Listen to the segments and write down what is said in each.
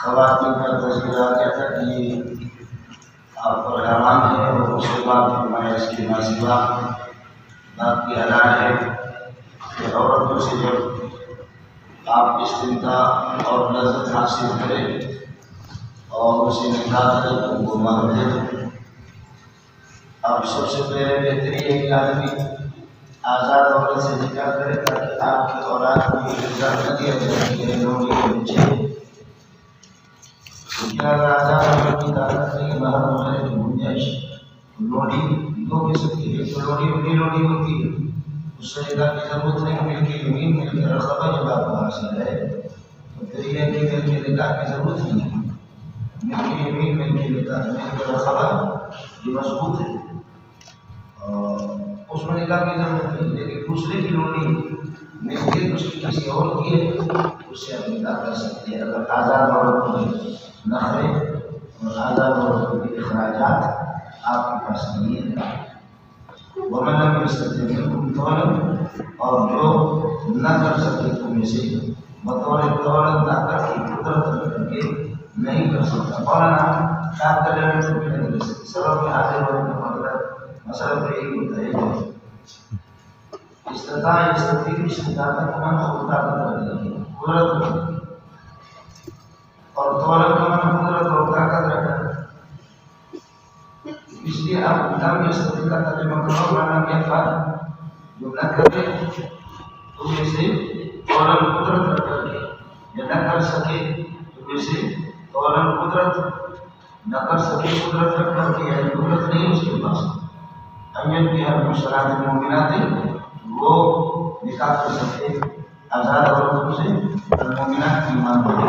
خواتین کا تذکرہ کیا تھا کہ یہ آپ پر حرام ہے اور اس کے بعد فرمایا اس کی ناصبہ بات کی حلال ہے کہ عورتوں سے جب آپ استمتاع اور لذت حاصل کریں اور اسے نکاح کریں تو وہ مہر دے دو۔ اب سب سے پہلے بہتری ہے کہ آدمی آزاد عورت سے نکاح کرے تاکہ آپ کی اولاد کو یہ عزت نہ دیا جائے کہ لوگوں کے بچے کیا آزاد عورت کی طاقت نہیں باہر ہونے کی گنجائش لوڑی دو قسم کی ہے۔ تو لوڑی بڑی لوڑی ہوتی ہے، اس سے نکاح کی ضرورت نہیں، مل کے یمین مل کے رقبہ جب آپ کو حاصل ہے تو پھر یہ کہ مل کے نکاح کی ضرورت نہیں ہے۔ مل کے یمین مل کے نکاح مل کے رقبہ یہ مضبوط ہے اور اس میں نکاح کی ضرورت نہیں، لیکن دوسرے کی لوڑی مل کے اس کی کسی اور کی ہے اس سے آپ نکاح کر سکتے ہیں۔ اگر آزاد عورت کو نخرے اور آزاد عورتوں کے اخراجات آپ کے پاس نہیں ہے۔ وَمَنْ لَمْ يَسْتَطِعْ مِنْكُمْ طَوْلًا، اور جو نہ کر سکے تم میں سے بطور طولن طاقت کی قدرت کر کے نہیں کر سکتا۔ مولانا طاقت لینے سے بھی نہیں کر سکتے، سبب میں حاضر ہونے کا مطلب مسئلہ تو یہی ہوتا ہے۔ استطاع استطاعت کا معنی خود طاقت رکھنا ہے، قدرت رکھنا ہے، اور طولن کا معنی قدرت اور طاقت رکھنا ہے۔ اس لیے آپ لم یستطع کا ترجمہ کرو معنی کیا تھا؟ جو نہ کرے تو اسے طولن قدرت رکھ کر کے، یا نہ کر سکے تو اسے طولن قدرت نہ کر سکے قدرت رکھ کر کے، یعنی قدرت نہیں اس کے پاس امین کی ہر مشرات مومنات وہ نکاح کر سکتے آزاد عورتوں سے مومنات کی ایمان والے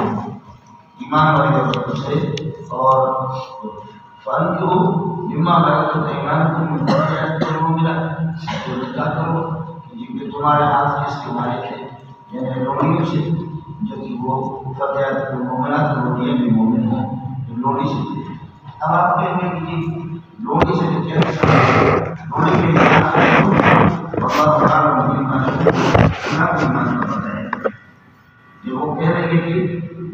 ایمان والی عورتوں سے، اور فن کو جمع کرتے ایمان کو مومنات جو نکاح کرو جن کے تمہارے ہاتھ کس کے مالک ہے، یعنی لوڑیوں سے جو کہ وہ فتح مومنات لوڑیاں بھی مومن ہیں لوڑی سے۔ اب آپ کہتے ہیں کہ لوڑی سے لوڑی کے جو وہ کہہ رہے ہیں کہ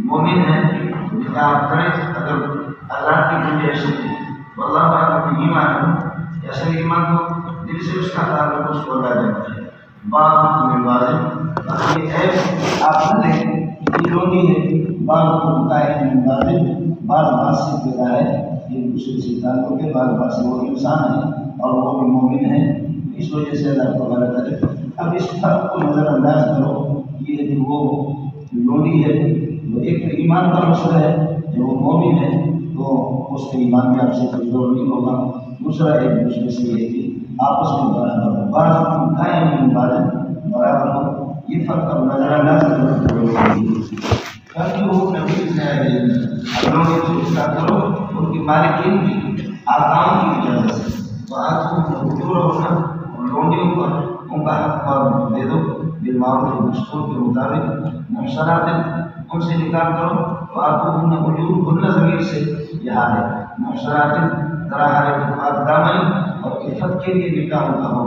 مومن ہے نکاح کریں اگر آزاد کی گنجائش ہے، واللہ تعالیٰ کی ایمان ہے، اصل ایمان کو دل سے اس کا تعلق اس کو ادا جاتا ہے۔ بعض میں واضح یہ ہے آپ نہ دیکھیں یہ لوگی ہے، بعض کو مقائد میں واضح بعض سے پیدا ہے، یہ دوسرے سے تعلق ہے، بعض سے وہ انسان ہے اور وہ بھی مومن ہے، اس وجہ سے اللہ کو غلط کرے۔ اب اس فرق کو نظر انداز کرو، یہ جو وہ لوڑی ہے وہ ایک ایمان کا مسئلہ ہے، جو وہ مومن ہے تو اس کے ایمان میں آپ سے کوئی زور نہیں ہوگا۔ دوسرا ایک دوسرے سے یہ کہ آپس میں برابر بعض قائم برابر ہو، یہ فرق اب نظر انداز کرو تاکہ وہ نبی کرو ان کی مالکین کی آکام کی اجازت سے ہونا اور لوڈیوں پر ان کا حق دے دو بالمعروف دستور کے مطابق محسنات ان سے نکاح کرو تو آپ کو ان ضمیر سے یہاں ہے محسنات طرح دامن اور عفت کے لیے نکاح کا ہو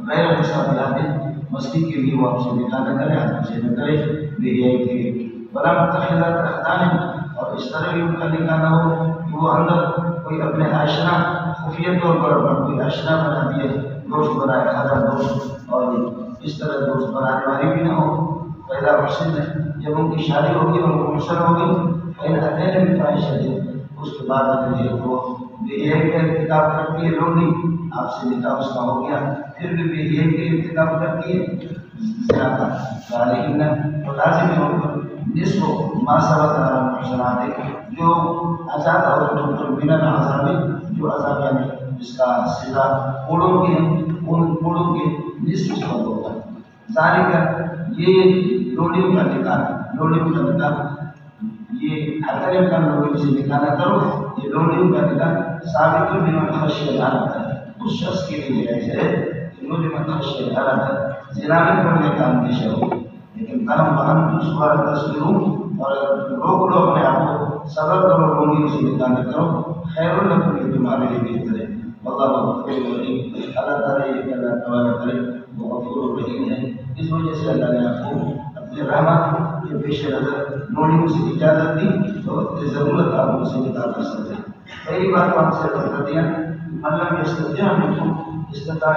غیر مشابہات مستی کے لیے وہ آپ سے نکاح نہ کرے، آپ سے نہ کرے بے کے لیے بلا متخذات اخدان، اور اس طرح بھی ان کا نکاح نہ ہو کہ وہ اندر کوئی اپنے آشنا خفیہ طور پر کوئی آشنا بنا دیے، دوست بنائے کھانا دوست، اور اس طرح دوست بنانے والی بھی نہ ہو پیدا پسند ہے۔ جب ان کی شادی ہوگی اور وہ منشر ہوگی اکیلے بھی خواہش ہے، اس کے بعد وہ یہ کا ارتکاب کرتی ہے لوگ آپ سے نکاح اس کا ہو گیا، پھر بھی یہ کا ارتکاب کرتی ہے زنا کا فعلیہن تو لازم ہے ان پر نصف ما سبق علی المحصنات جو آزاد عورتوں پر من العذاب جو عذاب یعنی جس کا سزا کوڑوں کے ان کوڑوں کے نصف کا ہوگا ذالک یہ لوڑیوں کا نکاح یہ حتر کا لوڑیوں سے نکاح نہ کرو یہ لوڑیوں کا نکاح ثابت بمن خشی العنت ہے اس شخص کے لیے جائز ہے جنہوں نے من خشی العنت زنا میں پڑنے کا اندیشہ ہو لیکن قلم وہم دوسرا تصویروں اور روک لو اپنے آپ کو صبر کرو لوڑیوں سے نکاح نہ کرو خیر لکم یہ تمہارے لیے بہتر ہے واللہ غفور رحیم اللہ تعالیٰ یہ اللہ تعالیٰ کرے وہ غفور رحیم ہے اس وجہ سے اللہ نے آپ کو اپنے رحمت کے پیش نظر لوڑیوں سے اجازت دی تو وقت ضرورت آپ ان سے نکاح کر سکتے ہیں پہلی بات آپ سے کر دیا مطلب استطاع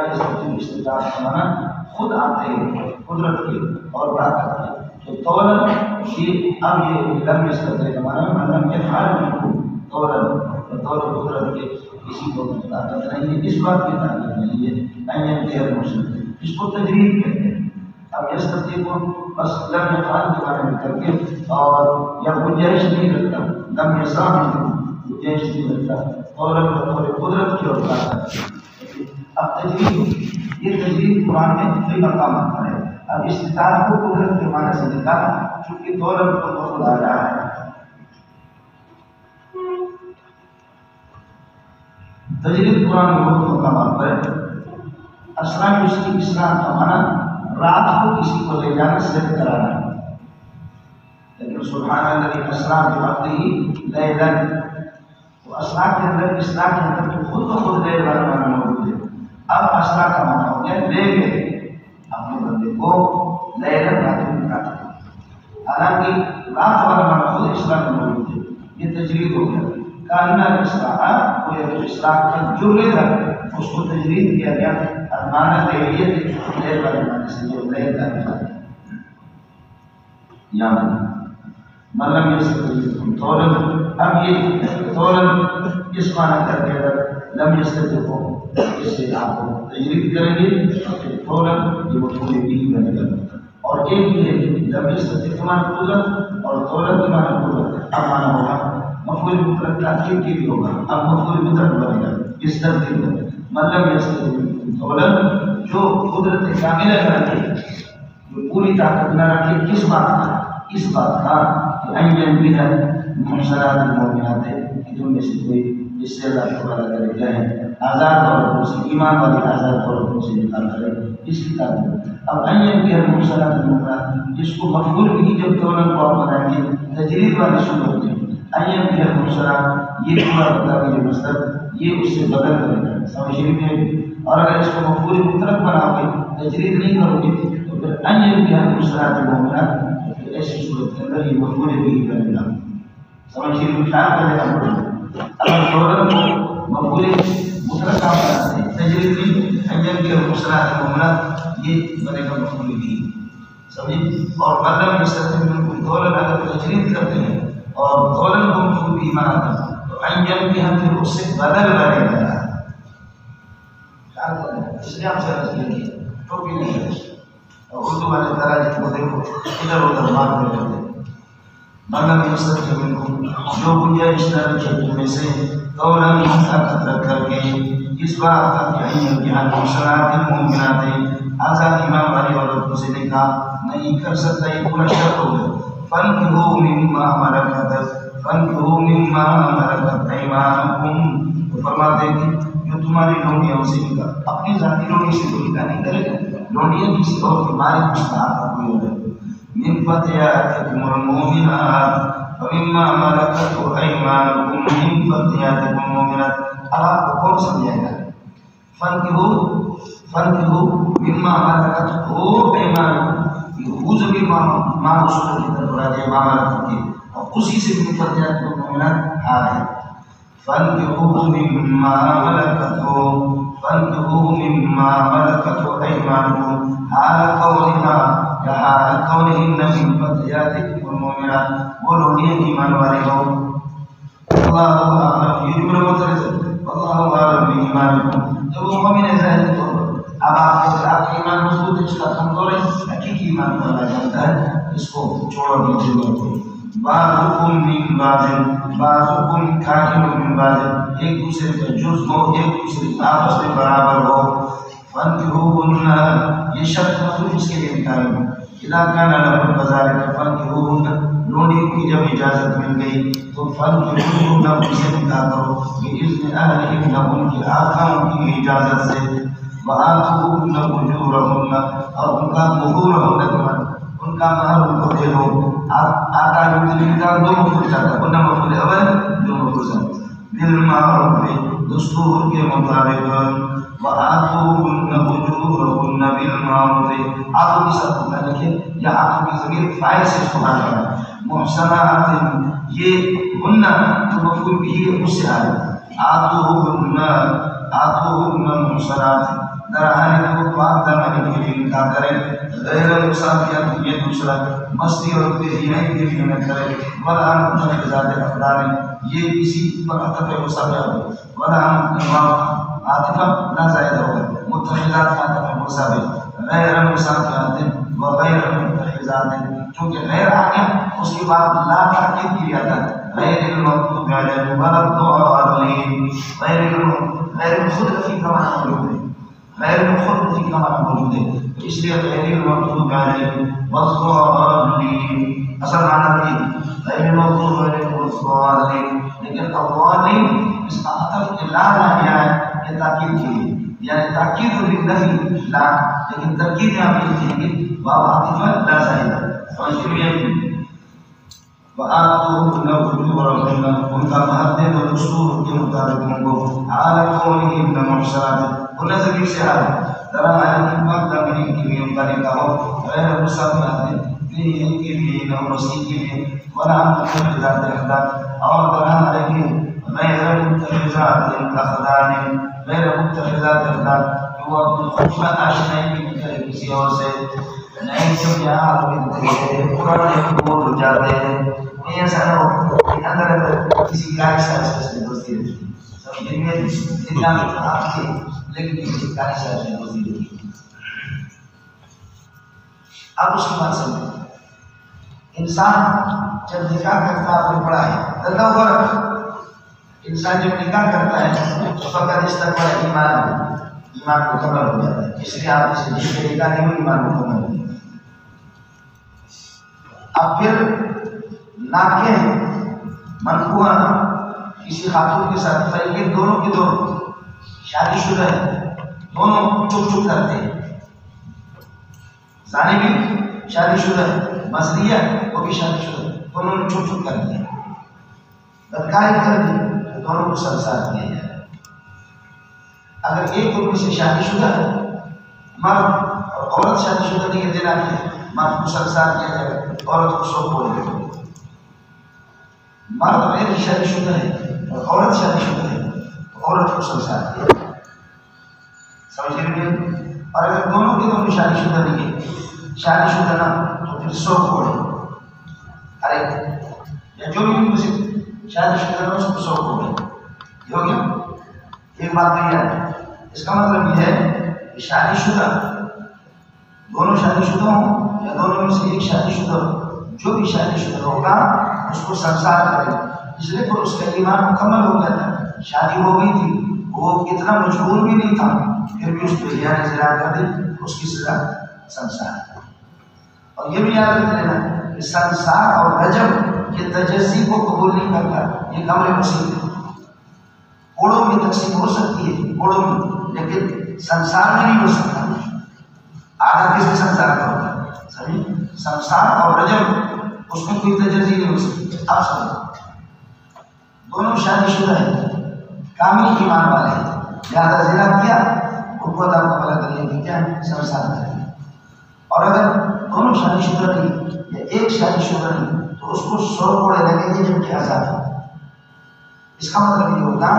استطاعت کا معنی خود آتے ہیں قدرت کی اور طاقت کی تو طولاً یہ اب یہ لم یستطیع کا معنی مطلب یفعل طولاً قدرت کے کسی کو طاقت نہیں ہے اس بات کی طاقت نہیں ہے این غیر مسلم اس کو تجرید کہتے ہیں اب یستطیع کو بس لم یفعل کے بارے میں کر کے اور یا گنجائش نہیں رکھتا لم یسع گنجائش نہیں رکھتا طولاً بطور قدرت کی اور طاقت کی اب تجرید یہ تجرید قرآن میں کئی مقامات پر ہے اب استطاعت کو قدرت کے معنی سے نکالا چونکہ طولاً کو خود آ رہا ہے تجرید قرآن میں بہت مقامات پر ہے اسرا اس کی اسرا کا معنی رات کو کسی کو لے جانا سلیکٹ کرانا لیکن سبحان الذی اسرا بعبدہ لیلا تو اسرا کے اندر اسرا کے اندر تو خود بخود لے والا معنی موجود ہے اب اسرا کا معنی ہو گیا لے گئے اپنے بندے کو لیلا رات میں نکالا حالانکہ رات والا معنی خود اسرا میں موجود ہے یہ تجرید ہو گیا کائنہ اسراء کوئی اسراء کا جو لیدہ اس کو تجرید کیا گیا ارمانہ لیلیت لیر والے معنی سے جو لیر کا یعنی ملم یہ سے طولاً اب یہ طولاً اس معنی کر کے لم یستطیعوا اس سے آپ کو تجرید کریں گے طولاً یہ مفعول بھی بنے گا اور ایک بھی ہے لم یستطیعوا معنی قدرت اور طولاً کی معنی قدرت اب معنی ہوگا مفعول مطلق تاکید کے بھی ہوگا اب مفعول مطلق بنے گا اس ترتیب میں مطلب یہ طولاً جو قدرت کاملہ رکھے جو پوری طاقت نہ رکھے کس بات کا اس بات کا کہ این بھی ہے محصنات المؤمنات ہے کہ تم میں سے کوئی جس سے اللہ تعالیٰ کرے کیا ہے آزاد عورتوں سے ایمان والی آزاد عورتوں سے نکال کرے اس کی تعلیم اب این بھی ہے محصنات المؤمنات جس کو مفعول بھی جب طولاً کو آپ بنائیں گے تجرید والی صورت میں این بھی ہے محصنات یہ پورا بتا کے مطلب یہ اس سے بدل کرے گا سمجھ میں اور اگر اس کو مفعول مطلق بناؤ گے تجرید نہیں کرو گے تو پھر این بھی ہے محصنات المؤمنات ایسی صورت کے اندر یہ مفعول بھی بنے گا سمجھیے خیال کرنے کا پڑے اگر طولاً کو مفعول مطلق کا بناتے ہیں تجرید نہیں این بھی ہے محصنات المؤمنات یہ بنے گا مفعول بھی سمجھیے اور مطلب مستقبل طولاً اگر تجرید کرتے ہیں اور طولاً کو مفعول بھی بناتے ہیں تو این بھی ہم پھر اس سے بدل بنے گا اس لیے ہم سے رضی لگی ٹوپی نہیں ہے اور اردو والے طرح کو دیکھو ادھر ادھر مار دے رہے مطلب مستقبل جو گنجائش نہ رکھے میں سے طولاً طاقت رکھ کر کے اس بات کا کہ یہاں محصنات المؤمنات آزاد ایمان والی عورتوں سے نکاح نہیں کر سکتا یہ پورا شرط ہو گیا فانکحوا مما ملکت ایمانکم تو فرماتے ہیں جو تمہاری لونڈیاں سے نکاح اپنی ذاتی لونڈی سے کوئی نکاح نہیں کرے گا لونڈیاں کسی اور کی مالک مستحق ہوئی ہو من فتياتكم المؤمنات ومما ملكت ايمانكم من فتياتكم المؤمنات اب آپ کو کون سمجھائے گا فانکحوا مما ملكت ايمانكم وہ جو بھی ماں رسول کی طرف راجع ماں ملکت کی اور اسی سے من فتياتكم المؤمنات آ رہے ہیں فانكحوا مما ملكت ايمانكم حال قولها یا حال قولهن من فتياتكم المؤمنات وہ لوگ ایمان والے ہو اللہ اعلم یہ جملہ مترجم اللہ اعلم بایمانکم جب وہ مومن ظاہر طور پر اب آپ کا ایمان مضبوط ہے، اس کا کمزور ہے، حقیقی ایمان کو اللہ جانتا ہے، اس کو چھوڑو نیچے دو. بعضکم من بعض، بعضکم کائن من بعض، ایک دوسرے کا جز ہو، ایک دوسرے کا آپس میں برابر ہو. فانکحوہن، یہ شرط مطلب اس کے لیے نکالیں. اذا کان لکم کذالک فانکحوہن، لونڈی کی جب اجازت مل گئی تو فانکحوہن، ان سے نکاح کرو باذن اہلہن، ان کے آقاؤں کی اجازت سے. وآتوہن اجورہن، اور ان کا مہورہن، ان کا مہر ان کو دے دو. آقا نکاح دو مفعول چاہتا ہے، ورنہ مفعول اول جو مفعول چاہتا ہے. بالمعروف، دستور کے مطابق. وآتوہن اجورہن بالمعروف، آتو کی سب کو پہلے لکھے یا آتو کی ضمیر فاعل سے اس کو حال کرنا. محسنات، یہ ہن جو مفعول بھی ہے اس سے آئے. آتوہن محسنات، درہانے کو پاک دامنی کے لیے نکاح کریں. غیر مصافیات، یہ دوسرا مستی اور بےدینائی کے لیے نہ کرے. ولا متخذات اخدان، یہ کسی پر عطف مصافیات ہو. ولا عاطفہ نہ زائد ہوگا، متخذات کا عطف مصافیات. غیر مصافیات وغیر متخذات، چونکہ غیر آ گیا اس کے بعد لا تاکید کی جاتا ہے. غیر المغضوب علیہم ولا الضالین، غیر خود رفیق کا معنی موجود ہے، غیر خود رفیق کا معنی موجود ہے، اس لیے غیر المغضوب علیہم والضالین اصل معنی بھی غیر المغضوب علیہم والضالین، لیکن الضالین اس کا عطف لا آ گیا ہے یہ تاکید کے لیے، یعنی تاکید بالنفی لا، لیکن تاکید یہاں پہ لکھیں گے واو عاطفہ لا زائدہ. اور وآتوہن اجورہن، ان کا مہر دے دو دستور کے مطابق ان کو. حال کونہن محصنات، ان ضمیر سے حال ذرا عالم کی پاک دامنی کے لیے ان کا نکاح ہو. غیر مصافحات، دین کے لیے نہ مسیح کے لیے. ولا متخذات اخدان، اور ذرا علیہم غیر متخذات اخدان، غیر متخذات اخدان، کہ وہ اپنی خفیہ آشنائی بھی نہ کرے کسی اور سے. نہیں سب یہاں آدمی پرانے بول جاتے ہیں، ایسا نہ ہو کہ اندر اندر کسی گاڑی صاحب سے دوستی رہتی ہے. سب دن میں اتنا میں آپ کے لیکن کسی گاڑی صاحب سے دوستی رہتی ہے. آپ اس کی بات سمجھیں. انسان جب نکاح کرتا ہے، آپ نے پڑھا ہے اللہ اکبر، انسان جب نکاح کرتا ہے تو فقط استقبال ایمان مکمل ہو جاتا ہے. اس لیے آپ اسے جس کے نکاح نہیں ہو ایمان مکمل ہو جاتا ہے. اب پھر ناکح منقوہ کسی خاتون کے ساتھ فریقین دونوں کے دونوں شادی شدہ ہے، دونوں چپ چپ کرتے ہیں. زانی بھی شادی شدہ ہے، مزریہ وہ بھی شادی شدہ ہے، دونوں نے چپ چپ کرتے ہیں. بدکاری کر دی تو دونوں کو سنسار کیا جائے. اگر ایک ان میں سے شادی شدہ ہے، مرد اور عورت شادی شدہ نہیں ہے، دینا ہے مرد کو سنسار کیا جائے، عورت کو سو بولے گا. مرد غیر شادی شدہ ہے اور عورت شادی شدہ ہے تو عورت کو سنسار کیا جائے. سمجھ گئے؟ اور اگر دونوں کے دونوں شادی شدہ نہیں ہے، شادی شدہ نہ تو پھر سو بولے. ارے یا جو بھی مجھے شادی شدہ نہ اس کو سو بولے. یہ ہو گیا ایک بات نہیں ہے. اس کا مطلب یہ ہے کہ شادی شدہ دونوں شادی شدہ ہوں یا دونوں میں سے ایک شادی شدہ ہو، جو بھی شادی شدہ ہوگا اس کو سنسار کرے. اس لیے تو اس کا ایمان مکمل ہو گیا تھا، شادی ہو گئی تھی، وہ اتنا مجبور بھی نہیں تھا، پھر بھی اس پہ یعنی زنا کر دی، اس کی سزا سنسار. اور یہ بھی یاد رکھ لینا کہ سنسار اور رجم یہ تجزی کو قبول نہیں کرتا، یہ امر مسیح ہے. کوڑوں میں تقسیم ہو سکتی ہے، کوڑوں میں، لیکن سنسار میں نہیں ہو سکتا. آدھا کس میں سنسار کا ہوتا ہے، سمجھے؟ سنسار اور رجم اس میں کوئی تجزی نہیں ہو سکتی. آپ سمجھو دونوں شادی شدہ ہیں، کامل ایمان والے ہیں، لہٰذا زنا کیا ان کو عذاب کا بلا کریے کہ کیا سنسار کریں. اور اگر دونوں شادی شدہ نہیں یا ایک شادی شدہ نہیں تو اس کو 100 کوڑے لگیں گے جب کہ آزاد ہے. اس کا مطلب یہ ہوگا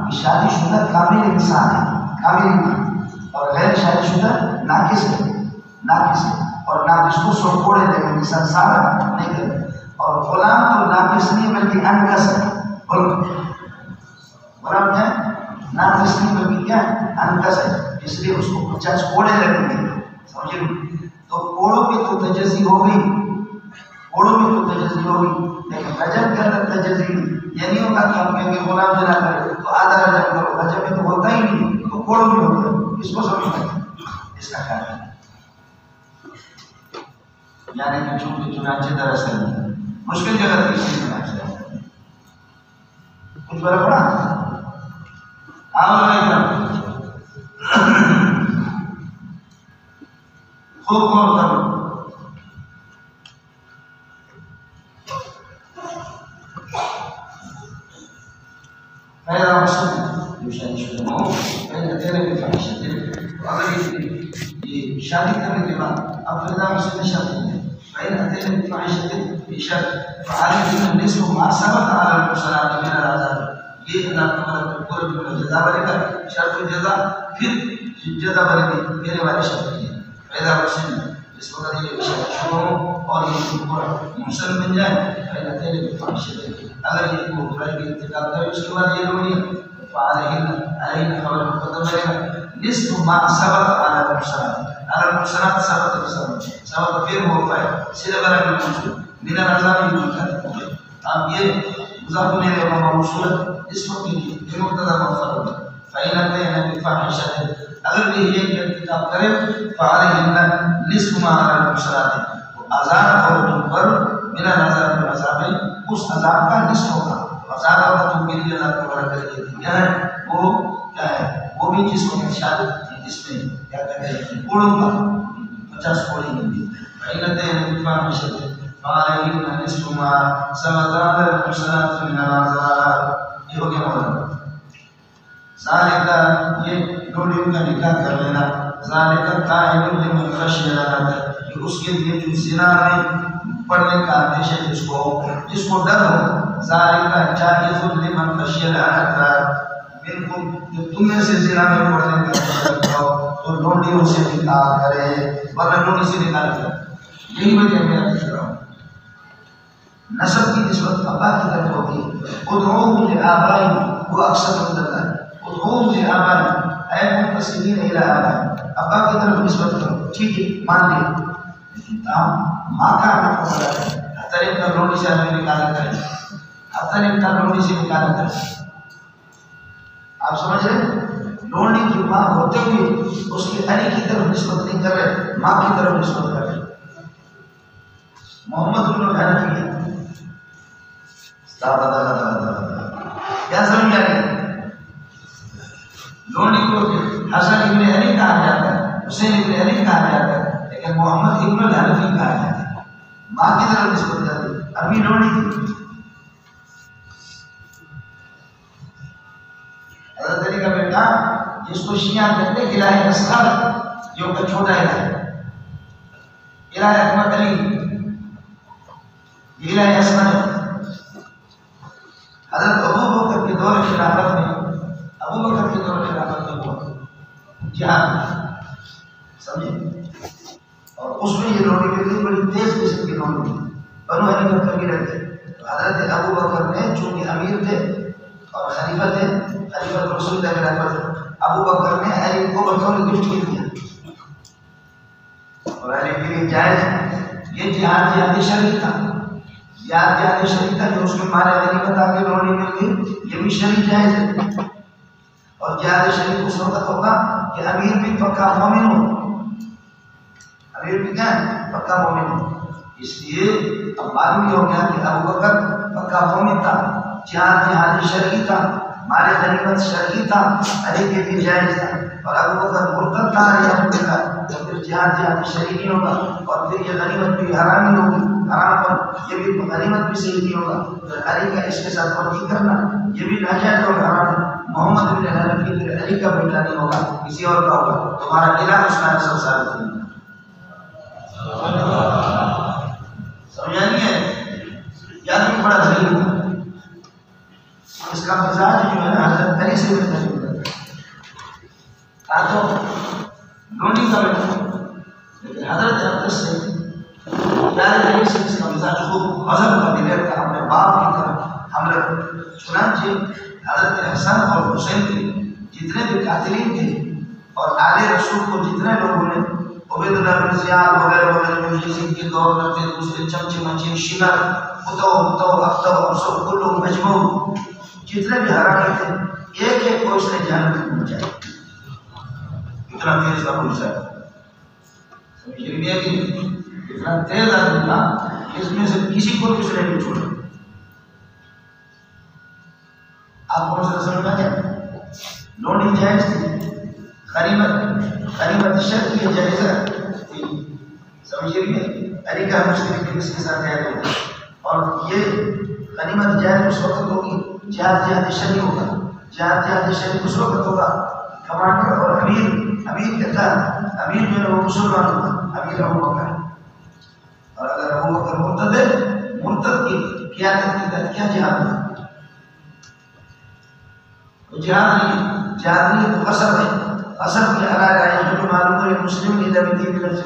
کہ شادی شدہ کامل انسان ہے، کامل ایمان، اور غیر شادی شدہ ناقص ہے، ناقص ہے، اور ناقص کو 100 کوڑے لگیں گے، سنسار نہیں کریں. اور غلام تو ناقص نہیں بلکہ انکس ہے. غلام ہے ناقص نہیں بلکہ کیا انکس ہے. اس لیے اس کو 50 کوڑے لگیں گے، سمجھے؟ تو کوڑوں میں تو تجزی ہو گئی، کوڑوں میں تو تجزی ہو گئی، لیکن رجب کے اندر تجزی یہ نہیں ہوگا کہ ہم کہیں گے غلام جنا کرے تو آدھا رجب کرو، رجب میں تو ہوتا ہی نہیں، تو کوڑوں میں ہوتا ہے، اس کو سمجھنا اس کا خیال ہے۔ یعنی کہ چونکہ چنانچہ دراصل مشکل جگہ تھی، اسی چنانچہ کچھ فرق پڑا؟ خوب غور کرو، فإذا وصلنا يشاهد شدمه فإن ذلك بفاحشة، وأمر شادی کرنے کے بعد اب فإذا وصلنا شادی فإن أتينا بفاحشة بشر فعليهن نصف ما سبق على المحصنات من العذاب، یہ اللہ تعالیٰ کا پورا جزا بنے گا، شرط جزا پھر جزا بنے گی میرے والے شرط کی فإذا وصلنا، اس وقت یہ شرط شروع ہو اور یہ پورا محسن بن جائے، فإن أتينا بفاحشة، اگر یہ کو برائی کی ارتکاب کرے اس کے بعد یہ لوگ نہیں فعليهن خبر مقدم رہے گا نصف ما سبق على المحصنات، على المحصنات سبق پھر ہو پائے سیدھا برابر موجود من العذاب المنکر، اب یہ مضاف الیہ و موصول اس وقت یہ مبتدا مؤخر ہے، فإن أتينا بفاحشة، اگر یہ ارتکاب کرے فعليهن نصف ما على المحصنات، تو عذاب اور پر من العذاب العذاب اس عذاب کا نصف ہوگا، عذاب اور تو میری اللہ تبارک و تعالی دیا ہے وہ کیا ہے، وہ بھی جس کو شادت جس میں کیا کہتے ہیں کوڑوں کا 50 کوڑے ملتی، فإن أتينا بفاحشة فعليهن نصف ما سبق على المحصنات من العذاب، یہ ہو گیا مولانا۔ ذالک یہ لوڈنگ کا نکاح کر لینا، ذالک قائل لمن خشی العنت، یہ اس کے لیے جو زنا میں پڑھنے کا اندیشہ جس کو ڈر ہو، ذالک جائز لمن خشی العنت منکم، جو تم میں سے زنا میں پڑھنے کا اندیشہ ہو تو لوڈیوں سے نکاح کرے، ورنہ لوڈی سے نکاح کرے، یہی وجہ میں آپ کہہ رہا ہوں۔ نسب کی نسبت ابا کی طرف ہوتی ہے، ادعوهم لآبائهم، وہ اکثر مطلب ہے ادعوهم لآبائهم اے منتسبین الی آبائهم، ابا کی طرف نسبت کرو، ٹھیک ہے مان لیا، لیکن ماں کا حق ہوتا ہے، حتی کا لوڈی سے آدمی نکالا کرے، حتی کا لوڈی سے نکالا کرے، آپ سمجھ رہے؟ لوڈی کی ماں ہوتے ہوئے اس کے علی کی طرف نسبت نہیں کر رہے، ماں کی طرف نسبت کر رہے۔ محمد بن حنفیہ کیا سمجھ آ گئی؟ لوڈی کو حسن ابن علی کہا جاتا ہے، حسین ابن علی کہا جاتا ہے، لیکن محمد ابن الحنفی کہا جاتا ہے، ماں کی طرف نسبت جاتی ہے، ابھی لوڈی تھی۔ حضرت علی کا بیٹا جس کو شیعہ کہتے ہیں الہ اصغر، جو کہ چھوٹا الہ، الہ اکبر علی، یہ الہ اصغر ہے۔ حضرت ابوبکر کے دور خلافت میں، ابوبکر کے دور خلافت میں ہوا جہاد، سمجھے؟ اور اس میں یہ لوڈی بھی بڑی تیز قسم کی لوڈی، بنو حنیفہ کر کے رہتے۔ حضرت ابوبکر نے چونکہ امیر تھے اور خلیفہ تھے، خلیفہ رسول اللہ کے خلافت، ابوبکر نے علی کو بطور گفٹ دیا، اور علی کے لیے جائز یہ جہاد شرعی تھا، جہاد شرعی تھا، جو اس میں مارے غنیمت آگے لوڈی مل گئی، یہ بھی شرعی جائز ہے۔ اور جہاد شریف اس وقت ہوگا کہ امیر بھی پکا مومن ہو، امیر بھی کیا ہے پکا مومن ہو، اس لیے اب معلوم یہ ہو گیا کہ ابوبکر پکا مومن تھا، جہاد شرعی تھا، مارے غنیمت شرعی تھا، علی کے لیے جائز تھا، اور ابوبکر مرتد تھا تو پھر جہاد شرعی نہیں ہوگا، اور پھر یہ غنیمت بھی حرام ہی ہوگی، حرام پر یہ بھی غنیمت بھی صحیح نہیں ہوگا، پھر علی کا اس کے ساتھ فرقی کرنا یہ بھی ناجائز اور حرام ہے۔ محمد بن حنفی پھر علی کا بیٹا نہیں ہوگا، کسی اور کا ہوگا، تمہارا الہ اس کا نسب ثابت نہیں ہے۔ سمجھا نہیں ہے؟ یاد بھی بڑا ذلیل تھا، اس کا مزاج جو ہے نا حضرت علی سے بہتر تھا، تو لونڈی کا بیٹا، لیکن حضرت عبداللہ سے پیارے علی سے اس کا مزاج خوب مذہب کا دلیر تھا، اپنے باپ کی طرح ہم لوگ۔ چنانچہ حضرت حسن اور حسین کے جتنے بھی قاتلین تھے اور آل رسول کو جتنے لوگوں نے عبید اللہ بن زیاد وغیرہ وغیرہ جو یزید کے دور میں تھے دوسرے چمچے مچے شمر اتو اختو سب کلو مجموع جتنے بھی حرامی تھے ایک ایک کو اس نے جہنم میں پہنچایا. اتنا تیز ابو جہل سمجھ لیا کہ اتنا تیز آدمی تھا کہ اس میں سے کسی کو بھی اس نے نہیں چھوڑا. آپ کو سمجھ میں آیا لوڈی جائز تھی غنیمت شرط کی جائزہ تھی سمجھے بھی علی کا مشترک اس کے ساتھ جائز ہوگا اور یہ غنیمت جائز اس وقت ہوگی جہاد شرعی ہوگا. جہاد شرعی اس وقت ہوگا کمانڈر اور امیر کہتا ہے امیر جو ہے وہ مسلمان ہوگا امیر ابو بکر اور اگر ابو بکر مرتد کی قیادت کی تحت کیا جہاد ہے جہاد نہیں تو قسم ہے. قسم کے حلال آئے جو معلوم ہے مسلم کی نبی تین طرف سے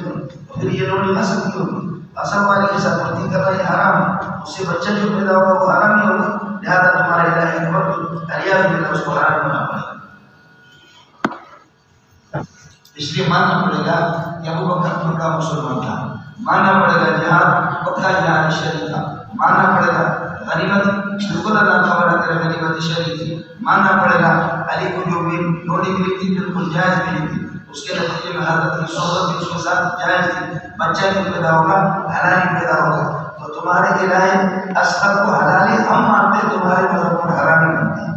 پھر یہ لوگ قسم کی ہوگی قسم والے کے ساتھ بھرتی کر رہے حرام ہے اس سے بچہ جو پیدا ہوگا وہ حرام ہی ہوگا لہٰذا تمہارے الہی نعمت اریاض میں اس کو حرام بنا پڑے گا. اس لیے ماننا پڑے گا کہ ابو بکر کا مسلمان تھا. ماننا پڑے گا جہاد پکا جہاد شرعی تھا. ماننا پڑے گا غنیمت بالکل اللہ تعالیٰ کرے غنیمت شرعی تھی. ماننا پڑے گا علی کو جو بھی روٹی ملی تھی بالکل جائز ملی تھی اس کے نتیجے میں حضرت کی صحبت بھی اس کے ساتھ جائز تھی. بچہ بھی پیدا ہوگا حلالی پیدا ہوگا تو تمہارے الہ اصغر کو حلالی ہم مانتے تمہارے مذہب کو حرامی مانتے ہیں.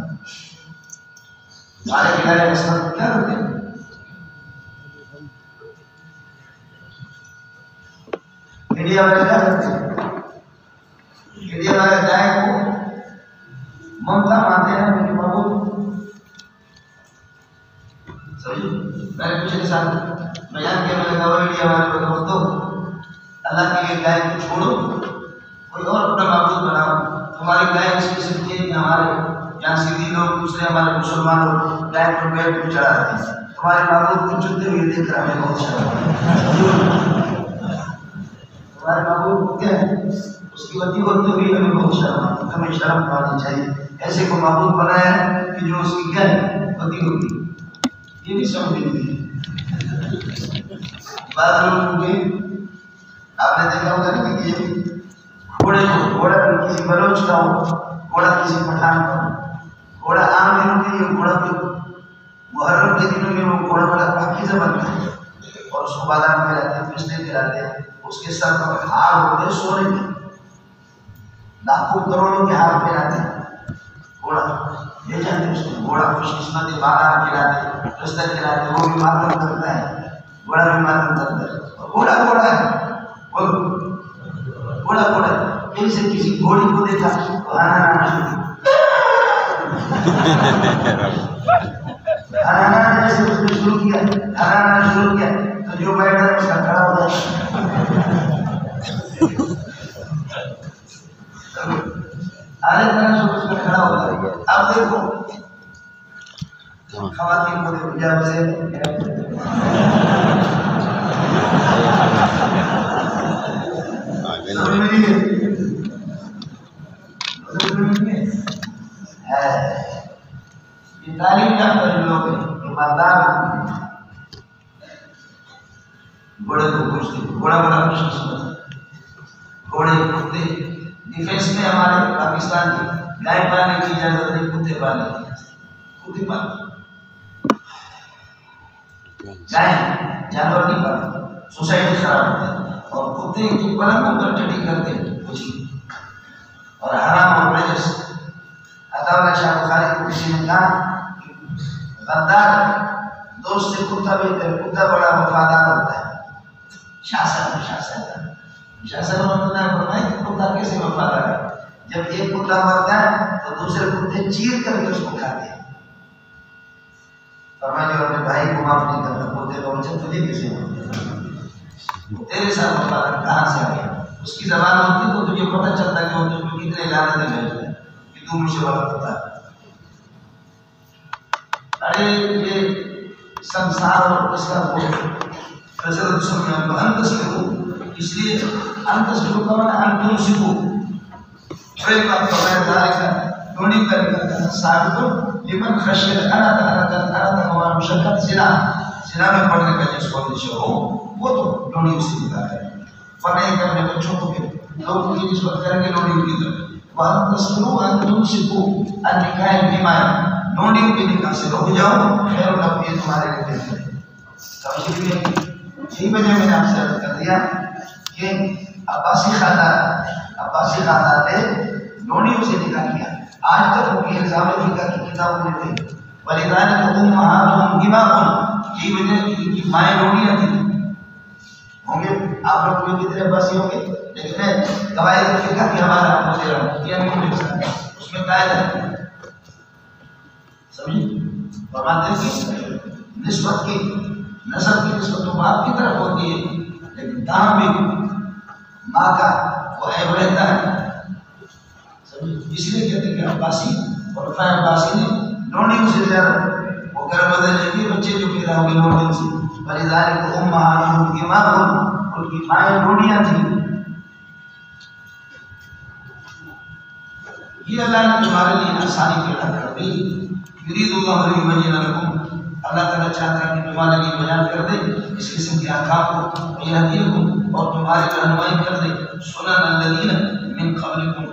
تمہارے الہ اصغر کو کیا کرتے ہیں انڈیا والے کیا کرتے ہیں انڈیا والے گائے کو ممتا مانتے ہیں میری محبوب صحیح. میں نے پچھلے سال بیان کیا میں نے کہا انڈیا والے کو دوستو اللہ کے لیے گائے کو چھوڑو کوئی اور اپنا معبود بناؤ. تمہاری گائے اس قسم کی ہے کہ ہمارے یہاں سیدھی لوگ دوسرے ہمارے مسلمان لوگ گائے کو پیٹ پہ چڑھاتے ہیں. تمہارے معبود کو چلتے ہوئے دیکھ کر ہمیں بہت شرم ہمارے معبود کو کیا ہے اس کی وتی ہوتے ہوئی ہمیں بہت شرم آتی ہے. ہمیں شرم آنی چاہیے. ایسے کو معبود بنایا ہے کہ جو اس کی کیا ہے وتی ہوتی یہ بھی سمجھ نہیں ہے. بعض لوگوں کے آپ نے دیکھا ہوگا کہ یہ گھوڑا کسی بلوچ کا ہو گھوڑا کسی پٹھان کا ہو گھوڑا عام دنوں کے لیے گھوڑا پہ محرم کے دنوں میں وہ گھوڑا بڑا پاکیزہ بنتا ہے اور اس کو بادام میں رہتے ہیں پستے کے رہتے ہیں اس کے سر پر ہار ہوتے ہیں سونے کے لاکھوں کروڑوں کے ہار پہ رہتے ہیں گھوڑا لے جاتے ہیں اس کو گھوڑا خوش قسمت بادام کھلاتے رستہ کھلاتے وہ بھی ماتم کرتا ہے گھوڑا بھی ماتم کرتا ہے. گھوڑا ہے گھوڑا کہیں سے کسی گھوڑی کو دیکھا تو آنا جیسے اس نے شروع کیا تو جو بیٹھا اس کا کھڑا ہو جائے آدھے طرح سے اس کا کھڑا ہو جائے. اب دیکھو خواتین کو دیکھو جب سے تعلیم یافتہ لوگ ایماندار گھوڑے کو پوچھتے گھوڑا بڑا خوش قسمت گھوڑے کتے ڈیفینس میں ہمارے پاکستان کی گائے پالنے کی اجازت نہیں کتے پالنے کی کتے پالنے گائے جانور نہیں پالتے سوسائٹی خراب ہوتی ہے اور کتے کی پلنگ پر چٹی کرتے کچھ اور حرام اور نجس. عطاء شاہ بخاری کو کسی نے کہا غدار دوست سے کتا بہتر کتا بڑا وفادار ہوتا ہے. شاہ صاحب نے فرمایا کہ کتا کیسے وفادار ہے جب ایک کتا مرتا ہے تو دوسرے کتے چیر کر کے اس کو کھاتے ہیں. فرمایا اپنے بھائی کو معاف نہیں کرتا کتے کا بچہ تجھے کیسے تیرے ساتھ وفادار کہاں سے آ گیا. اس کی زبان ہوتی تو تجھے پتہ چلتا کہ وہ تجھ کو کتنے لعنتیں بھیجتا ہے کہ تو مجھے بڑا ہوتا ہے. ارے یہ سنسار اور اس کا وہ حضرت سمجھا انتس لکھو اس لیے انتس لکھو کا معنی انتم سکھو فریم آپ کا غیر دارے کا دونی کا نکلتا ہے ثابتوں لمن خشید انا تحرکت انا تحوان مشکت زنا زنا میں پڑنے کا جس کو اندیشہ ہو وہ تو لونڈی اسے نکال ہے، ورنہ ایک اپنے بچوں کو کہ لوگ کی نسبت کریں گے لونڈی کی طرف وَأَن تَصْبِرُوا أَن تُمْسِكُوا عَن نِكَاحِ الْإِمَاءِ، لونڈیوں کے نکاح سے رک جاؤ، خیر لکم یہ تمہارے لیے بہتر ہے۔ توجہ ہے، یہی وجہ میں نے آپ سے عرض کر دیا کہ عباسی خاندان نے لونڈیوں سے نکاح کیا، آج تک ان کی الزام فقہ کی کتابوں میں تھے، وَلِذَلِكَ أُمَّهَاتُهُمْ إِمَاءٌ، یہی وجہ کہ ان کی مائیں لونڈیاں تھیں۔ ہوں گے آپ لوگ میں کتنے عباسی ہوں گے، لیکن میں قواعد فقہ کی ہمارا آپ کو دے رہا ہوں، یہ نہیں مل سکتا، اس میں قاعدہ ہے، سمجھے؟ فرماتے ہیں کہ نسبت کی نسب کی نسبت تو باپ کی طرف ہوتی ہے، لیکن دام میں ماں کا وہ عیب رہتا ہے، اس لیے کہتے ہیں کہ عباسی اور عباسی نے لونڈیوں سے زیادہ وہ کر بدل لیتے بچے جو پیدا ہوئے لونڈیوں سے، وَلِذَلِكَ أُمَّهَاتُهُمْ إِمَاءٌ، ان کی مائیں لونڈیاں تھیں۔ یہ اللہ نے تمہارے لیے آسانی پیدا کر دی، یرید اللہ لیبین لکم، اللہ تعالیٰ چاہتا ہے کہ تمہارے لیے بیان کر دے اس قسم کے احکام کو، وَيَهْدِيَكُمْ، اور تمہاری رہنمائی کر دے، سُنَنَ الَّذِينَ مِن قَبْلِكُمْ،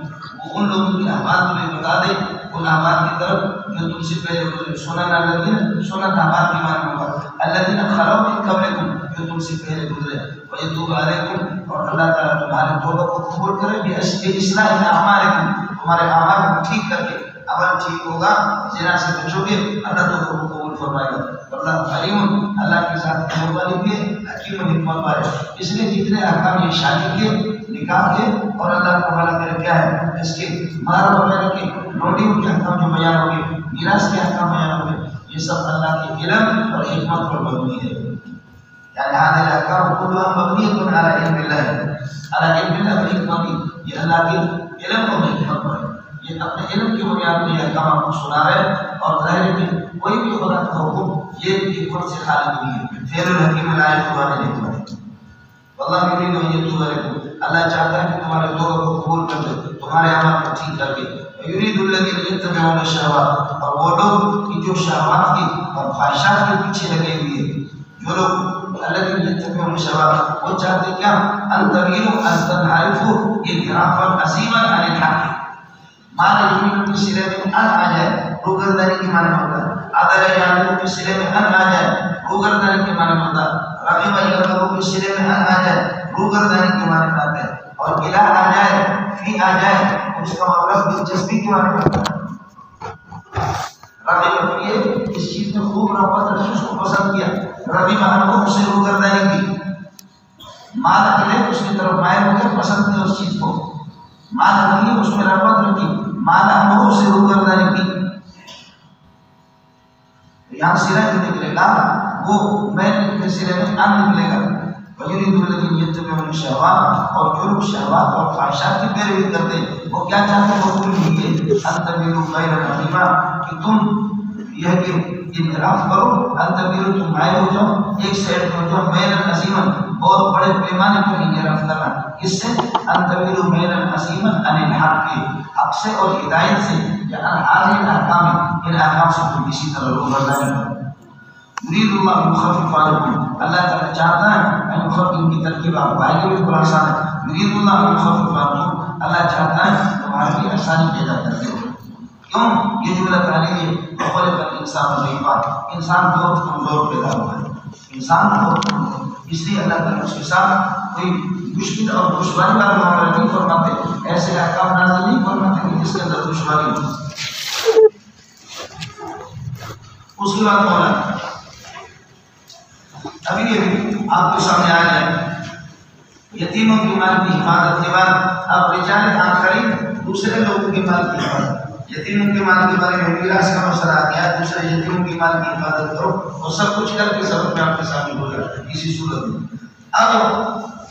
وہ ان لوگوں کی اعمال تمہیں بتا دے، ان اعمال کی طرف جو تم سے پہلے گزرے، سُنَنَ الَّذِينَ، سُنَنَ اعمال کی معنی ہوگا، الَّذِينَ خَلَوْا مِن قَبْلِكُمْ، جو تم سے پہلے گزرے، وَيَتُوبَ عَلَيْكُمْ، اور اللہ تعالیٰ تمہارے توبہ کو قبول کرے، بِإِصْلَاحِ أَعْمَالِكُمْ، تمہارے اعمال کو ٹھیک کر کے، عمل ٹھیک ہوگا، زنا سے بچو گے، اللہ توبہ کو قبول فرمائے گا، اللہ علیم، اللہ کے ساتھ علم والی بھی ہے، حکیم و حکمت والے، اس لیے جتنے احکام یہ شادی کے، نکاح کے اور اللہ تعالیٰ کرے کیا ہے اس کے مہر وغیرہ کے، لونڈیوں کے احکام جو بیان ہو گئے، میراث کے احکام بیان ہو گئے، یہ سب اللہ کے علم اور حکمت پر مبنی ہے، یعنی هذه الاحکام كلها مبنیۃ علی علم اللہ، علی علم اللہ و حکمت، یہ اللہ کے علم اور حکمت پر ہے، یہ اپنے علم کی بنیاد پر یہ احکام آپ کو سنا رہے ہیں، اور ظاہر ہے کہ کوئی بھی خدا کا حکم یہ حکمت سے خالی نہیں ہے، فعل الحکیم لا یخفی عن الحکمت، واللہ یرید ان یتوب علیکم، اللہ چاہتا ہے کہ تمہارے توبہ کو قبول کر دے، تمہارے اعمال کو ٹھیک کر دے، یرید الذین یتبعون الشہوات، اور وہ لوگ کہ جو شہوات کی اور خواہشات کے پیچھے لگے ہوئے ہیں، جو لوگ الذین یتبعون الشہوات، وہ چاہتے کیا ان تمیلوا ان تنحرفوا انحرافا عظیما عن الحق، معنی یمین کے سرے میں ان آ جائے، روگردانی کی معنی ہوتا ہے، عدل جانبوں کے سرے میں ان آ جائے، روگردانی کے معنی ہوتا ہے، رغب یرغبوں کے سرے میں ان آ جائے، روگردانی کے معنی ہوتا ہے، اور الہ آ جائے، فی آ جائے، اس کا مطلب دلچسپی کے معنی ہوتا ہے، رغب یہ اس چیز میں خوب رغبت رکھی، اس کو پسند کیا، رغب انہوں اسے روگردانی کی، مال اکلے اس کی طرف مائل ہو کر پسند کیا اس چیز کو، مال اکلے اس میں رغبت رکھی، مال انہوں اسے روگردانی کی، یہاں سرہ جو نکلے گا وہ مین کے سرے میں ان نکلے گا، وَيُرِيدُ الَّذِينَ يَتَّبِعُونَ الشَّهَوَاتِ، اور جو لوگ شہوات اور خواہشات کی پیروی کرتے ہیں وہ کیا چاہتے ہیں، وہ بھول گئے ان تمیلوا میلا عظیما، کہ تم یہ کہ انحراف کرو، ان تمیلوا تم مائل ہو جاؤ، ایک سائڈ ہو جاؤ، میلا عظیما، بہت بڑے پیمانے پر انحراف کرنا، اس سے ان تمیلوا میلا عظیما عن الحق، حق سے اور ہدایت سے، یا ان هذه الاحکام، ان احکام سے تم کسی طرح روگردانی کرو، یرید اللہ یخفف عنکم، اللہ تعالیٰ چاہتا ہے ان یخفف، ان کی ترکیب آپ آئے گے بالکل آسان ہے، یرید اللہ یخفف عنکم، اللہ چاہتا ہے تمہارے لیے آسانی پیدا کر دے، کیوں یہ جملہ تعلیمی ہے، خلق الانسان ضعیفا، انسان بہت کمزور پیدا ہوا ہے، انسان بہت کمزور، اس لیے اللہ تعالیٰ اس کے ساتھ کوئی مشکل اور دشواری والا معاملہ نہیں فرماتے، ایسے احکام نازل نہیں فرماتے کہ جس کے اندر دشواری ہو۔ اس کے بعد مولا ابھی یہ آپ کے سامنے آ جائے، یتیموں کے مال کی حفاظت کے بعد اب رجال آخرین دوسرے لوگوں کے مال کی حفاظت، یتیموں کے مال کے بارے میں میراث کا مسئلہ آ گیا، دوسرے یتیموں کے مال کی حفاظت کرو، اور سب کچھ کر کے سبق میں آپ کے سامنے ہو جائے اسی صورت میں۔ اب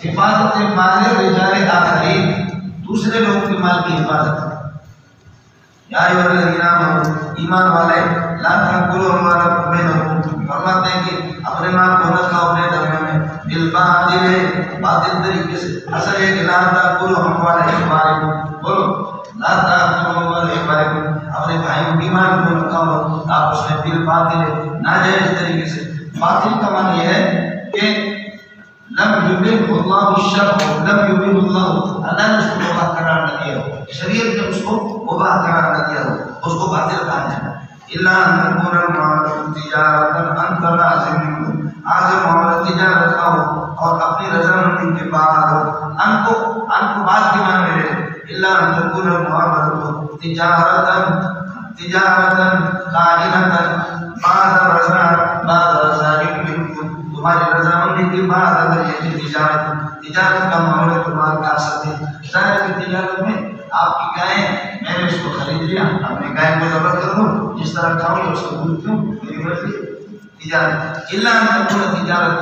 حفاظت مال رجال آخرین، دوسرے لوگوں کے مال کی حفاظت، یا ایھا الذین آمنوا، ایمان والے، لا تاکلوا اموالکم بینکم، فرماتے ہیں کہ اپنے مال کو نہ کھاؤ اپنے درمیان میں بالباطل، باطل طریقے سے، اصل ہے کہ لا تاکلوا اموال اخوانکم، بولو لا تاکلوا اموال اخوانکم، اپنے بھائیوں کی مال کو نہ کھاؤ آپ اس میں بالباطل، ناجائز طریقے سے، باطل کا معنی یہ ہے کہ لم یبیح اللہ الشرع، لم یبیح اللہ نے اس کو مباح قرار نہ دیا ہو، شریعت نے اس کو مباح قرار نہ دیا ہو، اس کو باطل کہا ہے۔ الا ان تكون المعاملة تجارة عن تراض منكم، اگر معاملہ تجارت کا ہو اور اپنی رضامندی کے بعد ہو، ان کو بات کی معنی میں لے، الا ان تكون المعاملة تجارة قائمة بعد رضا منكم، تمہاری رضامندی کے بعد اگر یہ تجارت کا معاملہ تمہارے کر سکتے ہیں۔ ظاہر ہے تجارت میں آپ کی گائیں، میں نے اس کو خرید لیا، اپنی گائے کو ضبط کر دوں، جس طرح کھاؤں یا اس کو دودھ پیوں، میری مرضی۔ تجارت الا ان تكون تجارت،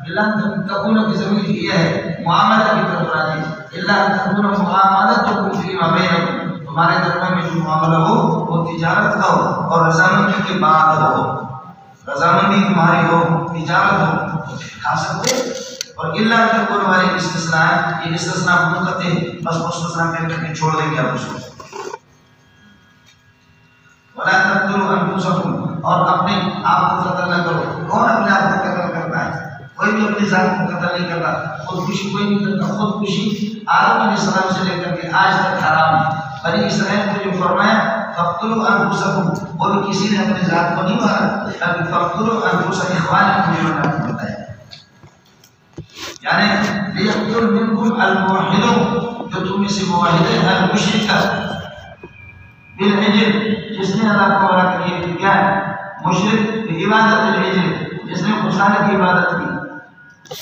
الا ان تكون کی ضمیر یہ ہے معاملہ کی طرف راجع، الا ان تكون معاملۃ فيما بينكم، تمہارے درمیان میں جو معاملہ ہو وہ تجارت کا ہو اور رضامندی کے بعد ہو، رضامندی تمہاری ہو، تجارت ہو، کھا سکتے۔ اور الا ان تكون والی استثناء، یہ استثناء منقطع ہے، بس مستثنیٰ کر کے چھوڑ دیں گے آپ اس کو۔ ولا تقتلوا انفسکم، اور اپنے آپ کو قتل نہ کرو۔ کون اپنے آپ کو قتل کرتا ہے؟ کوئی بھی اپنی ذات کو قتل نہیں کرتا، خودکشی کوئی نہیں کرتا۔ خودکشی آدم علیہ السلام سے لے کر کے آج تک حرام ہے۔ بنی اسرائیل کو جو فرمایا فقتلوا انفسکم، وہ بھی کسی نے اپنی ذات کو نہیں مارا، بلکہ فقتلوا انفس اخوانکم، جو نے آپ کو بتایا، یعنی لیقتل منکم الموحد، جو تم میں سے موحد ہے، المشرک بالعجل، جس نے اللہ کو بڑا کر کیا ہے، مشرک بعبادت العجل، جس نے غسالہ کی عبادت کی۔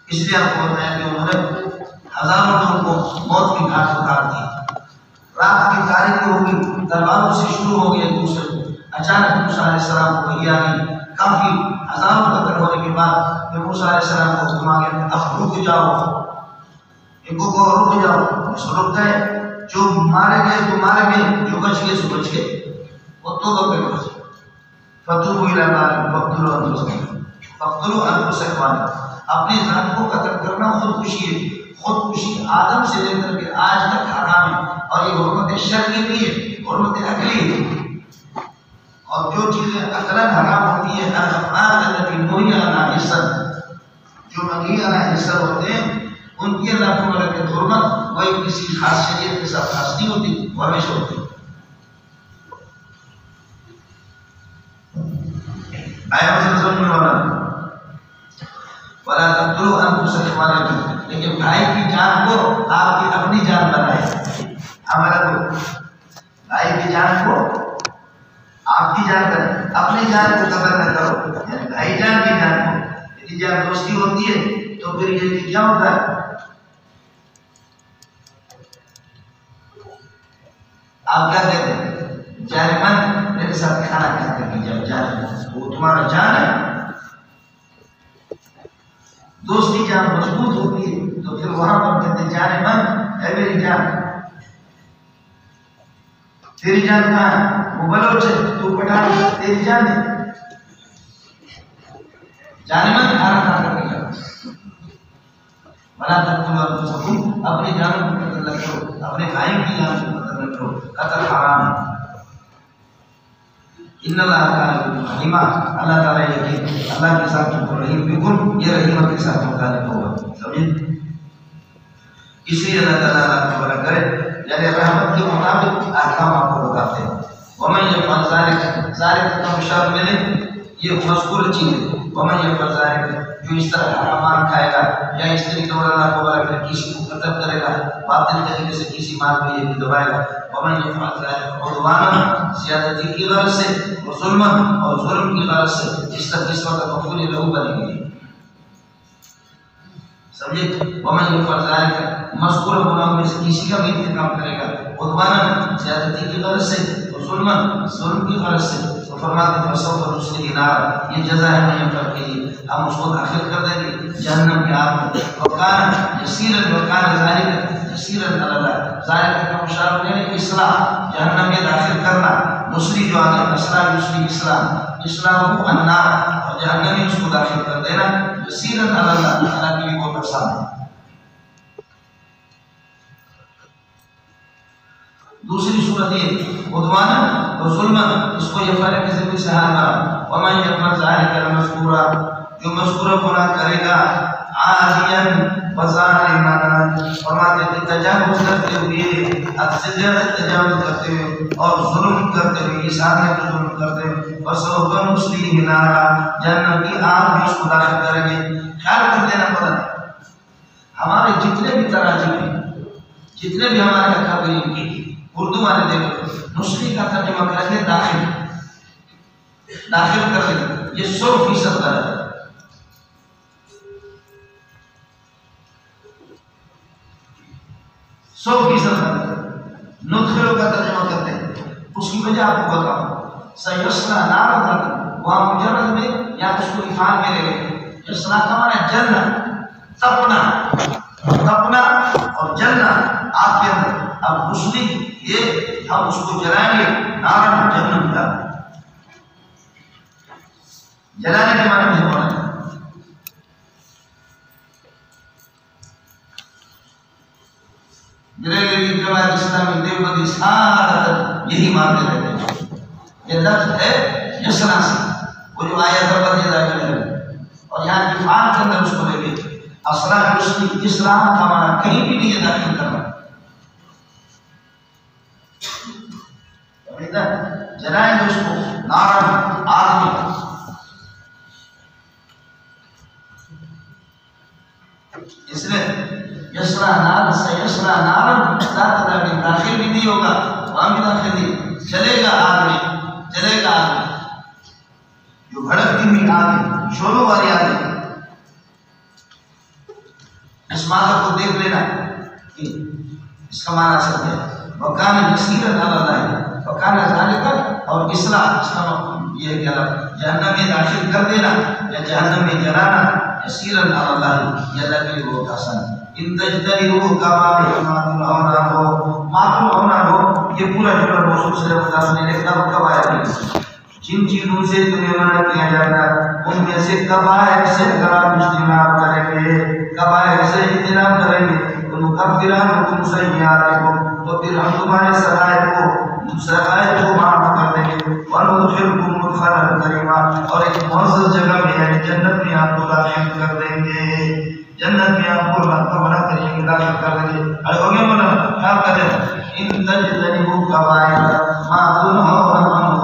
اس لیے آپ کو بتایا کہ انہوں نے ہزاروں لوگوں کو موت کی گھاٹ اتار دی۔ رات کی تاریخی ہوگی، تلواروں سے شروع ہو گئی ایک دوسرے کو، اچانک موسیٰ علیہ السلام کو وحی آ گئی، کافی ہزاروں قتل ہونے کے بعد پھر موسیٰ علیہ السلام کو حکم آ گیا، اب رک جاؤ، ان کو کہو رک جاؤ، اس رک گئے۔ جو مارے گئے تو مارے گئے، جو بچ گئے سو بچ گئے، وہ تو پہ بچ گئے۔ فتوبوا الی بارئکم فاقتلوا انفسکم، فاقتلوا انفسکم، اپنی ذات کو قتل کرنا خودکشی ہے۔ خودکشی آدم سے لے کر کے آج تک حرام ہے، اور یہ حرمت شرعی بھی ہے، حرمت عقلی ہے۔ اور جو چیزیں عقلاً حرام ہوتی ہیں، الافعال التي نهي عنها حسا، جو منہی عنها حسا ہوتے ہیں، ان کی اللہ تعالیٰ کی حرمت وہی کسی خاص شریعت کے ساتھ خاص نہیں ہوتی، وہ ہمیشہ ہوتی ہے۔ ولا تقتلوا انفسکم، لیکن بھائی کی جان کو آپ کی اپنی جان بنائے، ہمارا تو بھائی کی جان کو آپ کی جان کریں، اپنی جان کو قتل نہ کرو، یعنی بھائی جان کی جان کو۔ یعنی جب دوستی ہوتی ہے تو پھر یہ کیا ہوتا ہے، آپ کیا کہتے ہیں، جان من میرے ساتھ کھانا کھاتے ہیں، جب جان وہ تمہارا جان ہے، دوستی جان مضبوط ہوتی ہے تو پھر وہاں پر کہتے ہیں جان من اے میری جان، تیری جان کہاں ہے، وہ بلوچ ہے تو پٹھان، تیری جان ہے، جان من کھانا کھا کر کے جانا۔ ولا تقتلوا انفسکم، اپنی جانوں کو قتل نہ کرو، اپنے بھائی کی جان کو قتل نہ کرو، قتل حرام ہے۔ ان اللہ کان بکم رحیما، اللہ تعالیٰ یہ کہ اللہ کے ساتھ جو رحیم بکم، یہ رحیم کے ساتھ متعلق ہوگا، سمجھے؟ اس لیے اللہ تعالیٰ آپ کو بڑا کرے، یعنی رحمت کے مطابق احکام آپ کو بتاتے ہیں۔ ومن یفعل ذلک، ذالک کا مشار میں نے یہ مذکور چیز ہے، ومن یفعل ذلک، جو اس طرح حرام کھائے گا یا اس طریقے سے اللہ کو بڑا کر کسی کو قتل کرے گا، باطل طریقے سے کسی مال کو یہ دبائے گا، ومن یفعل ذلک عدوانا، زیادتی کی غرض سے، ظلم اور ظلم کی غرض سے، اس طرح اس وقت مفعول لہ بنے گی، سمجھے؟ ومن یفعل ذلک، مذکور گناہوں میں سے کسی کا بھی انتقام کرے گا، عدوانا، زیادتی کی غرض سے، ظلم کی غرض سے، تو فرماتے ہیں فسوف نصلیہ نارا، یہ جزا ہے من یفعل کے لیے، ہم اس کو داخل کر دیں گے جہنم کی آگ میں، وکان یسیرا، وکان ذالک یسیرا علی اللہ، ذالک کا مشار ہے اصلاح، جہنم میں داخل کرنا، نصری جو آگے اسلام یسری اسلام، اسلام النار، اور جہنم میں اس کو داخل کر دینا، یسیرا علی اللہ، اللہ کے لیے بہت آسان ہے۔ دوسری صورت یہ عدوانا و ظلم، اس کو یہ فرق کے ذریعے سے حال کرا، ومن يفعل ذلك المذكورا جو مذکورہ گناہ کرے گا عادیاً وظالما فرماتے ہیں تجاوز کرتے ہوئے تجاوز کرتے ہوئے اور ظلم کرتے ہوئے انسانیت پر ظلم کرتے ہوئے فسوف نصلیہ نارا جہنم کی آگ میں اس کو داخل کریں گے. خیال کر لینا پڑا ہمارے جتنے بھی تراجم ہیں جتنے بھی ہمارے اکابرین کی اردو والے دیکھو نصلی کا ترجمہ کریں گے داخل کر دیں یہ 100% غلط ہے. ندخلوں کا ترجمہ کرتے ہیں اس کی وجہ آپ کو بتاؤں سیسلا نارا وہاں مجرد میں یا اس کو افعال میں لے لیں یسلا کا معنی جلنا تپنا اور جلنا آپ کے اندر اب رسلی یہ ہم اس کو جلائیں گے نارا جہنم کا جلانے کے معنی میں ہونا ہے. جماعت اسلامی دیوبندی سارا یہی مانتے رہتے ہیں یہ لفظ ہے یسنا سے وہ جو آیت ہے اور یہاں افعال کے اندر اس کو لے گئے اصلا رسلی اسلام کا معنی کہیں بھی نہیں ہے داخل کرنا جلائیں گے اس کو نارا آگ میں. اس لیے یسرا نار سے یسرا نارا داخل بھی نہیں ہوگا وہاں بھی داخل نہیں چلے گا آگ میں جو بھڑکتی ہوئی آگ شعلوں والی آگ. اس معنی کو دیکھ لینا اس کا معنی سب ہے وکان یسیرا اللہ وکان ذالک اور اصلاح اس کا یہ ہے کہ جہنم میں داخل کر دینا یا جہنم میں جلانا یسیرا اللہ یہ اللہ کے لیے بہت آسان ہے. ان تجتنبوا کبائر ما تنهون عنه یہ پورا جملہ موصول سے متصل ہے کبائر جن چیزوں سے تمہیں منع کیا جاتا ہے ان میں سے کبائر سے اگر آپ اجتناب کریں گے ونکفر عنکم سیئاتکم تو پھر ہم تمہارے سرائر کو معاف کر دیں گے وندخلکم مدخلا کریما اور ایک معزز جگہ میں یعنی جنت میں آپ کو داخل کر دیں گے. جنت میں آپ کو بنا کر یہ داخل کر دیں گے. ہو گیا مولا کیا کریں ان تجتنبوا کبائر ما تنهون عنه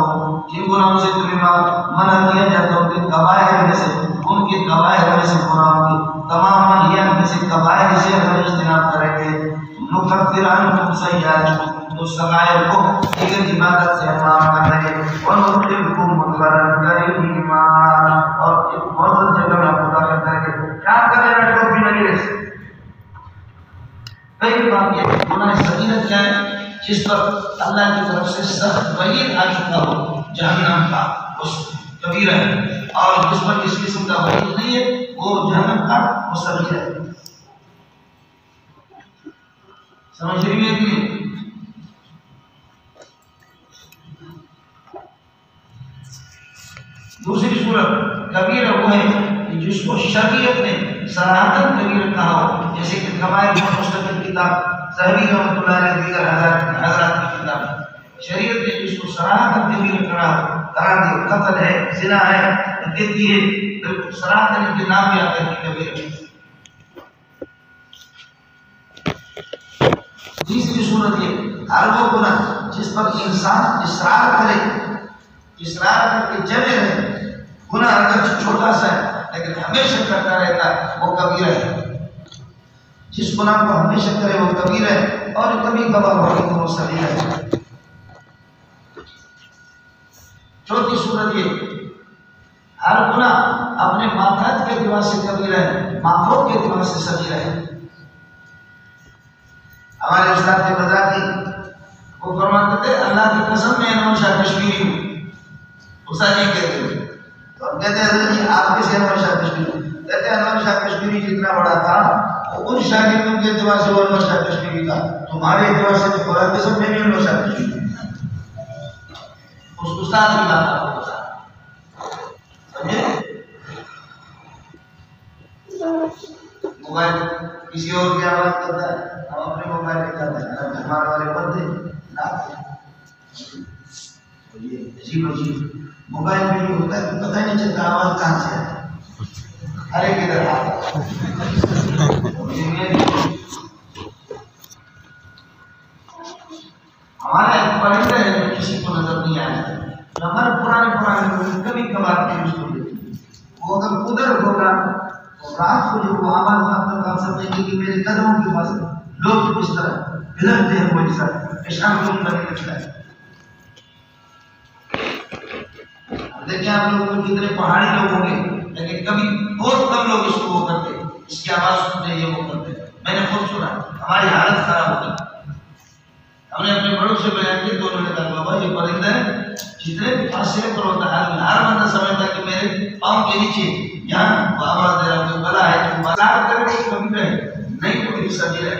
جن گناہوں سے تمہیں منع کیا جاتا ہے ان کے کبائر میں سے گناہوں کی تمام منہیات میں سے کبائر سے اگر اجتناب کریں گے نکفر عنکم سیئاتکم تو صغائر کو دیگر عبادت سے معاف کر دیں گے وندخلکم مدخلا کریما اور ایک معزز جگہ میں آپ کو داخل کریں گے. کیا کریں گے ٹوپی نہیں رہ سکتے. پہلی بات یہ گناہ صغیرہ کیا ہے جس پر اللہ کی طرف سے سخت وعید آ چکا ہو جہنم کا اس کبیرہ ہے اور جس پر کس قسم کا وعید نہیں ہے وہ جہنم کا وہ صغیرہ ہے. سمجھ رہی ہے کہ دوسری صورت کبیرہ وہ ہے جس کو شریعت نے صراحتاً کبیرہ کہا ہو جیسے کہ کبائر کی مستقل کتاب ذہبی رحمۃ اللہ علیہ دیگر حضرات کی کتاب شریعت نے جس کو صراحتاً کبیرہ کہا دیا قتل ہے زنا ہے دیتی ہے صراحتاً ان کے نام بھی آتے ہیں کبیرہ. تیسری صورت یہ ہر وہ گناہ جس پر انسان اصرار کر کے جمے رہے گناہ اگر چھوٹا سا ہے لیکن ہمیشہ کرتا رہتا ہے وہ کبیرہ ہے. جس گناہ کو ہمیشہ کرے وہ کبیرہ ہے اور کبھی کبھار ہوگی تو وہ صغیرہ ہے. چوتھی صورت یہ ہر گناہ اپنے ماتحت کے اعتبار سے کبیرہ ہے مافوق کے اعتبار سے صغیرہ ہے. ہمارے استاد کے بذاتی وہ فرماتے تھے اللہ کی قسم میں انور شاہ کشمیری ہوں. استاد یہ کہتے ہیں تو ہم کہتے ہیں جی آپ کیسے انور شاہ کشمیری؟ کہتے ہیں انور شاہ کشمیری جتنا بڑا تھا ان شاگردوں کے اعتبار سے وہ انور شاہ کشمیری تھا تمہارے اعتبار سے تو قرآن قسم میں بھی انور شاہ کشمیری اس استاد کی بات آپ کو سمجھے. موبائل کسی اور کی آواز کرتا ہے ہم اپنے موبائل پہ کرتے ہیں ہمارے والے بندے عجیب موبائل میں پتہ ہی نہیں چلتا آواز کہاں سے ہے. ارے کدھر ہمارے پرندے ہیں جو کسی کو نظر نہیں آئے. ہمارے پرانے کبھی کبھار کے اس کو وہ اگر ادھر ہوگا تو رات کو جو وہ آواز آپ سمجھیں گے کہ میرے قدموں کے پاس لوگ اس طرح ہلتے ہیں وہ ساتھ پیشاب کو کرنے لگتا ہے. دیکھیں آپ لوگ کتنے پہاڑی لوگ ہوں گے لیکن کبھی بہت کم لوگ اس کو وہ کرتے, اس کی آواز سنتے یہ وہ کرتے. میں نے خود سنا, ہماری حالت خراب ہوتی. ہم نے اپنے بڑوں سے بیان کی تو انہوں نے کہا بابا یہ پرندہ ہے جتنے بھی فاصلے پر ہوتا ہے ہر بندہ سمجھتا کہ میرے پاؤں کے نیچے یہاں وہ آواز دے رہا کوئی بلا ہے کہ بازار کرنے کی کمی رہے نہیں تو بھی سبھی رہے.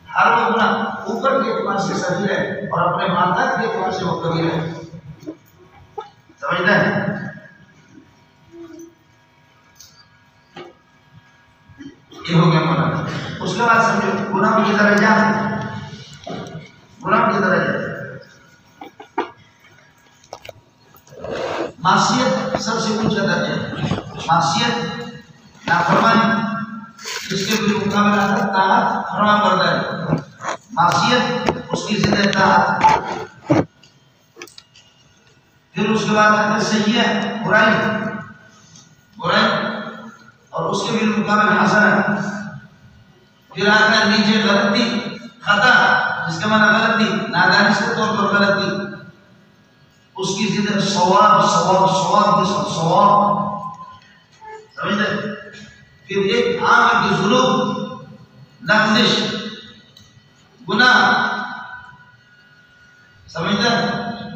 ہر وہ اپنا اوپر کے اعتبار سے سبھی رہے اور اپنے ماتا کے اعتبار سے وہ کمی رہے. سمجھتا ہے یہ ہو گیا مولانا. اس کے بعد سمجھو گناہ کی درجات, گناہ کی درجات. معصیت سب سے اونچا درجہ ہے. معصیت نافرمانی, اس کے بالمقابلہ طاعت فرمان برداری. معصیت اس کی ضد اطاعت. پھر اس کے بعد آتا ہے سیئہ برائی, برائی اور اس کے بالمقابل حسنہ. پھر آتا ہے نیچے غلطی خطا, جس کا معنی غلطی نادانش کے طور پر غلطی. اس کی ضد ثواب, ثواب ثواب کے ساتھ ثواب. سمجھتے. پھر ایک عام کی ظلم, لغزش, گناہ. سمجھتے.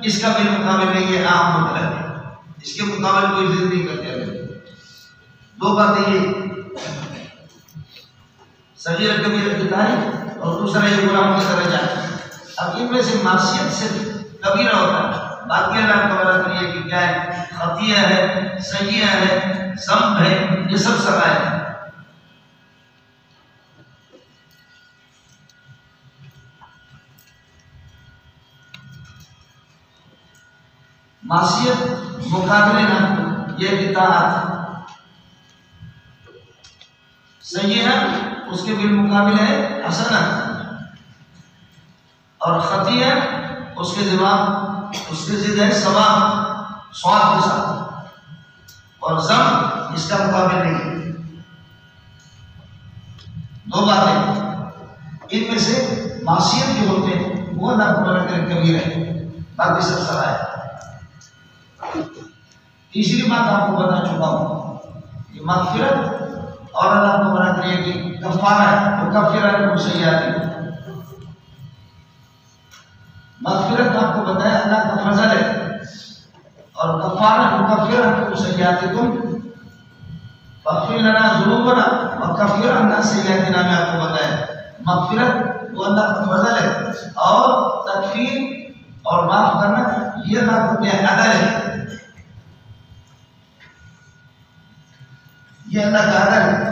اس کا بالمقابل میں یہ عام مطلب ہے, اس کے مقابل کوئی ضد نہیں کرتے. دو باتیں یہ صغیر کبیر کی تاریخ اور دوسرا یہ گناہوں کی درجہ. اب ان میں سے معصیت سے کبیرہ ہوتا ہے, باقی اللہ کو بڑا کریے کہ کیا ہے, خطیہ ہے, سیئہ ہے, ذنب ہے, یہ سب سرائے ہیں. معصیت مقابلے نہ یہ اطاعت. سیئہ اس کے بالمقابل ہے حسنہ, اور خطیہ اس کے جواب اس کے ضد ہے ثواب, ثواب کے ساتھ, اور ذنب اس کا مقابل نہیں. دو باتیں. ان میں سے معصیت جو ہوتے ہیں وہ اللہ کو بڑا کر کبیرہ ہے, باقی سب سرائے. تیسری بات آپ کو بتا چکا ہوں کہ مغفرت اور اللہ کو بڑا کریے کہ کفارہ ہے, وہ کفارہ کو سیئات. مغفرت آپ کو بتایا اللہ کا فضل ہے, اور کفارہ مکفرہ کو سیئاتکم فاغفر لنا ذنوبنا وکفر عنا سیئاتنا میں آپ کو بتایا. مغفرت وہ اللہ کا فضل ہے اور تکفیر اور معاف کرنا یہ اللہ کا عدل ہے, یہ اللہ کا عدل ہے.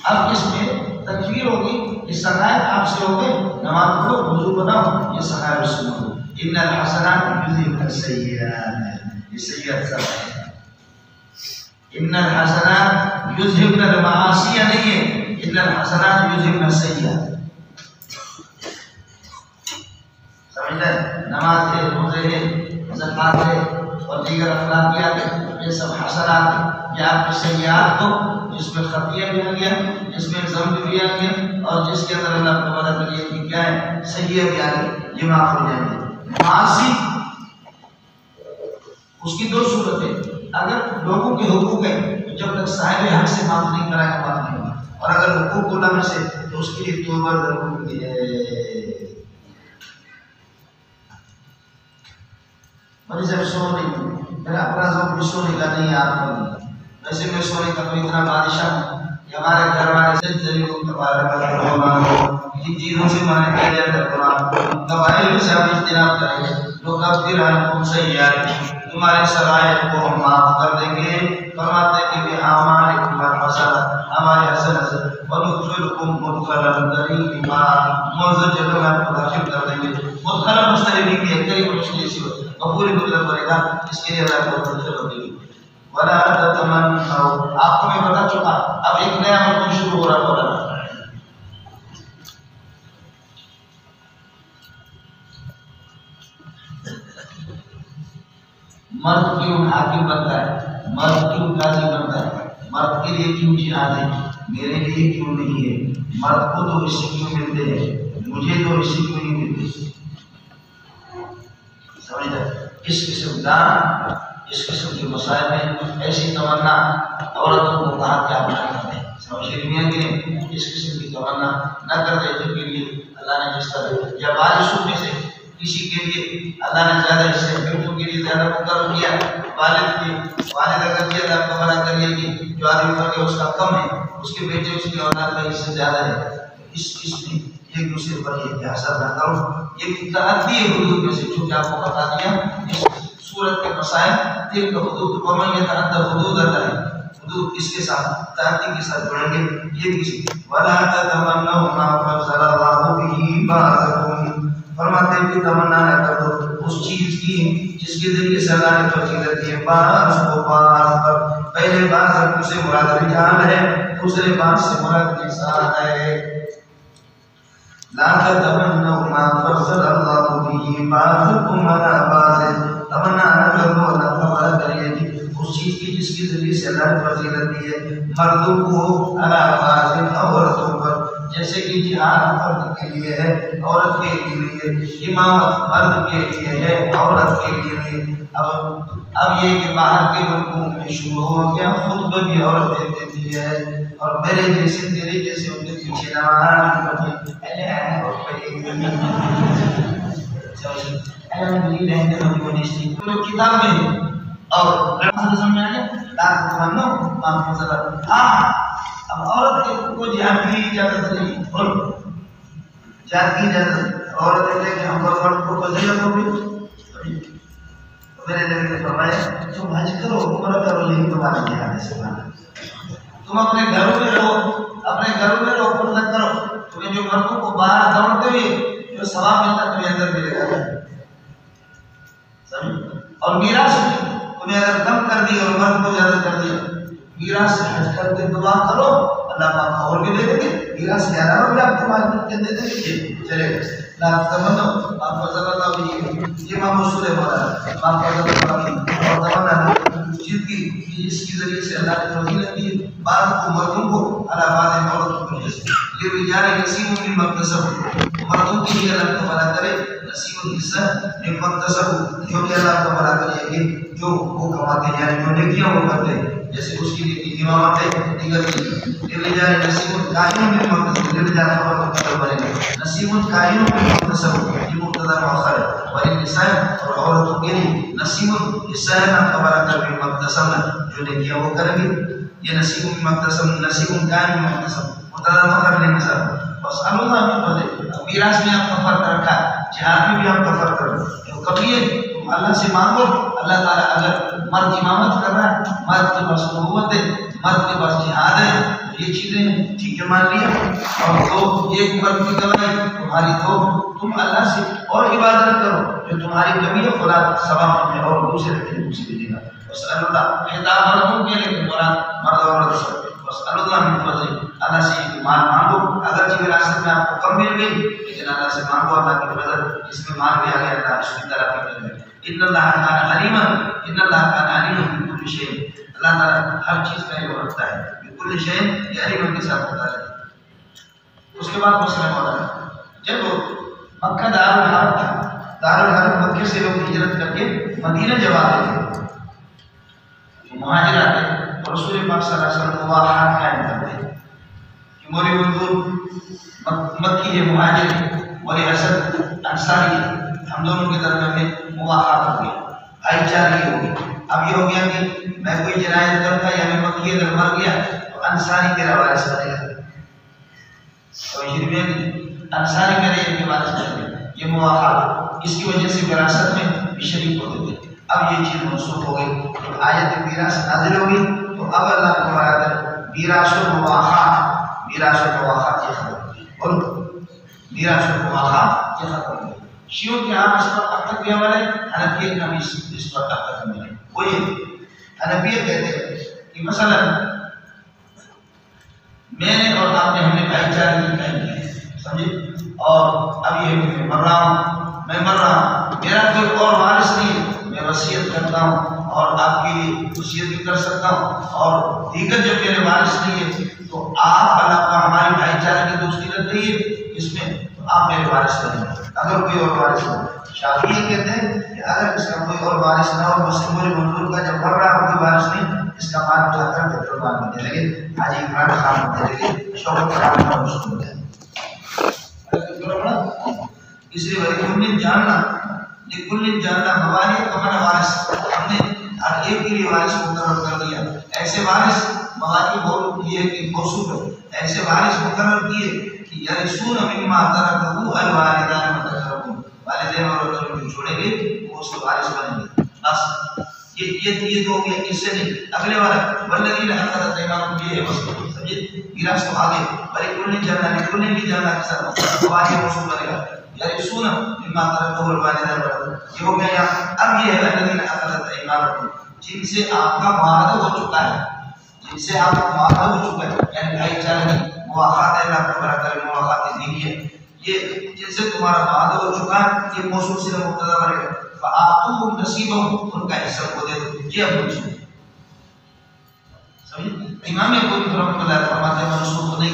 اب اس میں تکفیر ہوگی, اس سقائط آپ سے ہوگے, نماز پڑھو, وضو بناؤ, یہ سقائط رسول ہو. ان الحسنات یذہبن السیئات, یہ سیئات سب ہے. ان الحسنات یذہبن المعاصی نہیں ہے, ان الحسنات یذہبن السیئات. سمجھتے ہیں. نماز ہے, روزے ہے, زکات ہے اور دیگر اخلاقیات ہے, یہ سب حسنات ہیں. یہ آپ کی سیئات کو جس میں خطیہ بھی آ گیا, جس میں ذنب بھی آ گیا, اور جس کے اندر اللہ کو بڑا کریے کہ کیا ہے سیئہ بھی آ گیا, یہ معاف ہو جائیں گے. معاصی اس کی دو صورتیں. اگر لوگوں کے حقوق ہیں تو جب تک صاحب حق سے معاف نہیں کرائے گا معاف نہیں ہوگا, اور اگر حقوق اللہ میں سے تو اس کے لیے توبہ ضروری ہے. مجھے جب سو نہیں, میرا اپنا ذوق بھی سونے کا نہیں, آپ کا ویسے میں سونے کا تو اتنا بادشاہ ہوں کہ ہمارے گھر والے سے ذریعوں ان چیزوں سے مانے کیا جائے تھا. قبائل سے آپ اجتناب کریں گے, لوگ اب پھر ہم سیئات تمہارے سرائے کو ہم معاف کر دیں گے. فرماتے ہیں کہ اعمالکم الحسنات, ہمارے حسنات وندخلکم مدخلا کریما, موزہ جگہ میں آپ کو داخل کر دیں گے. مدخلا مستقبل کی ایک طریقے سے ایسی ہوتی ہے, مقبول مطلب کرے گا، اس کے لیے اللہ کو توفیق ہوگی۔ ولا تتمنوا، آپ کو میں بتا چکا، اب ایک نیا مضمون شروع ہو رہا ہے۔ مرد کیوں حاکم بنتا ہے، مرد کیوں قاضی بنتا ہے، مرد کے لیے کیوں جہاد ہے، میرے لیے کیوں نہیں ہے، مرد کو تو اس سے کیوں ملتے ہیں، مجھے تو اس سے کیوں نہیں ملتے۔ سمجھا؟ اس قسم کا، اس قسم کے مسائل میں ایسی تمنا عورتوں کو کہا کہ آپ نہ کرتے ہیں، سمجھ رہے ہیں؟ اس قسم کی تمنا نہ کرتے جن کے لیے اللہ نے جس طرح یا بارشوں میں سے کسی کے لیے اللہ نے زیادہ حصے بیٹوں کے لیے زیادہ مقرر کیا، والد اگر یہ اللہ کو منع کریے کہ جو آدمی مر گیا اس کا کم ہے، اس کے بیٹے اس کی اولاد کا حصہ زیادہ ہے، اس میں ایک دوسرے پر یہ احساس نہ کرو۔ یہ تعدی حدود میں سے جو کہ آپ کو بتا دیا اس صورت کے مسائل، تلک حدود ومن یتعدی حدود اللہ، حدود اس کے ساتھ تعدی کے ساتھ جڑیں گے۔ یہ کسی ولا تتمنوا ما فضل اللہ به بعضکم، فرماتے ہیں کہ تمنا نہ کرو اس چیز کی جس کے ذریعے سے اللہ نے فضیلت دی ہے بعض کو بعض پر، پہلے بعض سے مراد رجال ہے، دوسرے بعض سے مراد نساء ہے۔ لا تتمنوا ما فضل اللہ به بعضکم علی بعض، تمنا نہ کرو، اللہ تعالیٰ کریے اس چیز کی جس کے ذریعے سے اللہ نے فضیلت دی ہے مردوں کو علی بعض، عورتوں پر، جیسے کہ جہاد مرد کے لیے ہے عورت کے لیے، امامت مرد کے لیے ہے عورت کے لیے نہیں۔ اب یہ کہ باہر کے ملکوں میں شروع ہو گیا خطبہ بھی عورتیں دیتی ہے، اور میرے جیسے تیرے جیسے ان کے پیچھے نماز پڑھی کتاب میں اور سمجھ آئے اب عورت کو جہاد کی اجازت نہیں، اور جہاد کی اجازت عورت ہے کہ ہم کو فضیلت ہوگی۔ میرے نبی نے فرمایا تم حج کرو عمرہ کرو یہی تمہارا جہاد ہے، تم اپنے گھروں میں رہو، اپنے گھروں میں رہو، پردہ کرو، تمہیں جو مردوں کو باہر دوڑتے ہوئے جو ثواب ملتا تمہیں اندر ملے گا۔ اور میراث تمہیں اگر کم کر دی اور مرد کو زیادہ کر دیا، میراث سے حج کر کے دعا کرو اللہ پاک اور بھی دے دیں گے، میراث کے علاوہ بھی آپ کو مال کے دے دیں گے۔ چلے لا تمنوا ما فضل اللہ به، یہ امام اصول ہے مولانا ما فضل اللہ به، اور تمنا چیز کی جس کے ذریعے سے اللہ نے فضیلت دی بعض کو مردوں کو علی بعض عورتوں کو، جیسے للرجال نصیب مما اکتسبوا، مردوں کے لیے اللہ تعالیٰ کرے نصیب حصہ مما اکتسبوا، جو کہ اللہ تعالیٰ کرے کہ جو وہ کماتے ہیں یعنی جو نیکیاں وہ کرتے ہیں، جیسے اس کی امامت ہے دیگر کی للرجال نصیب قائم مما اکتسبوا، للرجال خبر مقدر بنے گا نصیب قائم مما اکتسبوا، یہ مبتدا مؤخر ہے، وللنساء اور عورتوں کے لیے نصیب حصہ ہے نا خبر کر مما اکتسبنا، جو نیکیاں وہ کریں گے، یہ نصیب مما اکتسبنا نصیب قائم مما اکتسبوا مبتدا مؤخر للنساء۔ بس اللہ میں فضل میراث میں آپ کا فرق رکھا، جہاد میں بھی آپ کا فرق رکھا، کبھی تم اللہ سے مانگو، اللہ تعالیٰ اگر مرد امامت کر رہا ہے، مرد کے پاس نبوت ہے، مرد کے پاس جہاد ہے، یہ چیزیں ٹھیک ہے مان لیا، اور تو ایک مرد کی گواہی تمہاری، تو تم اللہ سے اور عبادت کرو، جو تمہاری کمی ہے خدا ثواب میں اور دوسرے کے دوسرے دے گا۔ بس اللہ خطاب مردوں کے لیے مراد مرد عورت سے، بس اللہ من فضل، اللہ سے مال مانگو، اگرچہ وراثت میں آپ کو کم مل گئی لیکن اللہ سے مانگو، اللہ کی فضل اس میں مال بھی آ گیا، اللہ اس کی طرف کرے گا۔ ان اللہ کان علیما، ان اللہ کان علیما بکل شیء، اللہ تعالیٰ ہر چیز کا علم رکھتا ہے، بکل شیء یہ علم کے ساتھ ہوتا ہے۔ اس کے بعد مسئلہ ہوتا ہے جب مکہ دارالحرب تھا، دارالحرب مکے سے لوگ ہجرت کر کے مدینہ جب آتے تھے، مہاجر آتے اور رسول پاک صلی اللہ علیہ وسلم مواخات قائم کرتے کہ مولی منظور مکی ہے مہاجر ہے، مولی اسد انصاری ہے، ہم دونوں کے درمیان میں مواخات ہو گئی، بھائی چارگی ہو گئی۔ اب یہ ہو گیا کہ میں کوئی جنایت کرتا یا میں مکی اگر مر گیا تو انصاری میرا وارث بنے گا، اور میں انصاری میرے ان کے وارث بنے گا، یہ مواخات، اس کی وجہ سے وراثت میں بھی شریک ہوتے تھے۔ اب یہ چیز منسوخ ہو گئی، تو آیت میراث نازل ہوگی، تو اب اللہ تبارک میراث المواخات، میراث المواخات یہ ختم ہوگی، اور میراث المواخات یہ ختم ہوگی۔ شیعوں کے ہاں اس پر اب تک بھی عمل ہے، حنفیت کا بھی اس پر اب تک عمل ہے۔ وہی حنفیت کہتے ہیں کہ مثلا میں نے اور آپ نے ہم نے بھائی چارے کی قائم کی ہے، سمجھے، اور اب یہ میں مر رہا ہوں، میرا کوئی اور وارث نہیں ہے، میں وصیت کرتا ہوں اور آپ کے لیے وصیت بھی کر سکتا ہوں، اور دیگر جب میرے وارث نہیں ہے تو آپ اللہ کا ہماری بھائی چارے کی دوستی لگ رہی ہے اس میں، تو آپ میرے وارث بنیں اگر کوئی اور وارث ہو۔ شافعی یہ کہتے ہیں کہ اگر اس کا کوئی اور وارث نہ ہو، مسلم منظور کا جب مر رہا ہو کوئی وارث نہیں، اس کا مال اٹھا کر بیت المال میں دے لگے، حاجی عمران خان کو دے لگے، شوکت خان کا اس کو دے۔ اس لیے لکل جاننا مواری کمن وارث، ہم نے ہر ایک کے لیے وارث مقرر کر دیا۔ ایسے وارث مواری بہت یہ کہ موصوف ہے، ایسے وارث مقرر کیے کہ یرثون مما ترکہ الوالدان والأقربون، والدین اور اقربون جو چھوڑیں گے وہ اس کے وارث بنیں گے۔ بس یہ تو ہو گیا، اس سے نہیں اگلے والا والذین اخذت ایمانکم، یہ ہے مسئلہ، سمجھے گلاس تو آگے ولکل جاننا کے ساتھ مواری موصوف بنے گا، یرثون مما ترکہ الوالدان والأقربون، یہ ہو گیا۔ اب یہ ہے الذین اخذت ایمانکم، جن سے آپ کا معاہدہ ہو چکا ہے، جن سے آپ کا معاہدہ ہو چکا ہے، یعنی بھائی چارے مواخات اللہ کو برا کرے، مواخات دینی ہے، یہ جن سے تمہارا معاہدہ ہو چکا ہے، یہ موصول سے مقتضا بنے گا، فآتوہم نصیبہم، ان کا حصہ کو دے دو، یہ اب منسوخ سمجھے۔ امام ابوی رحمۃ اللہ فرماتے ہیں منسوخ نہیں،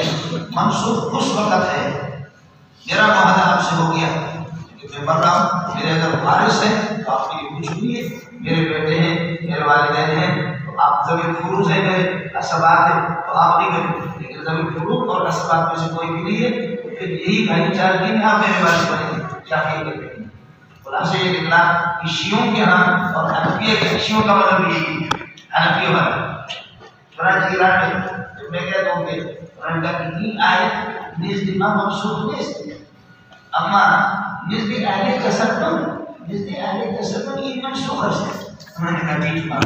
منسوخ اس وقت ہے میرا معاہدہ آپ سے ہو گیا کہ میں مر رہا ہوں، میرے اگر وارث ہے تو آپ کے لیے کچھ نہیں ہے، میرے بیٹے ہیں، میرے والدین ہیں، تو آپ ذوی الفروض ہیں، میرے اسبات ہیں تو آپ نہیں کریں، لیکن ذوی الفروض اور اسبات میں سے کوئی بھی نہیں ہے تو پھر یہی بھائی چارگی میں آپ میرے وارث بنیں گے، چاہیے کہ خلاصہ یہ نکلا کہ شیعوں کے ہاں اور حنفیہ کے، شیعوں کا مطلب یہی ہے، حنفیہ والا چنانچہ ایران میں جب میں کہتا ہوں کہ قرآن کا یہ آیت نزد امام منسوخ نہیں، اما نزد اہل تصدق یہ منسوخ ہے۔ انہوں نے کہا ٹھیک بات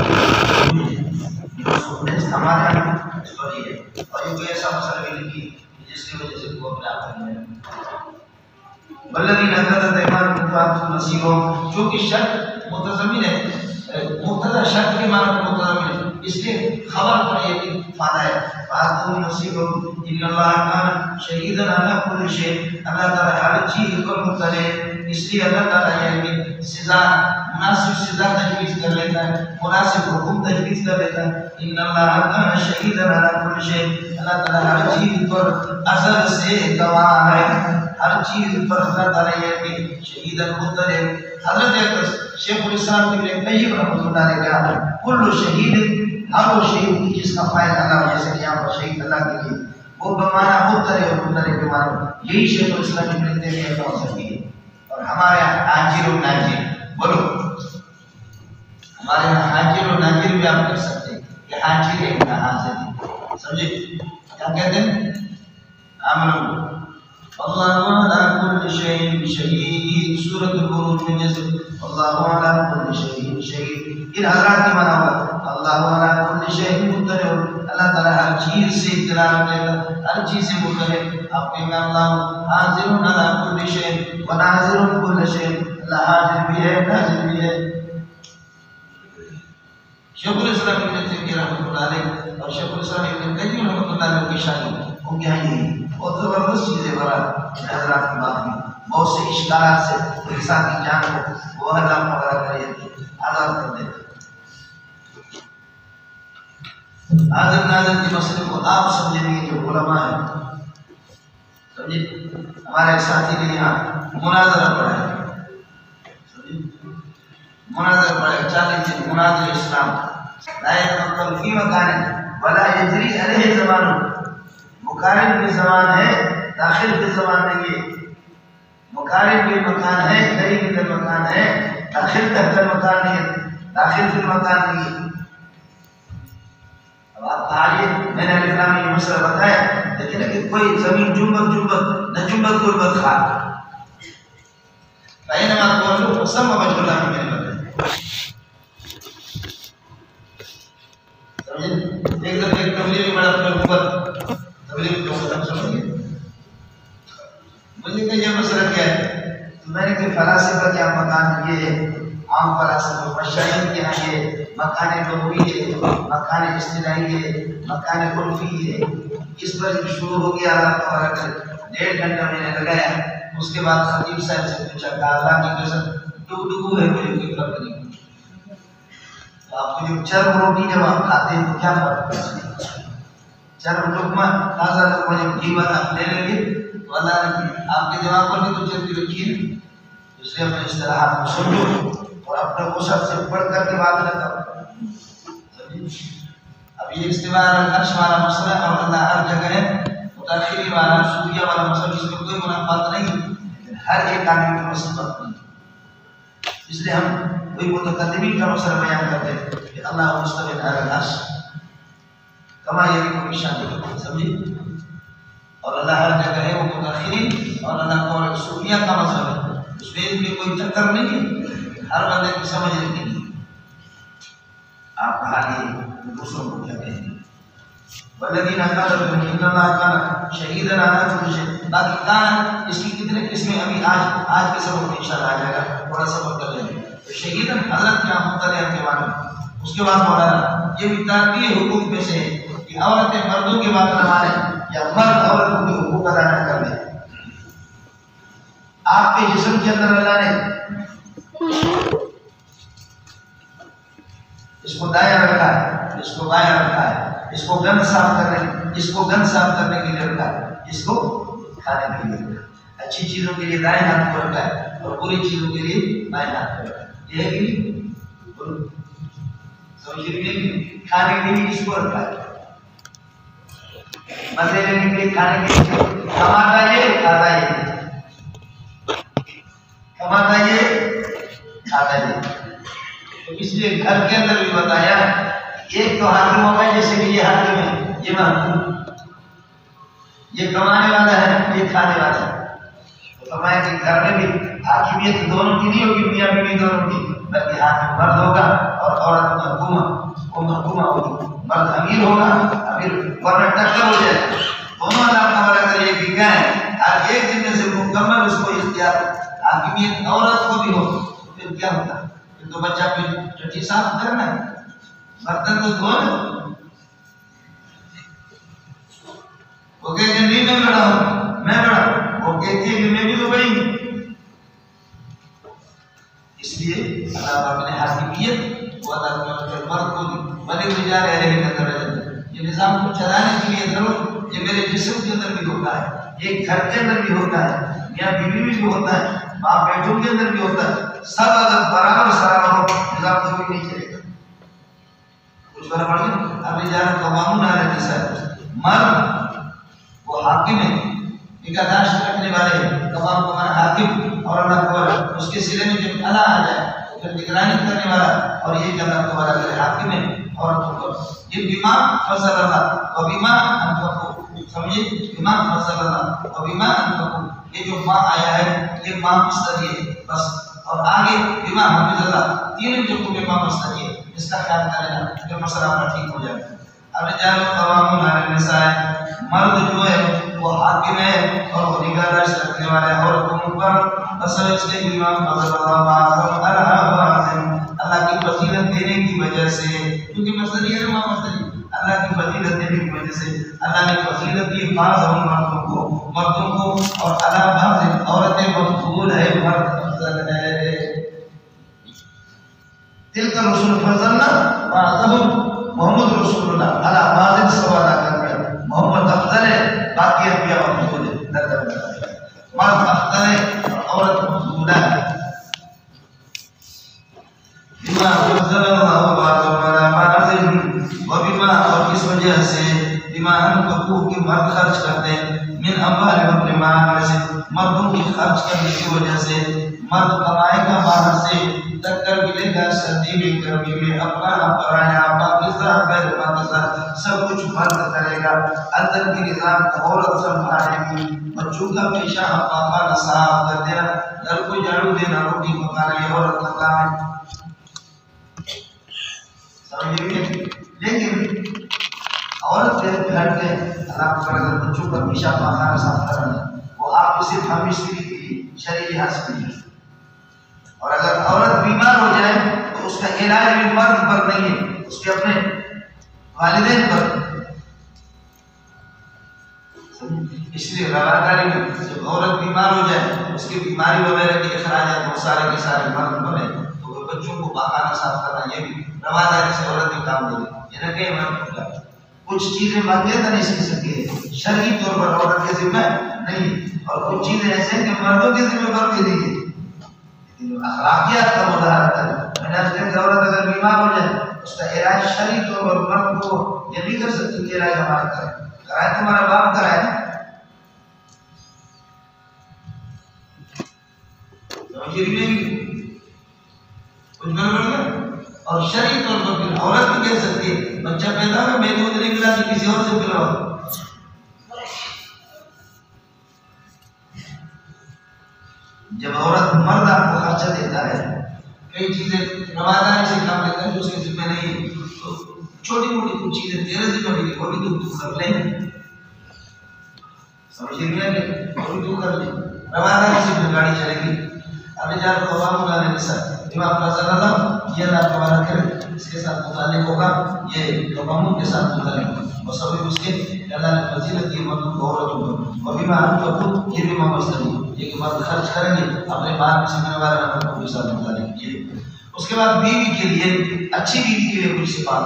ہمارے یہاں سوری ہے، اور یہ کوئی ایسا مسئلہ بھی نہیں جس کی وجہ سے وہ اپنے آپ میں والذین اخذت ایمانکم فآتوہم نصیبہم، چونکہ شرط متضمن ہے، مقتضا شرط کے معنی کو متضمن ہے، اس لیے خبر پر یہ فائدہ ہے، فآتوہم نصیبہم ان اللہ کان شہیدا علی کل شیء، اللہ تعالی ہر چیز کو مطلع ہے، اس لیے اللہ تعالی یہ سزا مناسب سزا تجویز کر لیتا ہے، مناسب حکم تجویز کر لیتا ہے۔ ان اللہ کان شہیدا علی کل شیء، اللہ تعالی ہر چیز پر ازل سے گواہ ہے، ہر چیز پر اللہ تعالی یہ کہ شہید مطلع ہے۔ حضرت شیخ الاسلام ابن قیم رحمۃ اللہ علیہ کہا کل شہید، ہر وہ شہید جس کا فائدہ اللہ، جیسے کہ یہاں پر شہید اللہ کے لیے وہ بمانا مطلع اور مطلع کے معنی، یہی شیخ الاسلام ابن تیمیہ کا مقصد ہے۔ اور ہمارے یہاں حاجر و ناجر، بولو ہمارے یہاں حاجر و ناجر بھی آپ کر سکتے ہیں کہ حاجر ہے نہ حاضر ہے، سمجھے کیا کہتے ہیں؟ عامل اللہ علی کل شیء شہید، سورۃ البروج میں جیسے اللہ علی کل شیء شہید، ان حضرات کی معنی ہوگا اللہ علی کل شیء مطلع، اللہ تعالی ہر چیز سے اطلاع رکھے گا، ہر چیز سے مطلع ہے۔ آپ کہیں گے اللہ حاضر علی کل شیء وناظر کل شیء، اللہ حاضر بھی ہے ناظر بھی ہے۔ شیخ الاسلام ابن تیمیہ رحمۃ اللہ علیہ اور شیخ الاسلام ابن قیم رحمۃ اللہ علیہ کی شان ان کے یہاں یہی بہت زبردست چیزیں برا حضرات کی بات میں بہت سے اشکالات سے انسان کی جان کو وہ اللہ وغیرہ کرے آزاد کر دیتے۔ حاضر ناظر کے مسئلے کو آپ سمجھیں گے جو علماء ہیں، سمجھے ہمارے ایک ساتھی نے یہاں مناظرہ پڑھا ہے، مناظرہ پڑھا ہے 40 دن مناظر اسلام، لا يتمكن في مكان ولا يجري عليه زمان، مقارن بھی زمان ہے، داخل بھی زمان نہیں ہے، مقارن بھی مکان ہے، قریب بھی مکان ہے، داخل تک مکان نہیں ہے، داخل بھی مکان نہیں ہے۔ اب آپ کہا یہ میں نے الاسلام یہ مسئلہ بتایا، لیکن اگر کوئی زمین جنبت نہ جنبت غربت خواہ فإنما تولوا فثم وجه الله میں نے بتایا، سمجھے ایک تبلیغ بڑا اوپر تبلیغ کو ختم سمجھے، مجھے کہ یہ مسئلہ کیا ہے، میں نے کہ فلاسفہ کے مکان یہ ہے، عام فلاسفہ مشاہیر کے یہاں یہ مکان لغوی ہے، مکان اصطلاحی ہے، مکان عرفی ہے. اس پر شروع ہو گیا. اللہ تبارک 1.5 گھنٹہ میں نے لگایا. اس کے بعد خطیب صاحب سے پوچھا کہ اللہ کی قسم ڈگو ہے مجھے کوئی فرق نہیں. آپ کو جو چرب روٹی جب آپ کھاتے ہیں تو کیا فرق ہے؟ چرب لقمہ تازہ لقمہ جب گھی والا آپ لے لیں گے تو اللہ نے آپ کے دماغ پر بھی تو چربی رکھی ہے. اس لیے اپنے اصطلاحات کو سمجھو اور اپنے کو سب سے بڑھ کر کے بات نہ کرو. اب یہ استواء العرش والا مسئلہ اور اللہ ہر جگہ ہے، متأخری والا صوفیہ والا مسئلہ اس میں کوئی منافات نہیں، ہر ایک آدمی کی مصیبت نہیں. اس لیے ہم وہی متقدمین کا مسئلہ بیان کرتے ہیں کہ اللہ مستوی علی العرش کما یلیق بشانہ، سمجھے؟ اور اللہ ہر جگہ ہے، وہ متأخرین اور اللہ کو صوفیہ کا مذہب ہے. اس میں کوئی چکر نہیں ہے، ہر بندے کی سمجھ نہیں ہے. آپ حالی دوسروں کو کیا کہیں گے؟ والذین قالوا ان اللہ کان شہیدا علی کل شیء. باقی کان اس کی کتنے قسمیں ابھی آج کے سبق میں انشاءاللہ آ جائے گا، تھوڑا سبق کر لیں گے. شہیدا حضرت کیا مطلع کے بارے میں. اس کے بعد مولانا یہ بھی تربیت حقوق میں سے ہے کہ عورتیں مردوں کی بات نہ مانیں یا مرد عورتوں کے حقوق ادا نہ کر لیں. آپ کے جسم کے اندر اللہ نے اس کو دائیں رکھا ہے، اس کو بائیں رکھا ہے، اس کو گند صاف کرنے کے لیے رکھا ہے، اس کو کھانے کے لیے رکھا ہے. اچھی چیزوں کے لیے دائیں ہاتھ کو رکھا ہے اور بری چیزوں کے لیے بائیں ہاتھ کو رکھا ہے. یہ ہے کہ کھانے کے لیے اس کو رکھا ہے، مزے لینے کے لیے کھانے کے لیے کماتا یہ کھاتا یہ، کماتا یہ کھاتا یہ. اس لیے گھر کے اندر بھی بتایا ایک تو حاکم ہوگا، جیسے کہ یہ حاکم ہے، یہ محکوم، یہ کمانے والا ہے، یہ کھانے والا ہے. تو فرمایا کہ گھر میں بھی حاکمیت دونوں کی نہیں ہوگی، میاں بیوی دونوں کی، بلکہ حاکم مرد ہوگا اور عورت محکومہ ہوگی. مرد امیر ہوگا، امیر ورنہ ٹکر ہو جائے. دونوں اللہ تعالیٰ کا ایک بگا ہے، ہر ایک دن میں سے مکمل اس کو اختیار حاکمیت عورت کو بھی ہو. پھر کیا ہوتا ہے؟ تو بچہ پھر چٹی صاف کرنا ہے، برتن تو دھونا. وہ کہتے ہیں نہیں میں بڑا ہوں، میں بڑا ہوں، وہ کہتی ہے کہ میں بھی تو بڑی ہوں. اس لیے اللہ اپنے حاکمیت وہ اللہ کے مرد کو بڑے گزار رہے نظر آتے. یہ نظام کو چلانے کے لیے ضرور یہ میرے جسم کے اندر بھی ہوتا ہے، یہ گھر کے اندر بھی ہوتا ہے، میاں بیوی میں بھی ہوتا ہے، ماں بیٹوں کے اندر بھی ہوتا ہے. سب اگر برابر ہو نظام تو بھی نہیں چلے گا. کچھ بار پڑھ لیں ابھی جانا قوامون علی النساء. مرد وہ حاکم ہے، نگہداشت رکھنے والے ہیں، قوام کو ہمارا حاکم اور اللہ کو اس کے سلے میں جب اللہ آ جائے تو پھر نگرانی کرنے والا. اور یہ کہ اللہ تبارک و تعالی حاکم ہے اور یہ بیما فضل اللہ و بیما انفقوا. سمجھے؟ بیما فضل اللہ و بیما انفقوا. یہ جو ماں آیا ہے یہ ماں مستری ہے بس، اور آگے بیما حفظ اللہ تین جو بیما مستری ہے، اس کا خیال کرنا پھر مسئلہ اپنا ٹھیک ہو جائے. اب جانو قوامون علی النساء، مرد جو ہے وہ حاکم ہے اور وہ نگہداشت رکھنے والا ہے عورتوں پر. اصل اس کے امام فضل اللہ اللہ کی فضیلت دینے کی وجہ سے، کیونکہ مستری ہے ماں مستری، اللہ کی فضیلت دینے کی وجہ سے اللہ نے فضیلت دی بعض مردوں کو اور اللہ بعض عورتیں مفضول ہے، مرد افضل ہے. تلک رسول فضلنا بعضهم محمد رسول اللہ اللہ بعض سوالا کر گیا. محمد افضل ہے، باقی انبیاء مفضول ہے. مرد افضل ہے اور عورت مفضول ہے. بما فضل اللہ بعضهم على بعض وبما، اور اس وجہ سے بما انفقوا کہ مرد خرچ کرتے ہیں، من اموالهم بما، سے مردوں کی خرچ کرنے کی وجہ سے. مرد کمائے گا باہر سے، ٹکر ملے گا سردی میں گرمی میں، اپنا پرایا پاکیزہ غیر پاکیزہ سب کچھ مرد کرے گا. اندر کی نظام عورت سنبھالے گی، بچوں کا پیشہ پاخانہ صاف کر دینا، گھر کو جھاڑو دینا، روٹی پکانا یہ عورت کا کام ہے. لیکن عورت کے گھر کے اللہ کو اگر بچوں کا پیشہ پاخانہ صاف کرنا، وہ آپ کو صرف ہم استری کی شرعی لحاظ سے نہیں. اور اگر عورت بیمار ہو جائے تو اس کا علاج بھی مرد پر نہیں ہے، اس کے اپنے والدین پر. اس لیے رواداری میں جب عورت بیمار ہو جائے اس کی بیماری وغیرہ کے اخراجات وہ سارے کے سارے مرد پر ہیں، تو بچوں کو پاخانہ صاف کرنا یہ بھی رواداری سے عورت ہی کام دے. یہ نہ کہ مرد کا کچھ چیزیں مردیں نہیں سیکھ سکتی ہے، شرعی طور پر عورت کے ذمہ نہیں، اور کچھ چیزیں ایسے ہیں کہ مردوں کے ذمہ پر بھی نہیں ہے. اخلاقیات کا مظاہرہ ہے. میں نے عرض کیا کہ عورت اگر بیمار ہو جائے اس کا علاج شرعی طور پر مرد کو یہ نہیں کر سکتی کہ علاج ہمارا کرائے تمہارا باپ کرائے. اور شرعی طور پر پھر عورت بھی کہہ سکتی ہے بچہ پیدا ہوا میں دودھ نہیں ملا کہ کسی اور سے پلاؤ. جب عورت مرد آپ کو خرچہ دیتا ہے کئی چیزیں رواداری سے کام لیتا ہے جو اس کے ذمہ نہیں ہے، تو چھوٹی موٹی کچھ چیزیں تیرے ذمہ بھی وہ بھی تو کر لیں. سمجھ لیا کہ وہ بھی تو کر لیں. رواداری سے پھر گاڑی چلے گی. ابھی جان قوام علیہ السلام امام فضل اللہ یہ اللہ تبارک کرے اس کے ساتھ متعلق ہوگا، یہ قواموں کے ساتھ متعلق اور سب اس کے اللہ نے فضیلت کی مردوں کو عورتوں کو بیمار خود یہ بھی ممثل یہ کہ مرد خرچ کریں گے اپنے مال سے ملنے والے مردوں کے ساتھ متعلق. یہ اس کے بعد بیوی کے لیے اچھی بیوی کے لیے کچھ صفات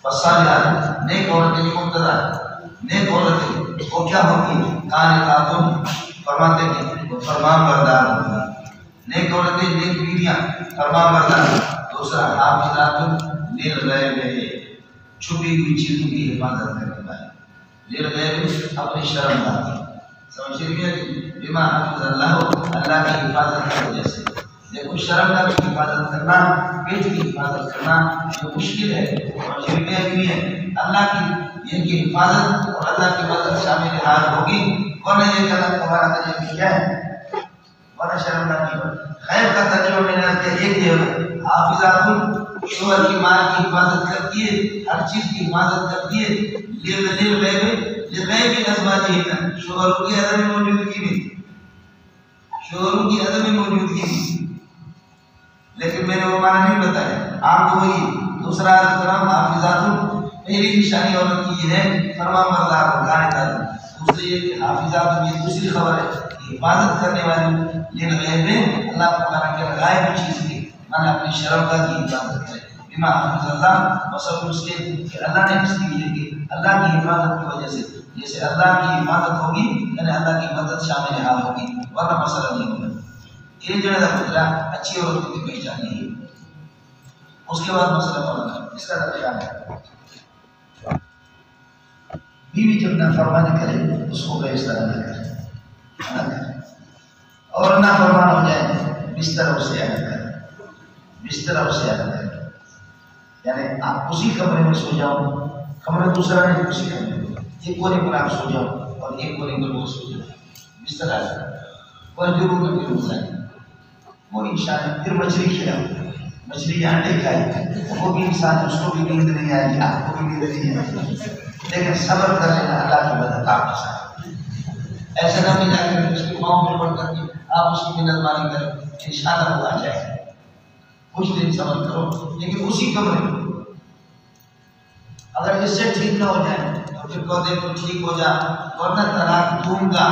فصالحات نیک عورتیں کی مقتدا نیک عورتیں وہ کیا ہوتی قانتات فرماتے ہیں وہ فرمان بردار ہوتی. نیک عورتیں نیک بیویاں فرمان بردار. دوسرا حافظات للغیب چھپی ہوئی چیزوں کی حفاظت کرنے والی للغیب اپنی شرم داری. سمجھ رہی ہے بما حافظ اللہ اللہ کی حفاظت کی وجہ سے. دیکھو شرم کی حفاظت کرنا پیٹ کی حفاظت کرنا یہ مشکل ہے اور یہ بھی ہے. اللہ کی یہ کی حفاظت اور اللہ کی مدد شامل حال ہوگی. کون ہے یہ کہ اللہ تبارک و تعالی کیا ہے ورنہ شرم کی غیب کا ترجمہ میں نے کیا ایک یہ حافظات شوہر کی مال کی حفاظت کرتی ہے، ہر چیز کی حفاظت کرتی ہے. لغیب ازواجہن شوہروں کی عدم موجودگی میں شوہروں کی عدم موجودگی میں. لیکن میں نے وہ معنی نہیں بتایا آپ کو وہی دوسرا کرام حافظات پہلی نشانی عورت کی یہ ہے فرمان بردار اور قانتات. دوسری یہ کہ حافظات یہ دوسری خبر ہے حفاظت کرنے والی للغیب اللہ تعالیٰ کے غائب چیز کی مانا اپنی شرمگاہ کی حفاظت کرے. بما حافظ اللہ وصف اس کے کہ اللہ نے اس کی یہ کہ اللہ کی حفاظت کی وجہ سے جیسے اللہ کی حفاظت ہوگی یعنی اللہ کی مدد شامل حال ہوگی ورنہ مسئلہ نہیں ہوگا. یہ جو ہے خطرہ اچھی عورتوں کی پہچان نہیں ہے. اس کے بعد مسئلہ ہوگا اس کا درجہ ہے بیوی جب نافرمانی کرے اس کو اس طرح نہ کرے اور نافرمان ہو جائے بستر اسے الگ کرے بستر اسے الگ کرے. یعنی آپ اسی کمرے میں سو جاؤ کمرہ دوسرا نہیں اسی کمرے میں ایک کونے پر آپ سو جاؤ اور ایک کونے پر وہ سو جاؤ بستر الگ اور ضرور پھر مسائل وہ انسان پھر مچھلی کھلاؤ مچھلی یا انڈے کھائے وہ بھی انسان اس کو بھی نیند نہیں آئے گی آپ کو بھی نیند نہیں آئے گی. لیکن صبر کر لینا اللہ کی مدد آپ کے ساتھ. ایسا نہ بھی جا کر اس کے پاؤں میں پڑ کر کے آپ اس کی منت مانی کریں انشاءاللہ وہ آ جائے گا. کچھ دن صبر کرو لیکن اسی کمرے میں. اگر اس سے ٹھیک نہ ہو جائے تو پھر کہو دیکھو ٹھیک ہو جا ورنہ طلاق دوں گا.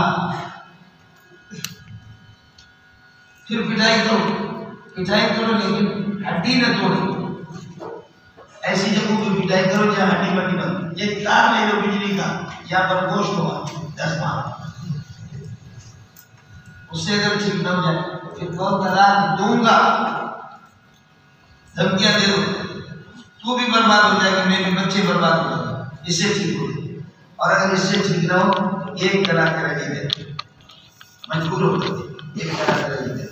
پھر پٹائی کرو لیکن ہڈی نہ توڑو. ایسی جگہوں پہ پٹائی کرو جہاں ہڈی بٹی بند. ایک تار لے لو بجلی کا یہاں پر گوشت ہوگا 10 ماہ اس سے اگر ٹھیک نہ ہو جائے تو پھر کہو طلاق دوں گا. دھمکیاں دے دو تو بھی برباد ہو جائے گا میرے بچے برباد ہو جائے گا. اس سے ٹھیک ہو اور اگر اس سے ٹھیک نہ ہو ایک طلاق کر دے مجبور ہو ایک طلاق کر دے.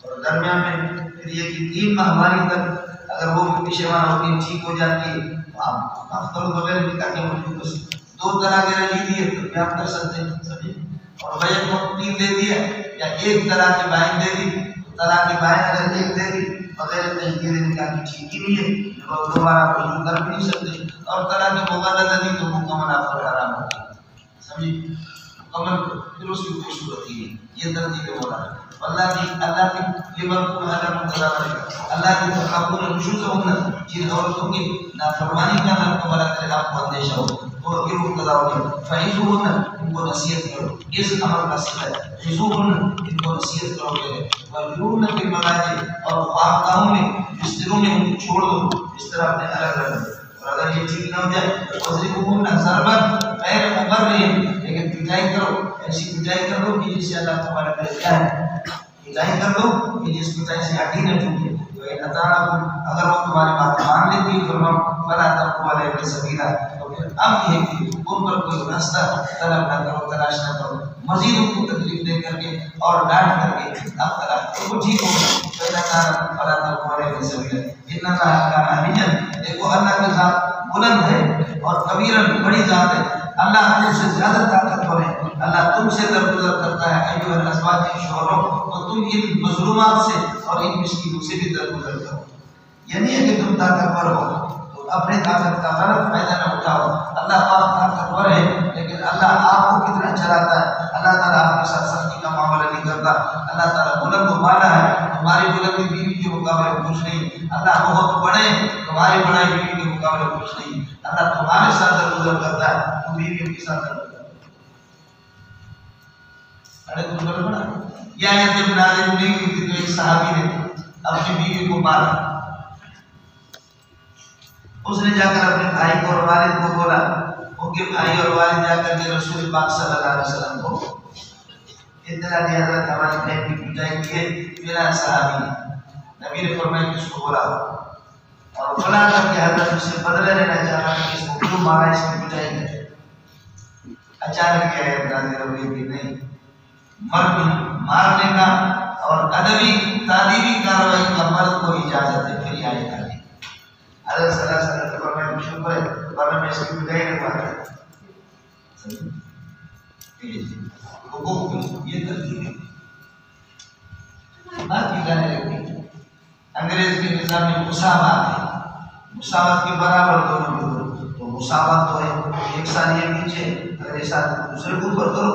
اور درمیان میں پھر یہ کہ 3 ماہ تک اگر وہ پیشیوان ہوتی ٹھیک ہو جاتی ہے آپ طلب وغیرہ بھی تاکہ موجود ہو 2 طلاق رہ دیے تو بھی آپ کر سکتے ہیں سبھی. اور بھائی کو 3 دے دیا یا 1 طلاق کے بائن دے دی تو طلاق کے بائن اگر 1 دے دی بغیر تجدید نکاح کی ٹھیک ہی نہیں ہے اور دوبارہ آپ رجوع کر بھی نہیں سکتے. اور طلاق کے مغلظہ دی تو مکمل آپ پر حرام ہوگی. سمجھے مکمل کرو، پھر اس کی کوئی صورت ہی نہیں. یہ ترتیب مولا اللہ کی لمن اللہ کی تخافون نشوزهن، جن عورتوں کی نافرمانی کا اللہ تبارک و تعالیٰ آپ کو اندیشہ ہو تو یہ مقتضا ہوگی. فعظوهن، ان کو نصیحت کرو. اس امر کا صفت ہے عظوهن، ان کو نصیحت کرو گے. وَاهْجُرْهُنَّ فِي الْمَضَاجِعِ، اور خوابگاہوں میں بستروں میں ان کو چھوڑ دو، بستر اپنے الگ رکھ دو. اور اگر یہ ٹھیک نہ ہو جائے وَاضْرِبُوهُنَّ ضَرْبًا غَيْرَ مُبَرِّحٍ، لیکن پٹائی کرو، ایسی پٹائی کر دو کہ جس سے اللہ تبارک و تعالیٰ کیا ہے پٹائی کر دو کہ جس پٹائی سے ہڈی نہ ٹوٹے. اگر وہ تمہاری بات مان لیتی ہے فلا تبغوا علیہن سبیلا، تو پھر اب یہ ہے کہ ان پر کوئی راستہ طلب نہ کرو، تلاش نہ کرو، مزید ان کو تکلیف دے کر کے اور ڈانٹ کر کے اب طلاق تو وہ ٹھیک ہوگا. فلا تبغوا علیہن سبیلا ان اللہ کان علییا، دیکھو اللہ کی ذات بلند ہے اور کبیرن بڑی ذات ہے. اللہ تم سے زیادہ طاقتور ہے، اللہ تم سے درگزر کرتا ہے. ایھا الازواج شوہروں، تو تم ان مظلومات سے اور ان مسکینوں سے بھی درگزر کرو. یہ نہیں ہے کہ تم طاقتور ہو تو اپنے طاقت کا غلط فائدہ نہ اٹھاؤ. اللہ پاک طاقتور ہے لیکن اللہ آپ کو کتنا چلاتا ہے. اللہ تعالیٰ آپ کے ساتھ سختی کا معاملہ نہیں کرتا. اللہ تعالیٰ بلند و بالا ہے، تمہاری بلندی بیوی کے مقابلے میں کچھ نہیں. اللہ بہت بڑے، تمہاری بڑائی بیوی کے مقابلے میں کچھ نہیں. اللہ تمہارے ساتھ درگزر کرتا ہے، تم بیوی کے ساتھ درگزر. ارے تم نے پڑھا یہ آیت جب نازل ہوئی تھی تو ایک صحابی نے اپنی بیوی کو مارا. اس نے جا کر اپنے بھائی کو اور والد کو بولا. ان کے بھائی اور والد جا کر کے رسول پاک صلی اللہ علیہ وسلم کو اطلاع دی، حضرت ہماری بہن کی پٹائی کی ہے میرا صحابی نے. نبی نے فرمایا کہ اس کو بولا اور بلا کر کے حضرت اس سے بدلہ لینا چاہ رہا کہ اس کو کیوں مارا، اس کی پٹائی کی. اچانک یہ آیت نازل ہوئی کہ نہیں، مرد مارنے کا اور ادبی تعلیمی کارروائی کا مرد کو اجازت ہے. پھر یہ آیت آئی حضرت صلی اللہ علیہ وسلم کو میں شکر ہے ورنہ میں اس کی پٹائی نہیں مارتا. یہ ترتیب ہے بات کی جانے لگی. انگریز کے نظام میں مساوات ہے، مساوات کے برابر دونوں کو. تو مساوات تو ہے ایک سال یہ نیچے اگر ایک سال دوسرے کو اوپر کرو.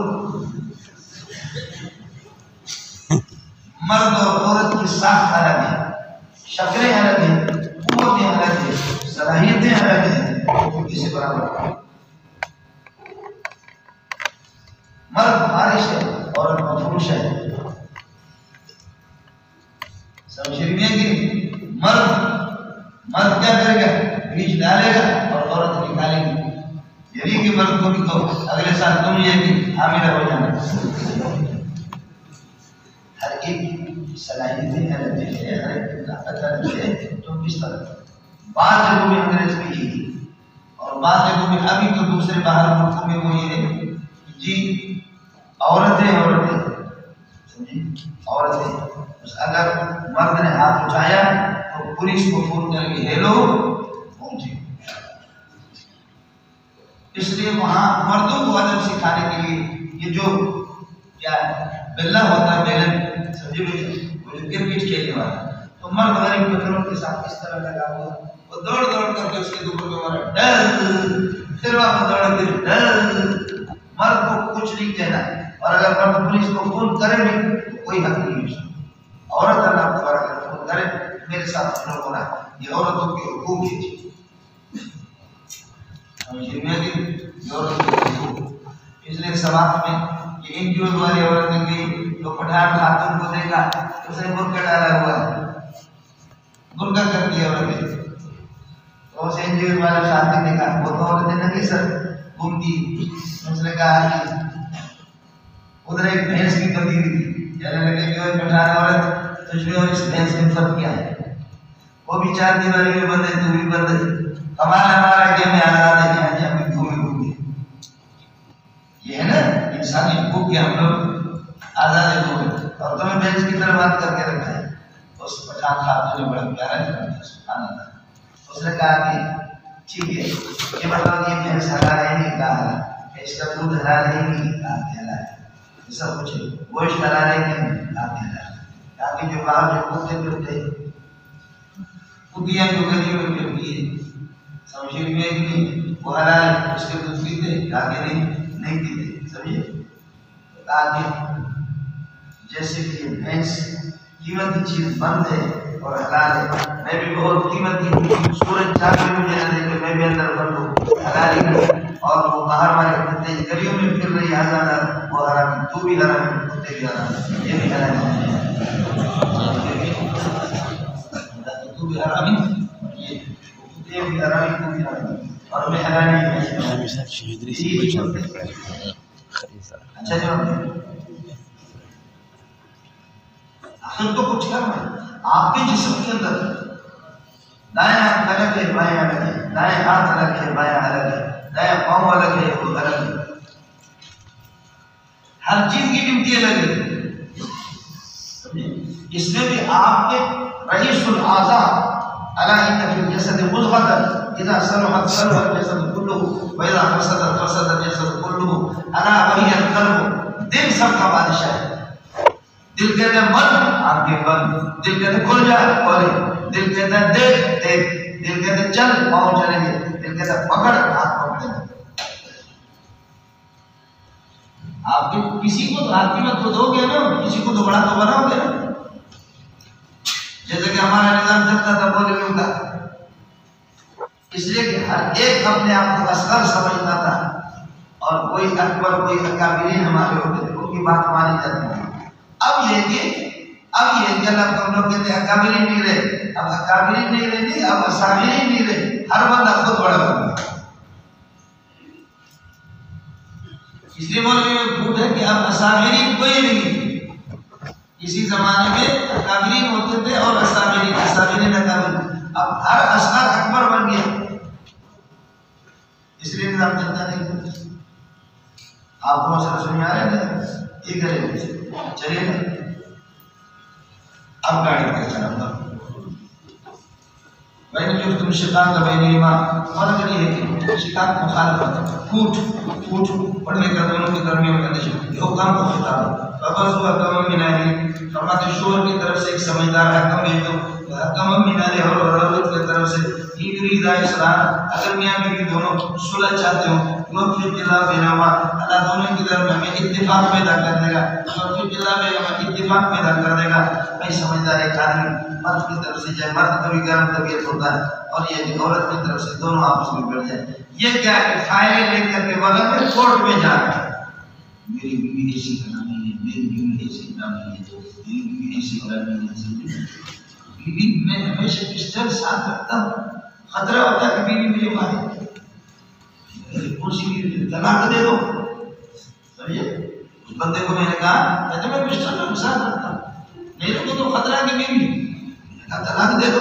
مرد اور عورت کی ساکھ الگ ہے، شکلیں الگ ہیں، قوتیں الگ ہیں، صلاحیتیں الگ ہیں. کسی برابر مرد بارش ہے، عورت مفروش ہے. سمجھے نہیں کہ مرد کیا کرے گا، بیج ڈالے گا اور عورت نکالے گی. یعنی کہ مرد کو بھی تو اگلے سال تم یہ بھی حاملہ ہو جانا. ہر ایک صلاحیتیں الگ ہے، ہر ایک کی طاقت الگ ہے. تو کس طرح بعض جگہوں میں انگریز میں یہ اور بعض جگہوں میں ابھی تو دوسرے باہر ملکوں میں وہ یہ ہے جی عورتیں سمجھے عورتیں اگر مرد نے ہاتھ اٹھایا تو پولیس کو فون کر کے ہیلو پہنچے. اس لیے وہاں مردوں کو ادب سکھانے کے لیے یہ جو کیا بلہ ہوتا ہے بیلن سمجھے وہ جو کرکٹ کھیلنے والا تو مرد غریب بچوں کے ساتھ اس طرح لگا ہوا وہ دوڑ کر کے اس کے دوپر پہ مارا ڈر، پھر واپس دوڑ کے ڈر. مرد کو کچھ نہیں کہنا اور اگر مرد پولیس کو فون کرے بھی تو کوئی حق نہیں ہے. عورت اللہ تبارک فون کرے میرے ساتھ فون ہونا، یہ عورتوں کے حقوق ہے. اس لیے سماج میں یہ ان جو والی عورتیں گئی تو پٹھان خاتون کو دیکھا اسے برقع ڈالا ہوا ہے، برقع کر دیا عورتیں. تو اسے ان جو والی خاتون نے کہا وہ تو عورتیں نہ کہ سر گھومتی. اس نے کہا کہ ادھر ایک بھینس کی بندی ہوئی تھی، کہنے لگے کہ پٹھان عورت تجھ میں اور اس بھینس میں فرق کیا ہے؟ وہ بھی چار دیواری میں بند ہے، تو بھی بند ہے. کمال ہمارا کہ ہمیں آزاد ہے کہ ہم بھی گھومے. یہ ہے نا انسانی حقوق کے، ہم لوگ آزاد گھومے اور تمہیں بینچ کی طرف بات کر کے رکھا ہے. اس پٹھان خاتون نے بڑا پیارا جواب دیا سبحان اللہ. اس نے کہا کہ ٹھیک ہے یہ بتاؤ یہ بھینس حلال ہے نہیں؟ کہا اس کا دودھ حلال ہے نہیں؟ کہا حلال ہے. سب کچھ گوشت حلال ہے نہیں؟ کہا حلال ہے. کہا کہ جو باہر جو کتے پھرتے کتیاں جو گلی میں پھرتی ہے سمجھے میں نہیں وہ حلال ہے، اس کے دودھ پیتے؟ کہا کہ نہیں پیتے. سمجھے تاکہ جیسے کہ بھینس قیمتی چیز بند ہے اور حلال ہے، میں بھی بہت قیمتی سورج چاہتے مجھے نہ دیکھے میں بھی اندر بند ہوں حلال ہے، اور وہ باہر والے کتے گلیوں میں پھر رہی آزاد وہ حرام ہے، تو بھی حرام ہے، کتے بھی حرام ہے، یہ بھی حرام ہے، تو بھی حرام ہے، یہ بھی حرام ہے، تو بھی حرام ہے، اور میں حلال ہے۔ اچھا جواب آخر تو کچھ کرنا ہے آپ کے جسم کے اندر، دائیں ہاتھ الگ ہے بائیں الگ ہے، دائیں ہاتھ الگ ہے بائیں الگ ہے، دائیں پاؤں الگ ہے وہ الگ ہے، ہر چیز کی ڈیوٹی الگ ہے۔ اس میں بھی آپ کے رئیس الاعضاء الا ان فی الجسد مضغۃ اذا صلحت صلح الجسد كله واذا فسدت فسد الجسد كله الا وهي القلب، دل سب کا بادشاہ ہے۔ دل کہتا ہے بند آپ کے بند، دل کہتا ہے کھل جا کھولے، دل کہتا ہے دیکھ دیکھ، دل کہتا ہے چل پاؤں چلیں گے، دل کہتا ہے پکڑ ہاتھ پکڑیں گے۔ آپ کے کسی کو تو ہاتھ کی مت کو دو گے نا، کسی کو تو بڑا تو بناؤ گے نا، جیسے کہ ہمارا نظام چلتا تھا بولے کا، اس لیے کہ ہر ایک اپنے آپ کو اصغر سمجھتا تھا، اور کوئی اکبر کوئی اکابرین ہمارے ہوتے تھے، ان کی بات مانی جاتی تھی۔ اب یہ کہ اللہ کو ہم لوگ کہتے ہیں اکابرین نہیں رہے، اب اکابرین نہیں رہے، اب اصاغرین نہیں رہے، ہر بندہ خود بڑا بن گیا۔ اس لیے مولوی میں پھوٹ ہے کہ اب اصاغرین کوئی نہیں، اسی زمانے میں اکابرین ہوتے تھے اور اصاغرین اکابرین، اب ہر اصغر اکبر بن گیا، اس لیے نظام چلتا نہیں۔ آپ کو سر سمجھ آ رہے ہیں یہ کریں چلیے نا، اب گاڑی پر چلاتا بین جو تم شقاق بین ایمان، فرق یہ ہے کہ شقاق مخالفت پھوٹ پڑھنے کا دونوں کے درمیان کنڈیشن، یہ حکام کو خطاب ہے۔ فبعض حکم من اہل، فرماتے شور کی طرف سے ایک سمجھدار حکم بھیج دو، حکم من اہل اور عورت کی طرف سے یرید اصلاح، اگر میاں بیوی دونوں صلح چاہتے ہو، یوفق اللہ بینہما، اللہ دونوں کے درمیان میں اتفاق پیدا کر دے گا، یوفق اللہ بینہما اتفاق پیدا کر دے گا۔ بھائی سمجھدار ایک آدمی مرد کی طرف سے جائے، مرد کبھی گرم طبیعت ہوتا ہے، اور یہ عورت کی طرف سے دونوں آپس میں بیٹھ جائے، یہ کیا ہے فائلیں لے کر کے بغل میں کورٹ میں جا رہے ہیں، میری بیوی ایسی کرامی ہے، میری بیوی ایسی کرامی ہے، میری بیوی ایسی کرامی ہے، بیوی میں ہمیشہ پسٹل ساتھ رکھتا ہوں، خطرہ ہوتا ہے کہ بیوی مجھے مارے، اسی طلاق دے دو۔ سمجھے اس بندے کو میں نے کہا کہتے میں پسٹل میں ساتھ رکھتا ہوں، میرے کو تو خطرہ ہے کہ بیوی، میں نے کہا طلاق دے دو۔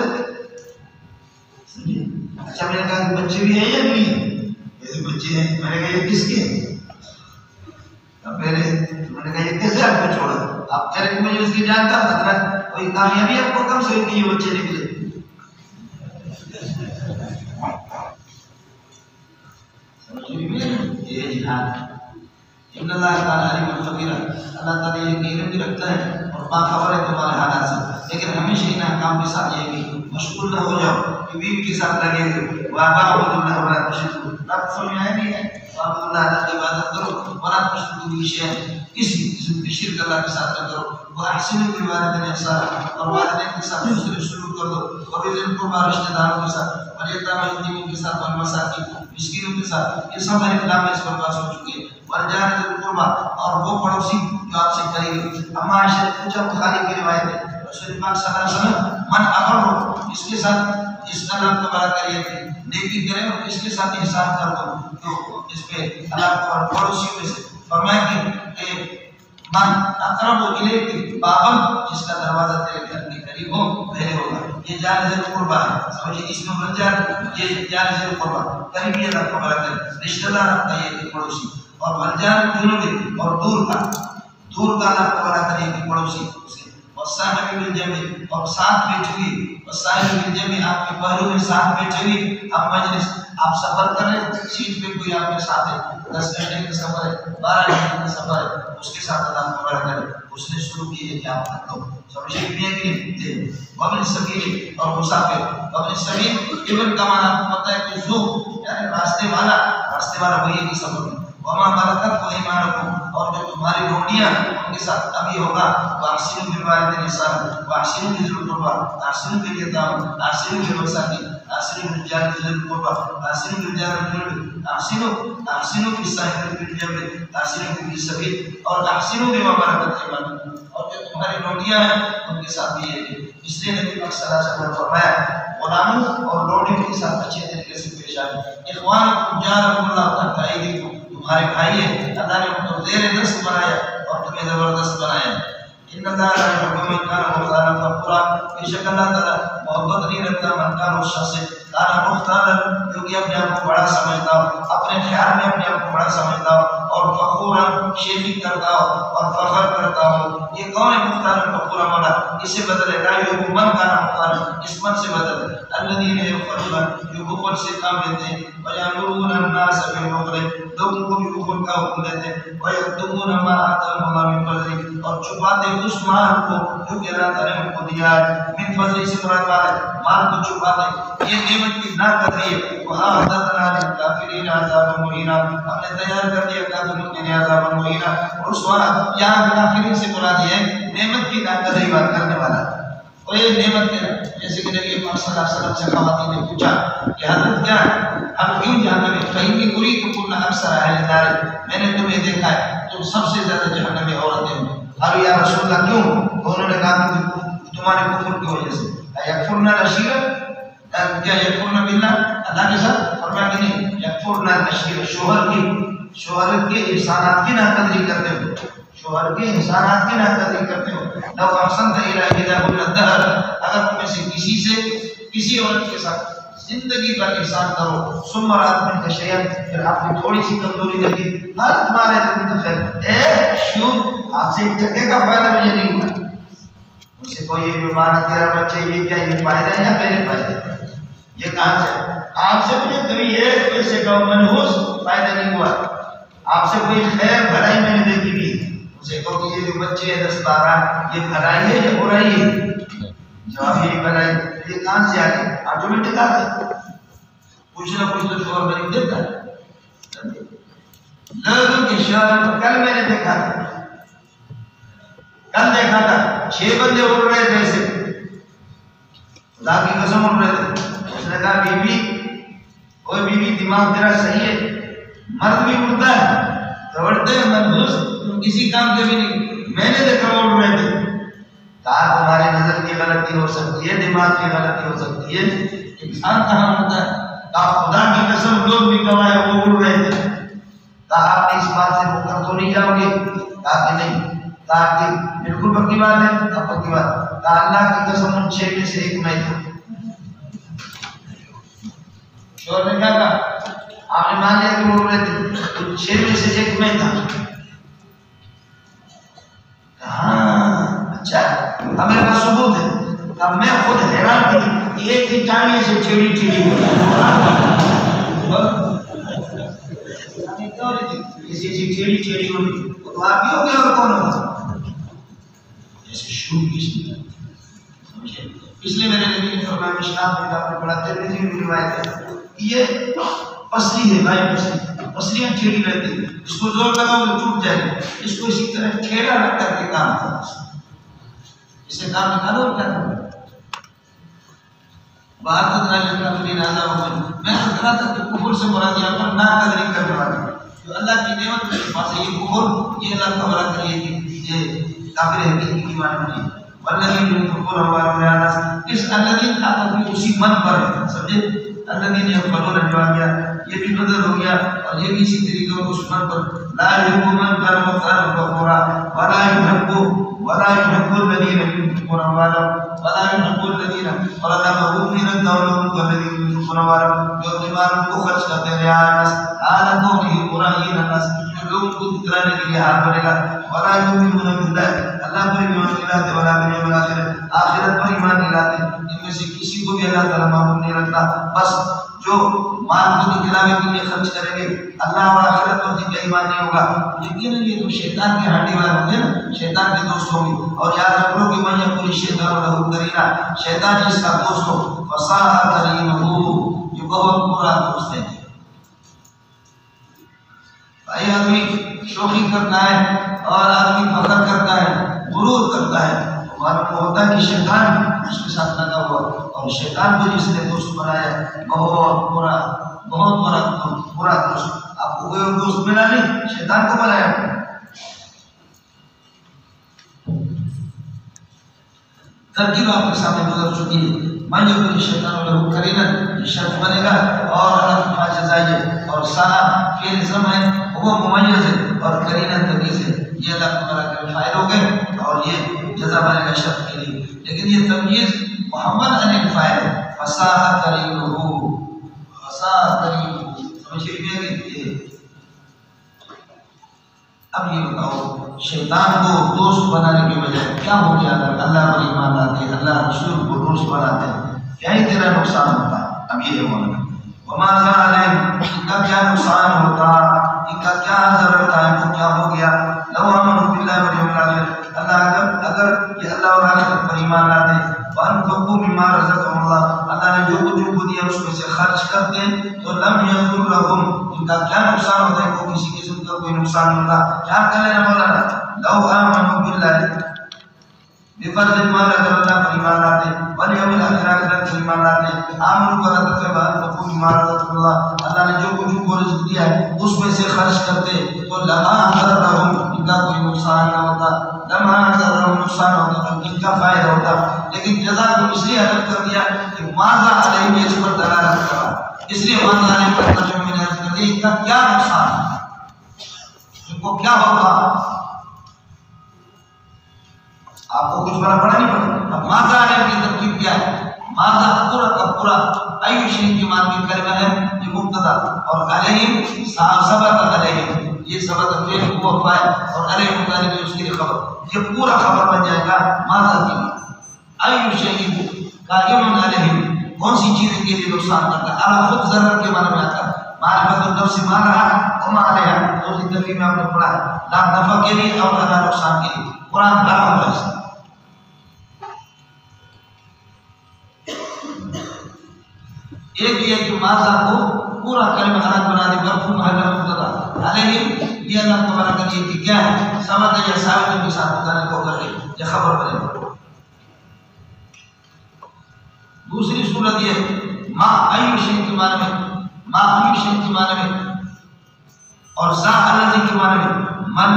سمجھے اچھا میں نے کہا کہ بچے بھی ہیں یا نہیں ہیں؟ میرے بچے ہیں، میں نے کہا یہ کس کے ہیں؟ پہلے میں نے کہا یہ کیسے آپ کو چھوڑا؟ آپ کہہ رہے کہ مجھے اس کی جان کا خطرہ ہے، کوئی کامیابی آپ کو کم سے ہوئی کہ یہ بچے نکلے؟ یہ جہاد ان اللہ تعالیٰ علیم الخبیر، اللہ تعالیٰ یہ علم بھی رکھتا ہے اور باخبر ہے تمہارے حالات سے، لیکن ہمیشہ ان احکام کے ساتھ یہ بھی مشغول نہ ہو جاؤ کہ بیوی کے ساتھ لگے ہوئے وَأَعْبُدُ اللَّهَ وَلَا تُشْرِكُوا بِهِ، رب سمجھایا نہیں ہے وَأَعْبُدُ اللَّهَ اللہ کی عبادت کرو وَلَا تُشْرِكُوا بِهِ شَيْئًا، کسی قسم کی شرک اللہ کے ساتھ نہ کرو، وَأَحْسِنُوا بِالْوَالِدَيْنِ إِحْسَانًا، اور والدین کے ساتھ حسن سلوک کرو، وَبِذِي الْقُرْبَىٰ رشتہ داروں کے ساتھ، وَالْيَتَامَىٰ یتیموں کے ساتھ، وَالْمَسَاکِینِ مسکینوں کے ساتھ، یہ سب احکام اس پر پاس ہو چکے ہیں، والجار ذی القربیٰ اور وہ پڑوسی جو آپ سے قریب۔ اما عائشہ پوچھا بخاری کی روایت ہے رسول پاک صلی اللہ علیہ وسلم من اقر، اس کے ساتھ اس کا نام تبارہ کریے نیکی کرے اور اس کے ساتھ احسان کر دو، تو اس پہ اللہ کو پڑوسیوں میں سے فرمایا کہ من اقرب الیک بابا، جس کا دروازہ تیرے گھر کے قریب ہو پہلے ہوگا، یہ جار ذی القربیٰ ہے، سمجھے اس میں بن جار، یہ جار ذی القربیٰ قریبی اللہ کو بڑا کرے، رشتہ دار رکھتا ہے یہ پڑوسی، اور والجار جنوبی اور دور کا اللہ کو بڑا کرے کہ پڑوسی اسے، اور صاحب بالجنب اور ساتھ بیٹھے ہوئے، اور صاحب بالجنب آپ کے پہلو میں ساتھ بیٹھے ہوئے، آپ مجلس آپ سفر کر رہے ہیں، سیٹ پہ کوئی آپ کے ساتھ ہے، 10 گھنٹے کا سفر ہے، 12 گھنٹے کا سفر ہے، اس کے ساتھ اللہ کو بڑا کرے، اس نے شروع کی ہے کہ آپ کر دو، سمجھے کہ وابن السبیل اور مسافر، وابن السبیل ابن کا معنی آپ کو پتہ ہے کہ زو یعنی راستے والا وہی ہے کہ سفر میں، وما ملکت ایمانکم، اور جو تمہاری روٹیاں ان کے ساتھ ابھی ہوگا، واحسنوا بالوالدین احسانا واحسنوا بذی القربى احسنوا بالیتامى احسنوا بالمساکین احسنوا بالجار ذی القربى احسنوا بالجار الجنب احسنوا بالصاحب بالجنب احسنوا فی السبیل اور احسنوا بما ملکت ایمانکم، اور جو تمہاری روٹیاں ہیں ان کے ساتھ بھی ہے۔ اس لیے نبی پاک صلی اللہ علیہ وسلم نے فرمایا غلاموں اور لوڈیوں کے ساتھ اچھے طریقے سے پیش آئے۔ اخوانکم جعلکم اللہ تحت ایدیکم، تمہارے بھائی ہیں، اللہ نے ان کو زیر دست بنایا اور تمہیں زبردست بنایا۔ ان اللہ لا يحب من كان مختالا فخورا، بے شک اللہ تعالیٰ محبت نہیں رکھتا من کان اس شخص سے کانا مختالا جو کہ اپنے آپ کو بڑا سمجھتا ہو، اپنے خیال میں اپنے آپ کو بڑا سمجھتا ہو، اور فخورا شیخی کرتا ہو اور فخر کرتا ہو۔ یہ کون ہے مختالا فخورا والا؟ اسے بدلے لا يحب من کان مختالا، اس من سے بدل الذین یبخلون، جو بخل سے کام لیتے ہیں، ویأمرون الناس بالبخل، لوگوں کو بھی بخل کا حکم دیتے ہیں، ویکتمون ما آتاهم اللہ من فضلہ، اور چھپاتے اس مال کو جو کہ اللہ تعالیٰ نے ان کو دیا ہے، من فضل سے مراد مال کو چھپاتے، یہ نعمت کی ناقدری ہے۔ وَأَعْتَدْنَا لِلْكَافِرِينَ عَذَابًا مُهِينًا، ہم نے تیار کر دیا کافروں کے لیے عذابًا مُهِينًا، رسوا۔ یہاں کافرین سے مراد یہ ہے نعمت کی ناقدری بات کرنے والا، اور یہ نعمت ہے جیسے کہ نبی پاک صلی اللہ علیہ وسلم سے خواتین نے پوچھا کہ حضرت کیا ہے ہم کیوں جہنم میں؟ فإني أريد كن أكثر أهل النار، میں نے تمہیں دیکھا ہے تم سب سے زیادہ جہنم میں عورتیں ہو۔ اب یا رسول اللہ کیوں؟ انہوں نے کہا کہ تمہارے کفر کی وجہ سے، یکفرن العشیرہ، کیا یکفرن باللہ، اللہ کے ساتھ؟ فرمایا کہ نہیں، یکفرن العشیرہ، شوہر کے احسانات کی ناقدری کرتے ہو، شوہر کے احسانات کی ناقدری کرتے ہو۔ لو احسنت الی احداہن الدہر، اگر تم میں سے کسی عورت کے ساتھ زندگی کا احسان کرو، ثم رأت منک شیئا، پھر آپ نے تھوڑی سی کمزوری دیکھی، ہر تمہارے دل تو خیر شو آپ سے ایک ٹکے کا فائدہ مجھے نہیں ہوا، مجھ سے کوئی یہ بیمار تیرا بچہ یہ کیا یہ فائدہ ہے یا میرے فائدہ؟ یہ کہاں سے آپ سے مجھے کبھی ایک پیسے کا منحوس فائدہ نہیں ہوا، آپ سے کوئی خیر بھلائی میں نے دیکھی نہیں، مجھے کہو کہ یہ جو بچے 10-12 یہ بھلائی ہے یا برائی ہے؟ جواب یہ بھلائی، یہ کہاں سے آ گئی؟ آٹومیٹک آ گئی، کچھ نہ کچھ تو شوہر بنی دیتا ہے۔ لوگوں کے شوہر کل میں نے دیکھا تھا، کل دیکھا تھا 6 بندے اڑ رہے تھے ایسے، خدا کی قسم اڑ رہے تھے۔ اس نے کہا بی بی، کوئی بی بی دماغ تیرا صحیح ہے، مرد بھی اڑتا ہے تو اڑتے ہیں منحوس، تم کسی کام کے بھی نہیں، میں نے دیکھا اڑ رہے تھے۔ کہا تمہاری نظر کی غلطی ہو سکتی ہے، دماغ کی غلطی ہو سکتی ہے، انسان کہاں ہوتا ہے؟ کہا خدا کی قسم لوگ بھی گواہ وہ اڑ رہے تھے۔ کہا آپ نے اس بات سے مکر تو نہیں جاؤ گے؟ کہا کہ نہیں۔ کہا کہ بالکل پکی بات ہے؟ کہا پکی بات۔ کہا اللہ کی قسم ان 6 میں سے ایک میں تھا۔ شوہر نے کیا کہا؟ آپ نے مان لیا کہ وہ اڑ رہے تھے، ان 6 میں سے ایک میں تھا۔ کہا اچھا اب میرے پاس ثبوت ہے۔ اب میں خود حیران تھی، ایک ہی ٹانگے سے ٹیڑھی ٹیڑھی ہوئی، تو آپ بھی ہو گیا اور کون ہوگا؟ ایسے شروع کی سمجھے۔ اس لیے میرے نبی نے فرمایا مشکات میں آپ نے پڑھا ترمذی میں روایت ہے، یہ پسلی ہے بھائی، پسلیاں ٹیڑھی رہتی ہیں، اس کو زور لگاؤ تو ٹوٹ جائے گی، اس کو اسی طرح ٹھیلا رکھ کر کے کام کرنا، اسے کام نکالو اور کیا کرو۔ بات میں تو کہا تھا کہ کفر سے مراد یہاں پر ناقدری کرنے والے، جو اللہ کی نعمت کے پاس یہ کفر، یہ اللہ کا بڑا کریے کہ یہ کافر حقیقی کی ایمان نہیں۔ والذین ينفقون اموالهم رئاء الناس، اس الذین کا تطبیق اسی من پر ہے، سمجھے؟ الذین ينفقون جو آ گیا یہ بھی بدل ہو گیا، اور یہ بھی اسی طریقے اس من پر لا يحب من كان مختالا فخورا ولا يحب الذین ينفقون اموالهم ولا يحب الذین، اور اللہ محبوب نہیں رکھتا ان لوگوں کو الذین ينفقون اموالهم جو اپنے مال کو خرچ کرتے ہیں رعاء الناس، حال کونہ مراعین الناس، لوگوں کو دکھلانے کے لیے ہاتھ بڑھے گا، ولا يؤمنون بالله، اللہ پر ایمان نہیں لاتے، ولا بالیوم الاخر، آخرت پر ایمان نہیں لاتے، ان میں سے کسی کو بھی اللہ تعالیٰ معمول نہیں رکھتا۔ بس جو مال کو دکھلانے کے لیے خرچ کریں گے، اللہ اور آخرت پر جن کا ایمان نہیں ہوگا، یقیناً یہ تو شیطان کے ہانڈی والے ہوں گے نا، شیطان کے دوست ہوں گے۔ اور یاد رکھ لو کہ من یقول الشیطان له قرینا، شیطان جس کا دوست ہو، فساء قرینہ، یہ بہت برا دوست ہے۔ آدمی شوخی کرتا ہے اور آدمی فخر کرتا ہے، غرور کرتا ہے، تو معلوم ہوتا ہے کہ شیطان اس کے ساتھ لگا ہوا، اور شیطان کو جس نے دوست بنایا بہت برا دوست. آپ کو کوئی اور دوست ملا نہیں، شیطان کو بنایا. ترکیب آپ کے سامنے گزر چکی ہے. مان جو کہ شیطان له قرینا یہ شرط بنے گا، اور الفاظ جزائیہ اور سارا فعل اسم ہے وہ ممیز ہے اور قرینا تمیز ہے. یہ اللہ تعالیٰ کے فائل ہو گئے اور یہ جزا بنے گا شرط کے لیے. لیکن یہ تمیز محمد عن الفائل فصاح قرینہ سمجھے گئے. اب یہ بتاؤ شیطان کو دوست بنانے کے بجائے کیا ہو گیا اگر اللہ پر ایمان لاتے اللہ رسول کو دوست بناتے کیا ہی تیرا نقصان ہوتا. اب یہ ہے مولانا وما ظالم ان کا کیا نقصان ہوتا، ان کا کیا ضرر تھا، ان کو کیا ہو گیا. لو آمنوا باللہ والیوم الآخر اللہ اگر یہ اللہ اور آخرت پر ایمان لاتے وانفقوا مما رزقهم اللہ اللہ نے جو کچھ کو دیا اس میں سے خرچ کرتے تو لم یضرهم ان کا کیا نقصان ہوتا ہے، کو کسی قسم کا کوئی نقصان ہوتا. کیا کر لینا مولانا لو آمنوا باللہ بفضل ما اگر اللہ پر ایمان لاتے والیوم الآخر آخرت پر ایمان لاتے آمنوا برکت وانفقوا مما رزقهم اللہ اللہ نے جو کچھ کو رزق دیا ہے اس میں سے خرچ کرتے تو لما ضررهم ان کا کوئی نقصان نہ ہوتا، لما ضررهم نقصان ہوتا تو ان کا فائدہ ہوتا. لیکن جزا کو اس لیے حذف کر دیا کہ ماذا علیہم اس پر دلالت کرا، اس لیے ماذا علیہم پر ترجمہ میں حذف کر دیا ان کا کیا نقصان، ان کو کیا ہوگا. آپ کو کچھ بڑا نہیں پڑا. اب ماذا علیہم کی ترکیب کیا ہے، ماذا پورا کا پورا ای شیء کی معنی کلمہ ہے یہ مبتدا اور علیہم ثبت علیہم یہ ثبت فعل ہوا فاعل اور علیہم متعلق ہے اس کے لیے خبر، یہ پورا خبر بن جائے گا. ماذا کی ای شیء قائم علیہم کون سی چیز کے لیے نقصان کرتا ہے، اعلی خود ضرر کے معنی میں آتا ہے. معرفت النفس ما رہا وما علیہا دوسری ترکیب میں آپ نے پڑھا ہے لا نفع کے لیے اور نہ نقصان کے لیے. قرآن بھرا ہوا ہے. ایک یہ کہ ماذا کو پورا کلمہ حالت بنا دی مرفوع محل مبتدا علیہم یہ اللہ تبارک کا چیز کیا ہے ثابت یا ثابت کے ساتھ بتانے کو کر کے یہ خبر بنے. دوسری صورت یہ ما ای شیء کے معنی میں ما ای شیء کے معنی میں اور ذا الذی کے معنی میں من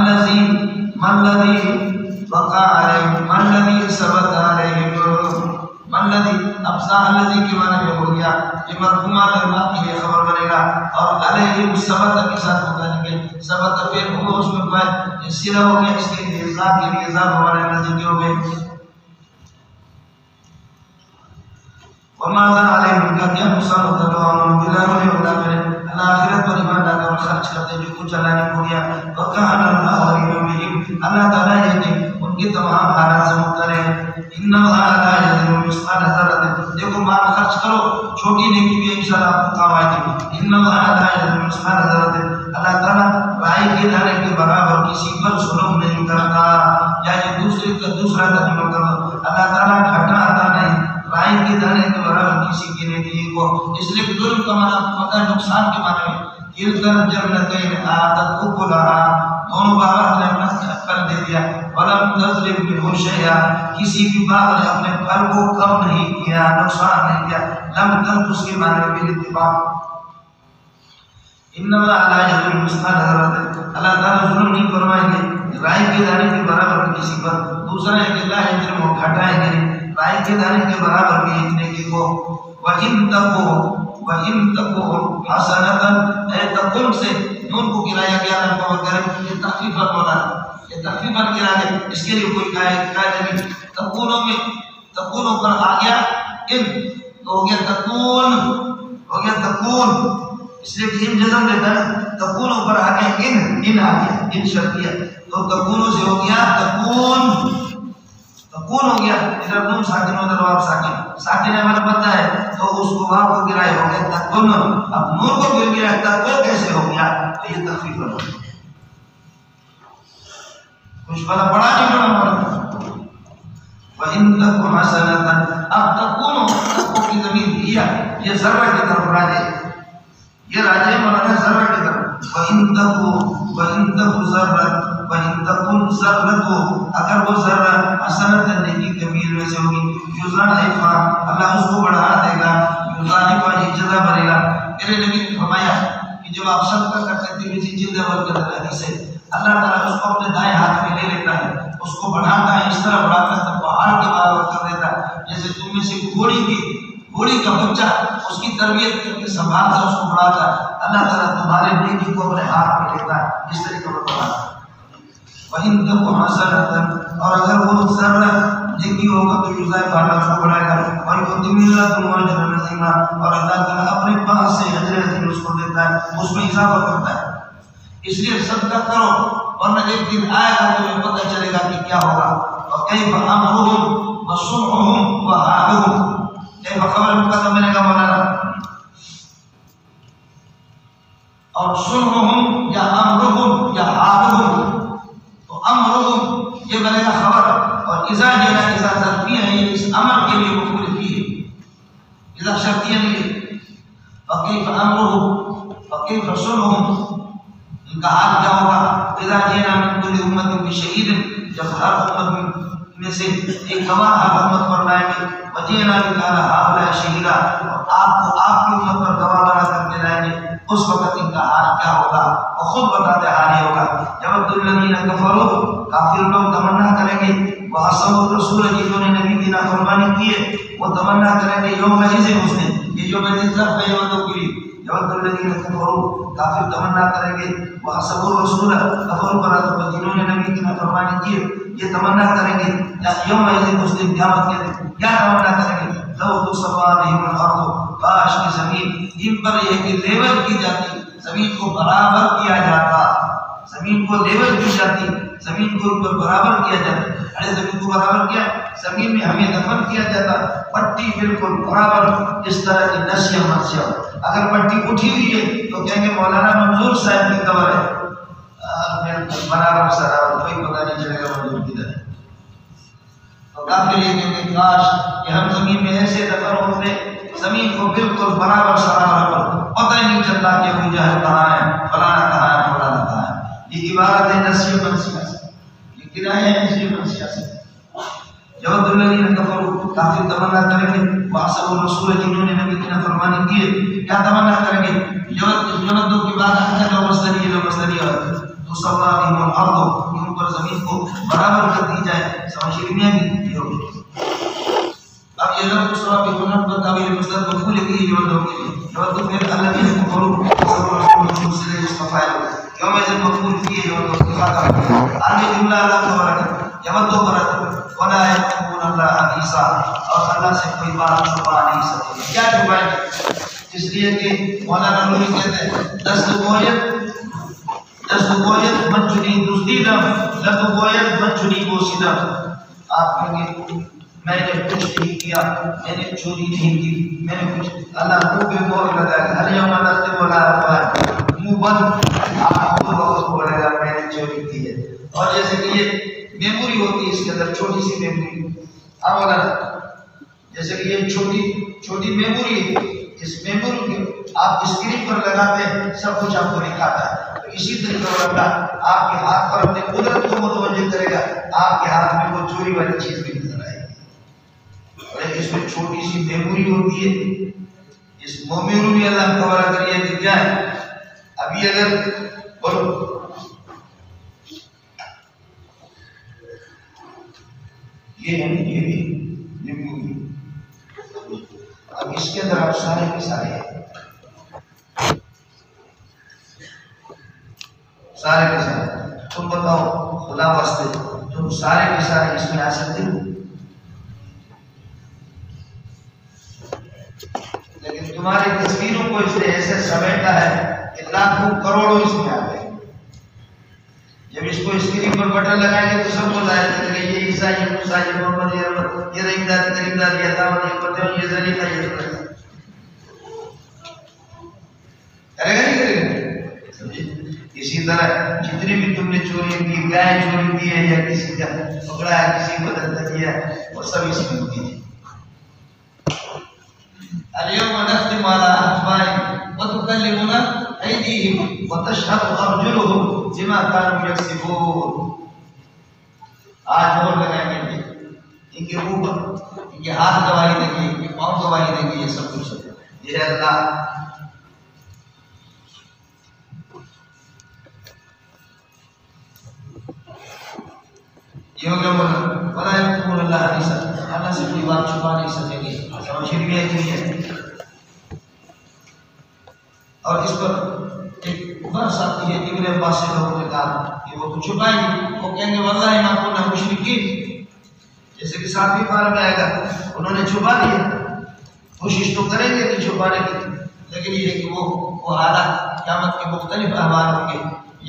الذی وقع علیہم من الذی ثبت علیہم من الذی ابصا الذی کے معنی میں ہو گیا یہ مرفوع کلمہ کے لیے خبر بنے گا اور علیہم ثبت کے ساتھ بتانے کے ثبت فعل ہو اس میں فاعل صلہ ہو گیا اس کے لیے ذات کے لیے ذات ہمارے نزدیک ہو گئے. وما علیہم کا کیا نقصان ہوتا ہے آمنوا باللہ والیوم الآخر اللہ آخرت پر ایمان لاتے اور خرچ کرتے جو کچھ اللہ نے کو دیا. وکان اللہ علیم بہم اللہ تعالیٰ یہ کہ ان کی تمام حالات سے مطلع ہے. ان اللہ لا یظلم مثقال ذرۃ دیکھو مال خرچ کرو چھوٹی نیکی بھی انشاءاللہ آپ کو کام آئے گی. ان اللہ لا یظلم مثقال ذرۃ اللہ تعالیٰ رائی کے دانے کے برابر کسی پر ظلم نہیں کرتا. یا یہ دوسرا ترجمہ کرو اللہ تعالیٰ گھٹاتا نہیں رائی کے دانے کے برابر کسی کی نیکی کو. اس لیے ظلم کا معنی پتہ نقصان کے معنی میں کلتا الجنتین آتت اکلہا دونوں باغات نے اپنا پھل دے دیا ولم تظلم منہ شیئا کسی بھی باغ نے اپنے پھل کو کم نہیں کیا نقصان نہیں کیا. لم تنقص کے معنی میں بالاتفاق. ان اللہ لا یظلم مثقال ذرۃ اللہ تعالیٰ ظلم نہیں فرمائیں گے رائی کے دانے کے برابر کسی پر. دوسرا ہے کہ لا یظلم گھٹائیں گے رائی کے دانے کے برابر بھی ایک نیکی کو. وَإِن تَكُنْ حَسَنَةً اے تقم سے نون کو گرایا گیا ہے پاور کریں یہ تخفیفاً مولانا یہ تخفیفاً گرا ہے اس کے لیے کوئی قاعدہ نہیں. تکونوں پر آ گیا ان تو ہو گیا تکون اس لیے کہ ان جزم دیتا ہے تکونوں پر آ گیا ان آ گیا ان شرطیہ تو تکونوں سے ہو گیا تکون ہو گیا ادھر نون ساکن ادھر واو ساکن ہمارا پتہ ہے تو اس کو واو کو گرائے ہو گیا تکون. اب نون کو پھر گرائے تکون کیسے ہو گیا تو یہ تخفیف ہو گیا. کچھ بڑا پڑا نہیں پڑا ہمارا. وَإِن تَكُ حَسَنَةً اب تکون کی ضمیر یہ ذرہ کی طرف راجع یہ راجع مولانا ذرہ کی طرف. وَإِن تَكُ وَإِن تَكُ ذَرَّةٌ اگر وہ ذرہ حسنۃ نیکی کبیر میں سے ہوگی یضاعفھا اللہ اس کو بڑھا دے گا، یضاعفھا یہ جزا بھرے گا۔ میرے نبی نے فرمایا کہ جب آپ صدقہ کرتے تھے کسی چیز برکت حدیث سے اللہ تعالیٰ اس کو اپنے دائیں ہاتھ میں لے لیتا ہے، اس کو بڑھاتا ہے، اس طرح بڑھاتا ہے تو پہاڑ کے برابر کر دیتا ہے، جیسے تم میں سے گھوڑی کا بچہ اس کی تربیت کر کے سنبھالتا اس کو بڑھاتا ہے، اللہ تعالیٰ تمہارے نیکی کو اپنے ہاتھ میں لیتا ہے، اس طریقے پر بڑھاتا ہے۔ وَإِن تَكُ حَسَنَةً اور اگر وہ ذرہ نیکی ہوگا تو یضاعفھا اللہ اس کو بڑھائے گا، وَيُؤْتِ مِن لَدُنْهُ أَجْرًا عَظِیمًا اور اللہ تعالیٰ اپنے پاس سے اجر عظیم اس کو دیتا ہے، اس میں اضافہ کرتا ہے۔ اس لیے صدقہ کرو ورنہ ایک دن آئے گا تمہیں پتہ چلے گا کہ کیا ہوگا۔ وَكَيْفَ أَمْرُهُمْ وَصُنْعُهُمْ وَحَالُهُمْ کیف خبر مقدم ملے گا مولانا، اور صنعهم یا امرهم یا حالهم، تو امرهم یہ بنے گا خبر، اور اذا جو ہے اذا ظرفیہ ہے یہ اس امر کے لیے مفعول کی ہے، اذا شرطیہ نہیں ہے۔ وَكَيْفَ أَمْرُهُمْ وَكَيْفَ صُنْعُهُمْ ان کا حال کیا ہوگا، اذا جئنا من كل أمة بشهيد جب ہر امت میں سے ایک گواہ ہر امت پر لائیں گے، وجئنا بك على هؤلاء شهيدا اور آپ کو آپ کی امت پر گواہ بنا کر کے لائیں گے، اس وقت ان کا حال کیا ہوگا، وہ خود بتاتے حال یہ ہوگا۔ يود الذين كفروا کافر لوگ تمنا کریں گے، وعصوا الرسول جنہوں نے نبی کی نافرمانی کی ہے وہ تمنا کریں گے یومئذ اس دن، یہ یومئذ ظرف ہے یود کے لیے، يود الذين كفروا کافر تمنا کریں گے، وعصوا الرسول کفر پر جنہوں نے نبی کی نافرمانی کی ہے یہ تمنا کریں گے، یا یومئذ اس دن قیامت کے دن کیا تمنا کریں گے، لو تسوا بهم الارض کاش کی زمین ان پر یہ کہ لیول کی جاتی، زمین کو برابر کیا جاتا، زمین کو لیول کی جاتی، زمین کو اوپر برابر کیا جاتا، ارے زمین کو برابر کیا، زمین میں ہمیں دفن کیا جاتا، پٹی بالکل برابر اس طرح کی نشیہ منشیہ، اگر پٹی اٹھی ہوئی ہے تو کہیں گے مولانا منظور صاحب کی قبر ہے، برابر سرابر کوئی پتہ نہیں چلے گا منظور کدھر ہے۔ تو کافر یہ کہیں گے کاش کہ ہم زمین میں ایسے دفن ہوتے، زمین کو بالکل برابر سرابر پر پتہ ہی نہیں چلتا کہ ابو جہل کہاں ہے، فلانا کہاں ہے، فلانا کہاں ہے۔ یہ عبارت ہے نسیہ منسیہ سے، یہ کنایہ ہے نسیہ منسیہ سے۔ یود الذین کفروا کافر تمنا کریں گے، وعصوا الرسول جنہوں نے نبی کی نافرمانی کی ہے کیا تمنا کریں گے، یود کی بات ہے جو مصدری ہے تسوا بهم الارض ان پر زمین کو برابر کر دی جائے، سمجھ میں بھی ہوگی۔ اب یہ لفظ تسوا بهم الارض تعبیر مصدر مفعول کی یود کے لیے، یود پھر الذین کفروا وعصوا الرسول سے استفاء یوم اذن مفعول کی یود کے بعد آگے جملہ اللہ تبارک یود برت ولا یقولون اللہ حدیثا اور اللہ سے کوئی بات چھپا نہیں سکتے، کیا چھپائیں گے، اس لیے کہ مولانا رومی کہتے ہیں دست گویت مچھلی دزدیدم لب گویت مچھلی بوسیدم، آپ کہیں گے میں نے کچھ نہیں کیا، میں نے چوری نہیں کی، میں نے کچھ، اللہ کو بھی مور لگائے ہر یوم نستے بولا منہ بند، آپ کو وقت بولے گا میں نے چوری کی ہے۔ اور جیسے کہ یہ میموری ہوتی ہے اس کے اندر چھوٹی سی میموری، جیسے کہ یہ چھوٹی میموری ہے، اس میموری کو آپ اسکرین پر لگاتے ہیں سب کچھ آپ کو دکھاتا ہے، تو اسی طریقے پر اللہ آپ کے ہاتھ پر اپنے قدرت کو متوجہ کرے گا، آپ کے ہاتھ میں وہ چوری والی چیز بھی نظر آئے گی، اور اس میں چھوٹی سی میموری ہوتی ہے، اس میموری میں اللہ تبارک کریے کہ کیا ہے، ابھی اگر بولو یہ ہے یہ بھی میموری، اب اس کے اندر آپ سارے کے سارے کے سارے تم بتاؤ خدا واسطے تم سارے کے سارے اس میں آ سکتے ہو، لیکن تمہاری تصویروں کو اس نے ایسے سمیٹا ہے کہ لاکھوں کروڑوں اس میں آ گئے، جب اس کو اسکرین پر بٹن لگائیں گے تو سب کو ظاہر کرے گا یہ عیسیٰ، یہ موسیٰ، یہ محمد، یہ احمد، یہ رحمداد، کریمداد، یہ دعوت، یہ فتح، یہ زلیخہ، یہ کرے گا نہیں کرے گا؟ اسی طرح جتنی بھی تم نے چوری کی، گائے چوری کی ہے یا کسی کا پکڑا ہے، کسی کو دھندا کیا ہے، وہ سب اس میں ہوتی ہے۔ اليوم نختم على أفواههم وتكلمنا أيديهم وتشهد أرجلهم بما كانوا يكسبون. آج اور لگائیں گے ان کے منہ پر، ان کے ہاتھ گواہی دیں گے، ان کے پاؤں گواہی دیں گے، یہ سب کچھ یہ ہے اللہ. یہ ہو گیا بڑا ہے اللہ حدیث، اللہ سے کوئی بات چھپا نہیں سکیں گے. سمجھ بھی آئی ہے. اور اس پر ایک برس آتی ہے ابن عباس سے لوگوں نے کہا کہ وہ تو چھپائیں گے، وہ کہیں گے واللہ ما كنا مشرکین، جیسے کہ ساتویں پارہ میں آئے گا انہوں نے چھپا دیا. کوشش تو کریں گے کہ چھپانے کی، لیکن یہ ہے کہ وہ حالات قیامت کے مختلف احوال ہوں گے،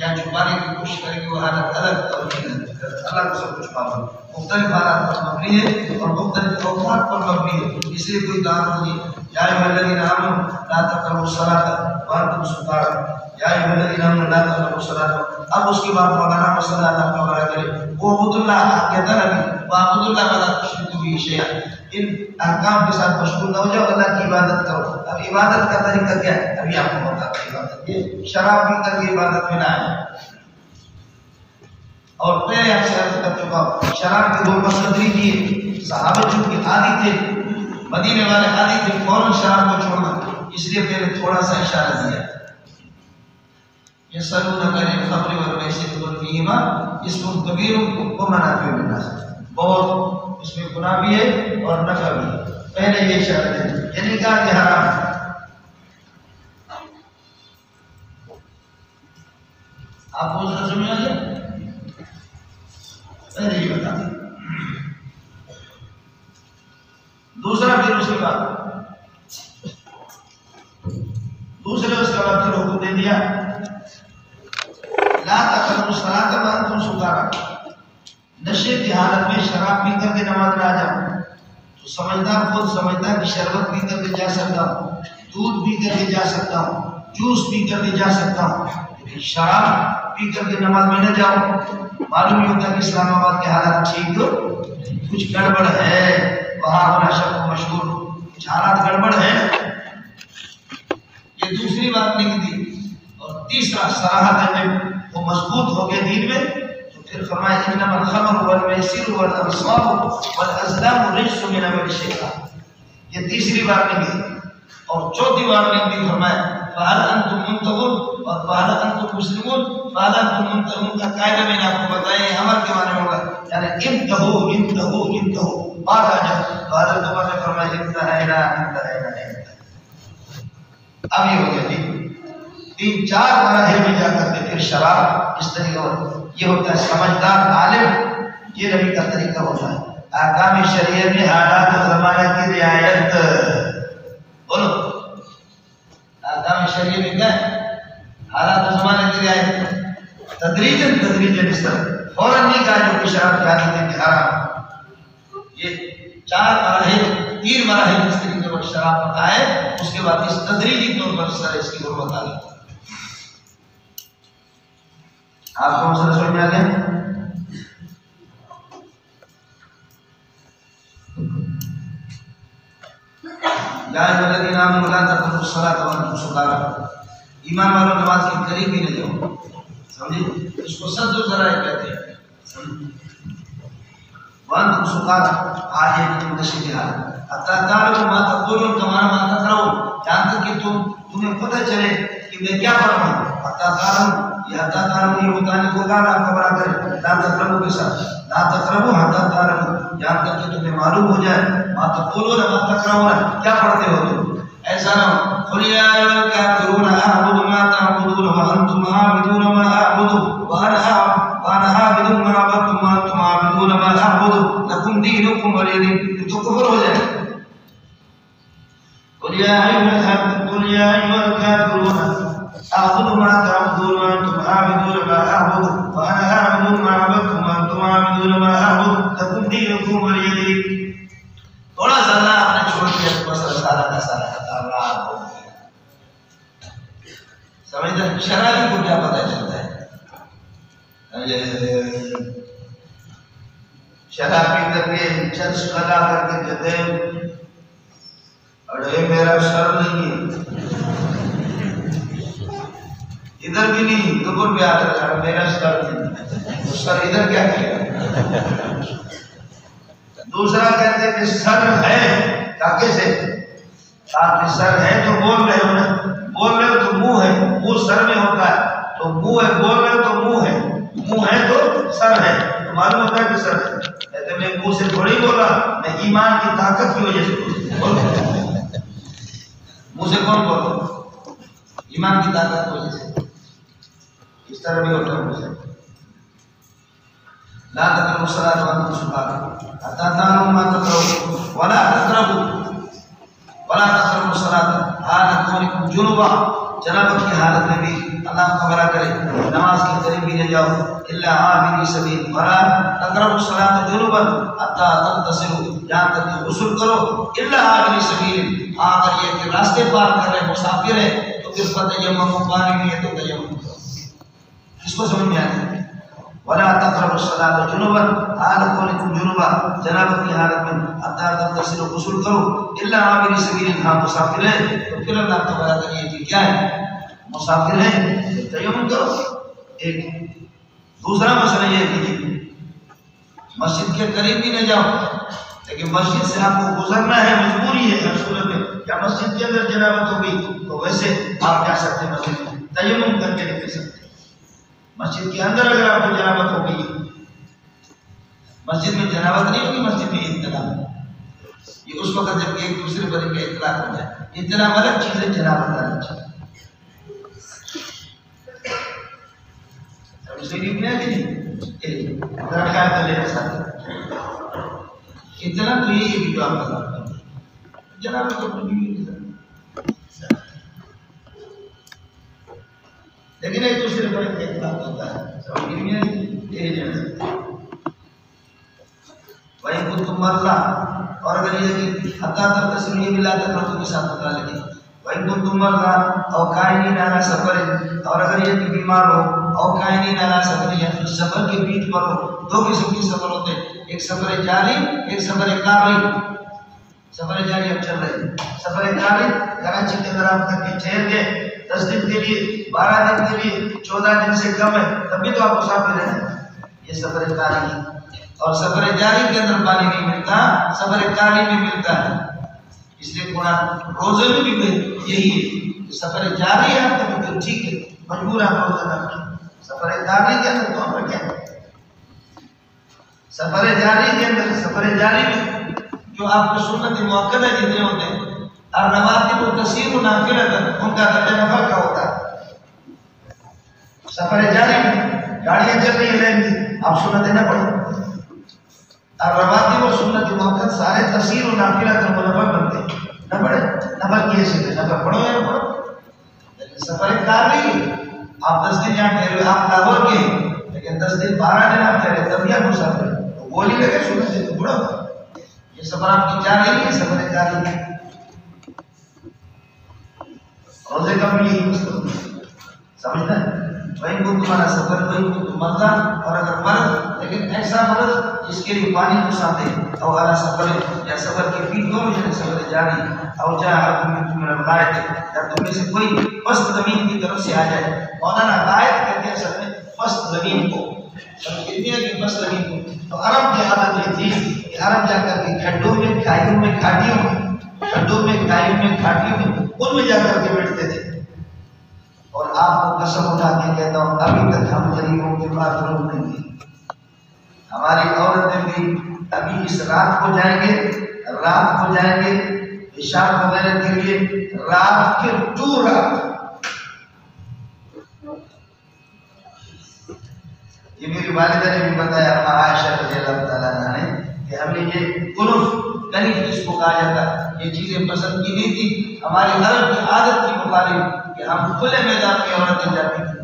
یا چھپانے کی کوشش کریں گے وہ حالت الگ اور اللہ کو سب کچھ معلوم. مختلف حالات پر مبنی ہے اور مختلف اوقات پر مبنی ہے، اس لیے کوئی دعوت نہیں. یا ایھا الذین آمنوا لا تقربوا الصلاۃ وانتم سکارى، یا ایھا الذین آمنوا لا تقربوا الصلاۃ. اب اس کے بعد مولانا مسئلہ اللہ کا بڑا کرے وہ عبد اللہ کہتا نبی وعبد اللہ ولا تشرکوا به شیئا. ان احکام کے ساتھ مشغول نہ ہو جاؤ، اللہ کی عبادت کرو. اب عبادت کا طریقہ کیا ہے ابھی آپ کو بتا دیں. عبادت یہ شراب پی کر کے عبادت میں نہ آئے. اور پہلے آپ سے عرض کر چکا ہوں شراب کے دو مصدری کیے. صحابہ چونکہ عادی تھے، مدینے والے عادی تھے فوراً شراب کو چھوڑنا، اس لیے پہلے تھوڑا سا اشارہ دیا. يسألونك عن الخمر والميسر قل فيهما اسم كبير ومنافع للناس. بہت اس میں گناہ بھی ہے اور نفع بھی ہے. پہلے یہ اشارہ دیا یعنی کہا کہ حرام. آپ کو اس سمجھ آئیے پہلے یہ بتا دیں. دوسرا پھر اس کے بعد پھر حکم دے دیا لا تقربوا الصلاۃ وانتم سکارى. نشے کی حالت میں شراب پی کر کے نماز میں آ جاؤ تو سمجھدار خود سمجھتا کہ شربت پی کر کے جا سکتا ہوں، دودھ پی کر کے جا سکتا ہوں، جوس پی کر کے جا سکتا ہوں، لیکن شراب پی کر کے نماز میں نہ جاؤ. معلوم یہ ہوتا کہ اسلام آباد کے حالات ٹھیک تو کچھ گڑبڑ ہے. وہاں ہونا شک مشہور کچھ حالات گڑبڑ ہے. یہ دوسری بات نہیں دی. اور تیسرا صراحت ہے وہ مضبوط ہو گئے دین میں تو پھر فرمایا انما الخمر والمیسر والانصاب والازلام رجس من عمل الشیطان. یہ تیسری بات نہیں دی. اور چوتھی بات نہیں دی فرمایا فهل انتم منتهون اور فهل انتم مسلمون. فهل انتم منتهون کا قاعدہ میں نے آپ کو بتایا ہے امر کے معنی ہوگا یعنی انتہو بعد آ جاؤ. تو حضرت عمر نے فرمایا انتہینا. اب یہ ہو گیا جی 3-4 مراحل میں جا کر کے پھر شراب اس طریقے یہ ہوتا ہے. سمجھدار عالم یہ نبی کا طریقہ ہوتا ہے. احکام شریعت میں حالات زمانہ کی رعایت. بولو احکام شریعت میں کیا ہے؟ حالات زمانہ کی رعایت. تدریجاً اس طرح فوراً نہیں کہا جو کہ شراب کی عادت ہے کہ حرام. یہ 4 مراحل 3 مراحل اس طریقے پر شراب بتائے. اس کے بعد اس تدریجی طور پر اس طرح اس کی حرمت آ گئی. آپ کو مسئلہ سمجھ میں آ گیا؟ یا ایھا الذین آمنوا لا تقربوا الصلاۃ وانتم سکارى. ایمان والوں نماز کے قریب بھی نہ جاؤ. سمجھے اس کو سد الذرائع کہتے ہیں. وانتم سکارى آج تم نشے کی حالت حتی تعلموا ما تقولون کما ما تقرؤون. جہاں تک کہ تمہیں پتہ چلے کہ میں کیا پڑھ رہا ہوں. حتی تعلموا یہ متعلق ہوگا آپ کا بڑا کرے لا تقربوا کے ساتھ لا تقربوا حتی تعلموا یہاں تک کہ تمہیں معلوم ہو جائے ما تقولون ما تقرؤون کیا پڑھتے ہو تم. ایسا نہ ہو قل یا ایھا الکافرون اعبد ما تعبدون وانتم عابدون ما اعبد وانا عابد ما عبدتم وانتم عابدون ما اعبد لکم دینکم ولی دین. تو کفر ہو جائے. قل یا ایھا الکافرون اعبد ما تعبدون وانتم عابدون ما اعبد وانا عابد ما عبدتم وانتم عابدون ما اعبد لکم دینکم ولی دین. تھوڑا سا اللہ آپ نے چھوڑ دیا تو بس سارا کا سارا اللہ ہو گیا. سمجھتے شرابی کو کیا پتہ چلتا ہے؟ شراب پی کر کے چرچ لگا کر کے کہتے ہیں اڑے میرا سر نہیں ہے. ادھر بھی نہیں دبر پہ آتا تھا میرا سر نہیں، سر ادھر کیا کیا؟ دوسرا کہتے ہیں کہ سر ہے کاکے سے، آپ سر ہے تو بول رہے ہو نا، بول رہے ہو تو منہ ہے، منہ سر میں ہوتا ہے، تو منہ ہے بول رہے ہو تو منہ ہے، منہ ہے تو سر ہے، تو معلوم ہوتا ہے کہ سر ہے۔ کہتے میں منہ سے تھوڑی بول رہا، میں ایمان کی طاقت کی وجہ سے بول رہا، منہ سے کون بول رہا؟ ایمان کی طاقت کی وجہ سے۔ اس طرح بھی ہوتا ہے منہ سے۔ لا تقربوا الصلاة وأنتم سكارى حتى تعلموا ما تقرؤون ولا تقربوا الصلاة حال كونكم جنبا، جنابت کی حالت میں بھی اللہ خبرہ کرے نماز کے قریب بھی نہ جاؤ، الا عابری سبیل، ولا تقربوا الصلاة جنبا حتى تغتسلوا، یہاں تک کہ غسل کرو، الا عابری سبیل، اگر یہ کہ راستے پار کر رہے مسافر ہے تو پھر فتیمموا، پانی نہیں ہے تو تیمم کرو۔ اس کو سمجھ میں آتا ہے؟ ولا تقربوا الصلاة جنبا حال كونكم جنبا، جنابت کی حالت میں حتى تغتسلوا، غسل کرو، الا عابری سبیل، ہاں مسافر ہے تو پھر اللہ تعالیٰ کا یہ کیا ہے؟ مسافر ہے تو تیمم کرو۔ ایک دوسرا مسئلہ یہ ہے کہ مسجد کے قریب بھی نہ جاؤ، لیکن مسجد سے آپ کو گزرنا ہے، مجبوری ہے ہر صورت میں، کیا مسجد کے اندر جنابت ہو گئی تو ویسے آپ جا سکتے ہیں، مسجد میں تیمم کر کے نکل سکتے ہیں۔ مسجد کے اندر اگر آپ کو جنابت ہو گئی، مسجد میں جنابت نہیں ہوگی، مسجد میں اطلاع، یہ اس وقت جب ایک دوسرے پر کے اطلاع ہو جائے، اطلاع الگ چیز ہے، جنابت الگ چیز ہے۔ اطلاع تو یہی ہے جو آپ بتا رہے ہیں، جنابت تو لیکن ایک دوسرے پر اختلاف ہوتا ہے، وہی خود تم مرضا، اور اگر یہ کہ حتیٰ تک تصویر یہ ملا تک رکھوں کے ساتھ بتا لگے، وہی خود تم مرضا اور قائنین علی سفر، اور اگر یہ کہ بیمار ہو اور قائنین علی سفر، یا پھر سفر کے بیچ پر ہو، دو قسم کے سفر ہوتے ہیں، ایک سفر جاری، ایک سفر قاری۔ سفر جاری اب چل رہے ہیں، سفر قاری کراچی کے اندر آپ تک کے ٹھہر گئے 10 دن کے لیے، 12 دن کے لیے، 14 دن سے کم ہے، تب بھی تو آپ مسافر ہیں، یہ سفر قاری ہے۔ اور سفر جاری کے اندر پانی نہیں ملتا، سفر قاری میں ملتا ہے، اس لیے قرآن روزے میں بھی یہی ہے کہ سفر جاری ہے تو ٹھیک ہے، مجبور آپ روزہ رکھیں، سفر قاری کے اندر تو ہم رکھیں۔ سفر جاری کے اندر، سفر جاری میں جو آپ کے سنت مؤکدہ جتنے ہوتے ہیں، اور رواتب و تسیر نافلہ، ان کا درجہ نفل کا ہوتا ہے۔ سفر جاری میں گاڑیاں چل رہی ہیں، آپ سنتیں نہ پڑھیں، اور رواتب و سنت مؤکد سارے تسیر و نافلہ کا نفل بنتے ہیں، نہ پڑھیں، نفل کی حیثیت ہے، نفل پڑھو یا نہ پڑھو۔ لیکن سفر قاری آپ 10 دن یہاں ٹھہرے، آپ لاہور کے، لیکن 10 دن 12 دن آپ ٹھہرے، تب بھی آپ مسافر ہیں، تو بولی لگے سنت تو بڑا ہوتا ہے۔ یہ سفر آپ کی جاری نہیں ہے، سفر قاری ہے۔ روزے کا بھی یہی مسئلہ سمجھنا ہے، وہی کو تمہارا سفر، وہی کو تم مرضا، اور اگر مرض، لیکن ایسا مرض جس کے لیے پانی گھساتے ہیں، اور اعلیٰ سفر یا سفر کے بیچ دونوں جگہ سفر جاری، اور جہاں تم غائب ہے، یا تم میں سے کوئی پست زمین کی طرف سے آ جائے، مولانا غائب کہتے ہیں اصل میں پست زمین کو، کہتے ہیں کہ پست زمین کو، تو عرب کی عادت یہ تھی کہ عرب جا کر کے کھڈوں میں، کھائیوں میں، گھاٹیوں میں، کھڈوں میں، کھائیوں میں، گھاٹیوں میں، ان میں جا کر کے بیٹھتے تھے۔ اور آپ کو قسم اٹھا کے کہتا ہوں، ابھی تک ہم غریبوں کے پاس روم نہیں ہے، ہماری عورتیں بھی ابھی اس رات کو جائیں گے، رات کو جائیں گے عشاء وغیرہ کے لیے، رات کے 2 رات، یہ میری والدہ نے بھی بتایا، عائشہ رضی اللہ تعالیٰ عنہ نے، کہ ہم نے یہ قلف کنف جس کو کہا جاتا ہے، یہ چیزیں پسند کی نہیں تھی، ہماری عرب کی عادت کی مخالف کہ ہم کھلے میدان میں عورتیں جاتی تھیں،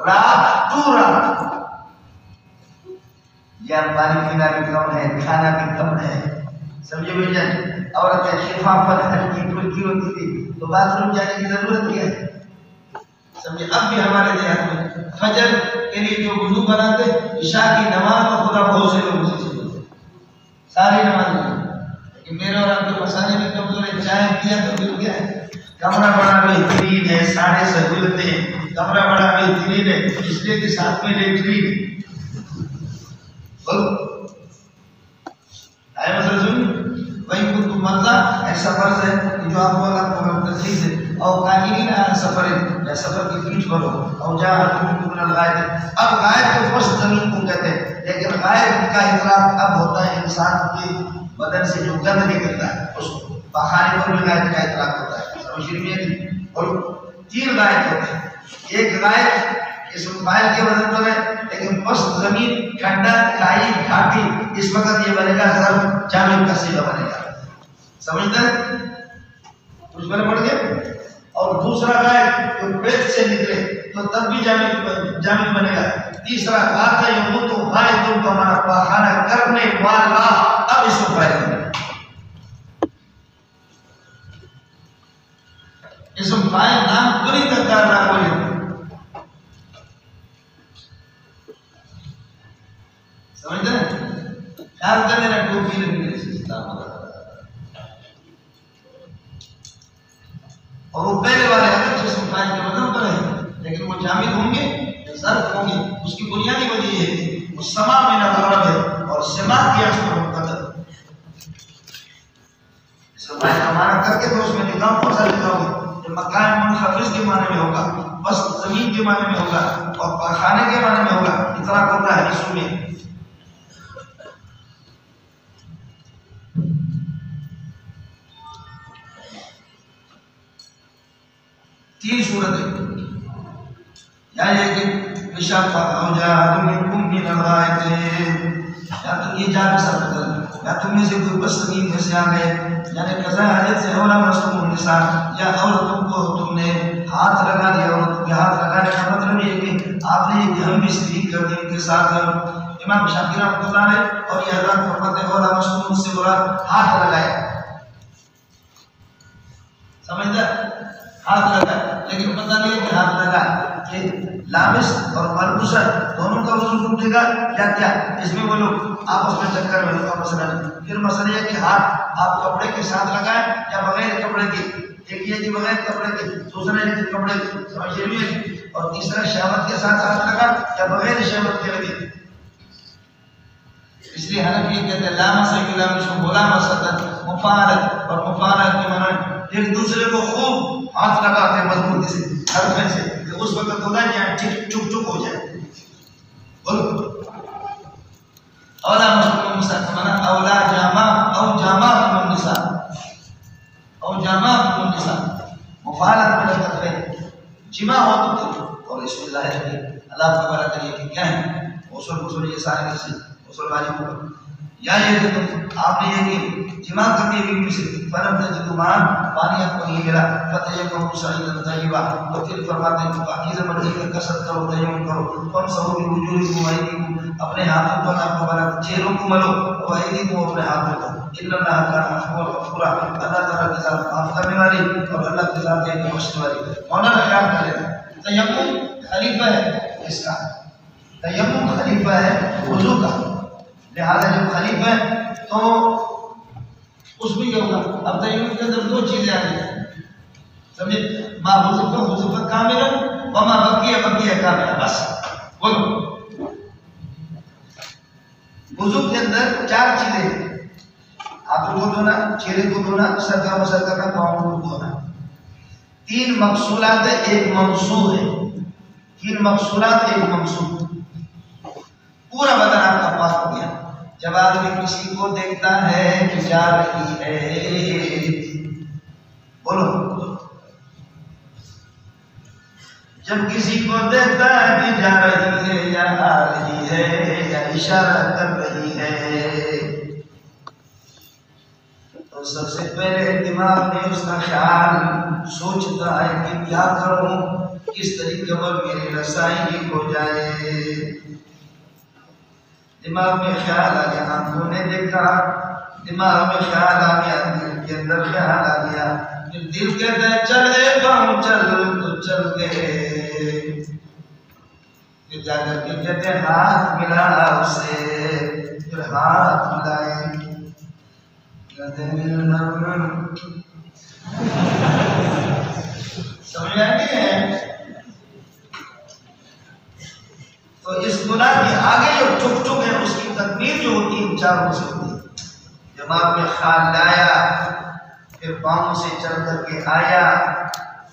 رات 2 رات، یا پانی پینا بھی کم ہے، کھانا بھی کم ہے، سمجھے بھائی جان، عورتیں شفافت ہلکی پھلکی ہوتی تھی، تو باتھ روم جانے کی ضرورت کیا ہے؟ سمجھے اب بھی ہمارے دیہات میں فجر کے لیے جو وضو بناتے، عشاء کی نماز تو خدا بہت سے لوگ اسی سے ہوتے، ساری نماز نہیں، لیکن میرے اور آپ کے مسانے میں کمزور ہے، چائے پیا تو مل گیا ہے، کمرہ بڑا بہترین ہے، سارے سہولتیں، کمرہ بڑا بہترین ہے اس لیے کہ ساتھ میں لیٹرین بولو آئے مسئلہ سن وہی کو تم مرضا ایسا فرض ہے کہ جو آپ کو اللہ کو تخصیص ہے اور قائلین سفر ہے یا سفر کی پیچھ بھرو اور جہاں تم الغائب ہے اب غائب تو فرض زمین کو کہتے ہیں لیکن غائب کا اطلاق اب ہوتا ہے انسان کے بدن سے جو گند نکلتا ہے اس کو پخانے پر بھی غائب کا اطلاق ہوتا ہے سمجھ میں اور تین غائب ہوتے ہیں ایک غائب اسم فاعل کے وزن پر ہے لیکن پست زمین کھنڈا کھائی گھاٹی اس وقت یہ بنے گا ظرف جامع کا صیغہ بنے گا سمجھتے ہیں کچھ بنے پڑ گئے اور دوسرا غائب جو پیٹ سے نکلے تو تب بھی جامع بنے گا تیسرا غائب یہ تو غائب تو ہمارا پاخانہ کرنے والا اب اسم فاعل بنے گا اسم فاعل نام کوئی تکار نہ کوئی سمجھتے ہیں خیال کرنے نہ ٹوپی لگنے سے اور وہ پہلے والے اگر جسم فاعل کے وزن پر ہے لیکن وہ جامد ہوں گے یا ظرف ہوں گے اس کی بنیادی وجہ یہ ہے کہ وہ سما میں نظر ہے اور سما کی اصل پر مقدر اسم فاعل کا معنی کر کے تو اس میں نظام پسا لکھا ہوگا مکان منخفض کے معنی میں ہوگا بس زمین کے معنی میں ہوگا اور پاخانے کے معنی میں ہوگا اتنا ہوتا ہے اس میں تین صورتیں یا یہ کہ پیشاب او جاء منکم من الغائط یا تم یہ جا بھی سب بدل یا تم میں سے کوئی بس زمین میں سے آ گئے یعنی قضاء حاجت سے اولا مسلم النساء یا عورتوں کو تم نے ہاتھ لگا دیا عورتوں کے ہاتھ لگانے کا مطلب یہ ہے کہ آپ نے یہ ہم بھی شریک کر دیں ان کے ساتھ امام شافعی رحمۃ اللہ علیہ اور یہ حضرات فرماتے ہیں اولا مسلم سے مراد ہاتھ لگائے سمجھتا ہاتھ لگا لیکن پتہ نہیں کہ ہاتھ لگا کہ لامس اور ملبوسہ دونوں کا وضو ٹوٹے گا یا کیا اس میں وہ لوگ آپس میں چکر میں کا مسئلہ نہیں پھر مسئلہ یہ کہ ہاتھ آپ کپڑے کے ساتھ لگائیں یا بغیر کپڑے کے ایک یہ کہ بغیر کپڑے کے دوسرا یہ کہ کپڑے کے سمجھے بھی اور تیسرا شہوت کے ساتھ ہاتھ لگا یا بغیر شہوت کے لگے اس لیے حنفی کہتے ہیں لامس ہے کہ لامس کو بولا مسئلہ مفارت اور مفارت کے معنی ایک دوسرے کو خوب ہاتھ لگاتے ہیں مضبوطی سے حرفے سے کہ اس وقت ہوتا ہے یہاں چپ چپ ہو جائے بولو اولا مسلم النساء کمانا اولا جامع او جامع النساء او جامع النساء مفارت میں لگتا ہے جمع ہو تو اور اس میں ظاہر ہے اللہ تعالیٰ کریے کہ کیا ہے اصول یہ سارے کسی اصول والی کو یا یہ کہ تم آپ نے یہ کہ جمع کرنے کی مثل فرم تجدمان پانی آپ کو نہیں ملا فتح یہ کو سعید طیبہ اور پھر فرماتے ہیں پاکیزہ مردی کا کثرت کرو تیمم کرو فم سہو بھی وجوہی کو وعیدی کو اپنے ہاتھوں پر آپ کو بنا چہروں کو ملو وعیدی کو اپنے ہاتھوں پر اللہ کان مشکور غفورا اللہ تعالیٰ کے ساتھ معاف کرنے والی اور اللہ کے ساتھ ایک بخشنے والی مولانا خیال کر لیتے تیمم خلیفہ ہے اس کا تیمم خلیفہ ہے وضو کا لہذا جب خلیفہ ہے تو اس میں کیا ہوگا اب تیمم کے اندر دو چیزیں آ گئی سمجھے ما حذف کاملا وما بقی کاملا بس بولو وضو کے اندر چار چیزیں ہیں ہاتھوں کو دھونا چہرے کو دھونا سر کا مسل کرنا پاؤں کو دھونا تین مقصولات ہے ایک ممسوح ہے تین مقصولات ایک ممسوح پورا بدن آپ کا پاک ہو گیا جب آدمی کسی کو دیکھتا ہے کہ جا رہی ہے بولو جب کسی کو دیکھتا ہے کہ جا رہی ہے یا آ رہی ہے یا اشارہ کر رہی ہے تو سب سے پہلے دماغ میں اس کا خیال سوچتا ہے کہ کیا کروں کس طریقے پر میری رسائی ہو جائے دماغ میں خیال آ گیا آنکھوں نے دیکھا دماغ میں خیال آ گیا دل کے اندر خیال آ گیا پھر دل کہتا ہے چلے پاؤں چل تو چل گئے پھر جا کر کے کہتے ہیں ہاتھ ملا اسے پھر ہاتھ ملائے سمجھ آئے گناہ کے آگے جو ٹھک ٹھک ہے اس کی تکبیر جو ہوتی ہے چاروں سے ہوتی ہے۔ جب آپ نے خال لایا، پھر پاؤں سے چل کر کے آیا،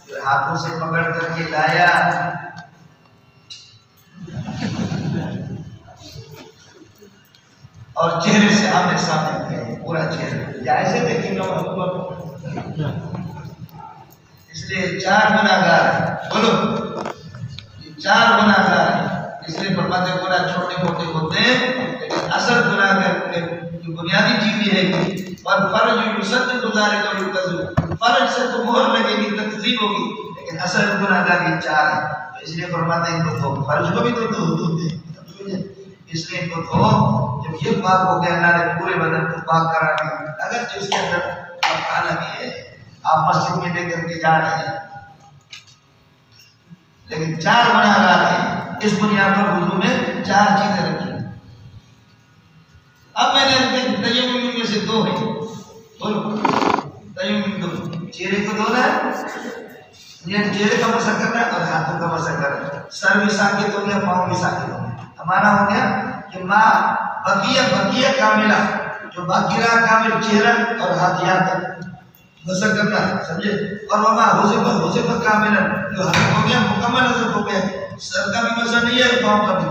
پھر ہاتھوں سے پکڑ کر کے لایا، اور چہرے سے آمنے سامنے گئے، پورا چہرہ یا ایسے دیکھیں گا۔ اس لیے چار گناہگار ہیں، بولو یہ چار گناہگار ہیں۔ اس لیے فرماتے ہیں گناہ چھوٹے موٹے ہوتے ہیں لیکن اصل گناہ کے جو بنیادی چیز یہ ہے کہ فرض یصدق ذلک و یکذب، فرض سے تو مہر لگے گی، تکذیب ہوگی، لیکن اصل گناہگار یہ چار ہیں۔ اس لیے فرماتے ہیں ان کو فرض کو بھی تو حدود ہے، اس لیے ان کو دھو۔ جب یہ پاک ہو گیا اللہ نے پورے بدن کو پاک کرا دیا، اگر اس کے اندر کھانا بھی ہے، آپ مسجد میں لے کر کے جا رہے ہیں، لیکن چار گناہگار ہیں۔ اس بنیاد پر وضو میں چار چیزیں رکھی۔ اب میں نے تیمم میں سے دو ہے، بولو تیمم دو، چہرے کو دھونا ہے، یہ چہرے کا مسح کرنا ہے اور ہاتھوں کا مسح کرنا ہے۔ سر بھی ساکت ہو گیا، پاؤں بھی ساکت ہو گیا۔ ہمارا ہو گیا کہ ماں بقیہ کاملہ، جو باقی رہا کامل چہرہ اور ہاتھ یہاں تک مسح کرنا ہے، سمجھے؟ اور ماں حذف کاملہ، جو حذف ہو گیا مکمل حذف ہو گیا، سر کا بھی مسح نہیں ہے، پاؤں کا بھی۔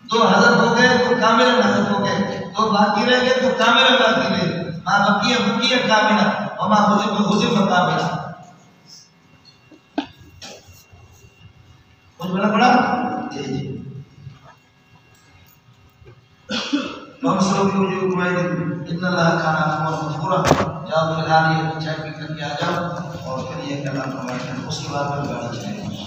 دو حذف ہو گئے تو کامل حذف ہو گئے، دو باقی رہ گئے تو کامل باقی رہ گئے۔ ماں بقیہ کاملہ وما حذف کاملہ۔ کچھ بڑا پڑا؟ جی ان اللہ کان عفوا غفورا۔ جاؤ فی الحال یہ چائے پی کر کے آ جاؤ اور پھر یہ کلام فرماتے ہیں، اس کے بعد میں گاڑی چلائیں گے۔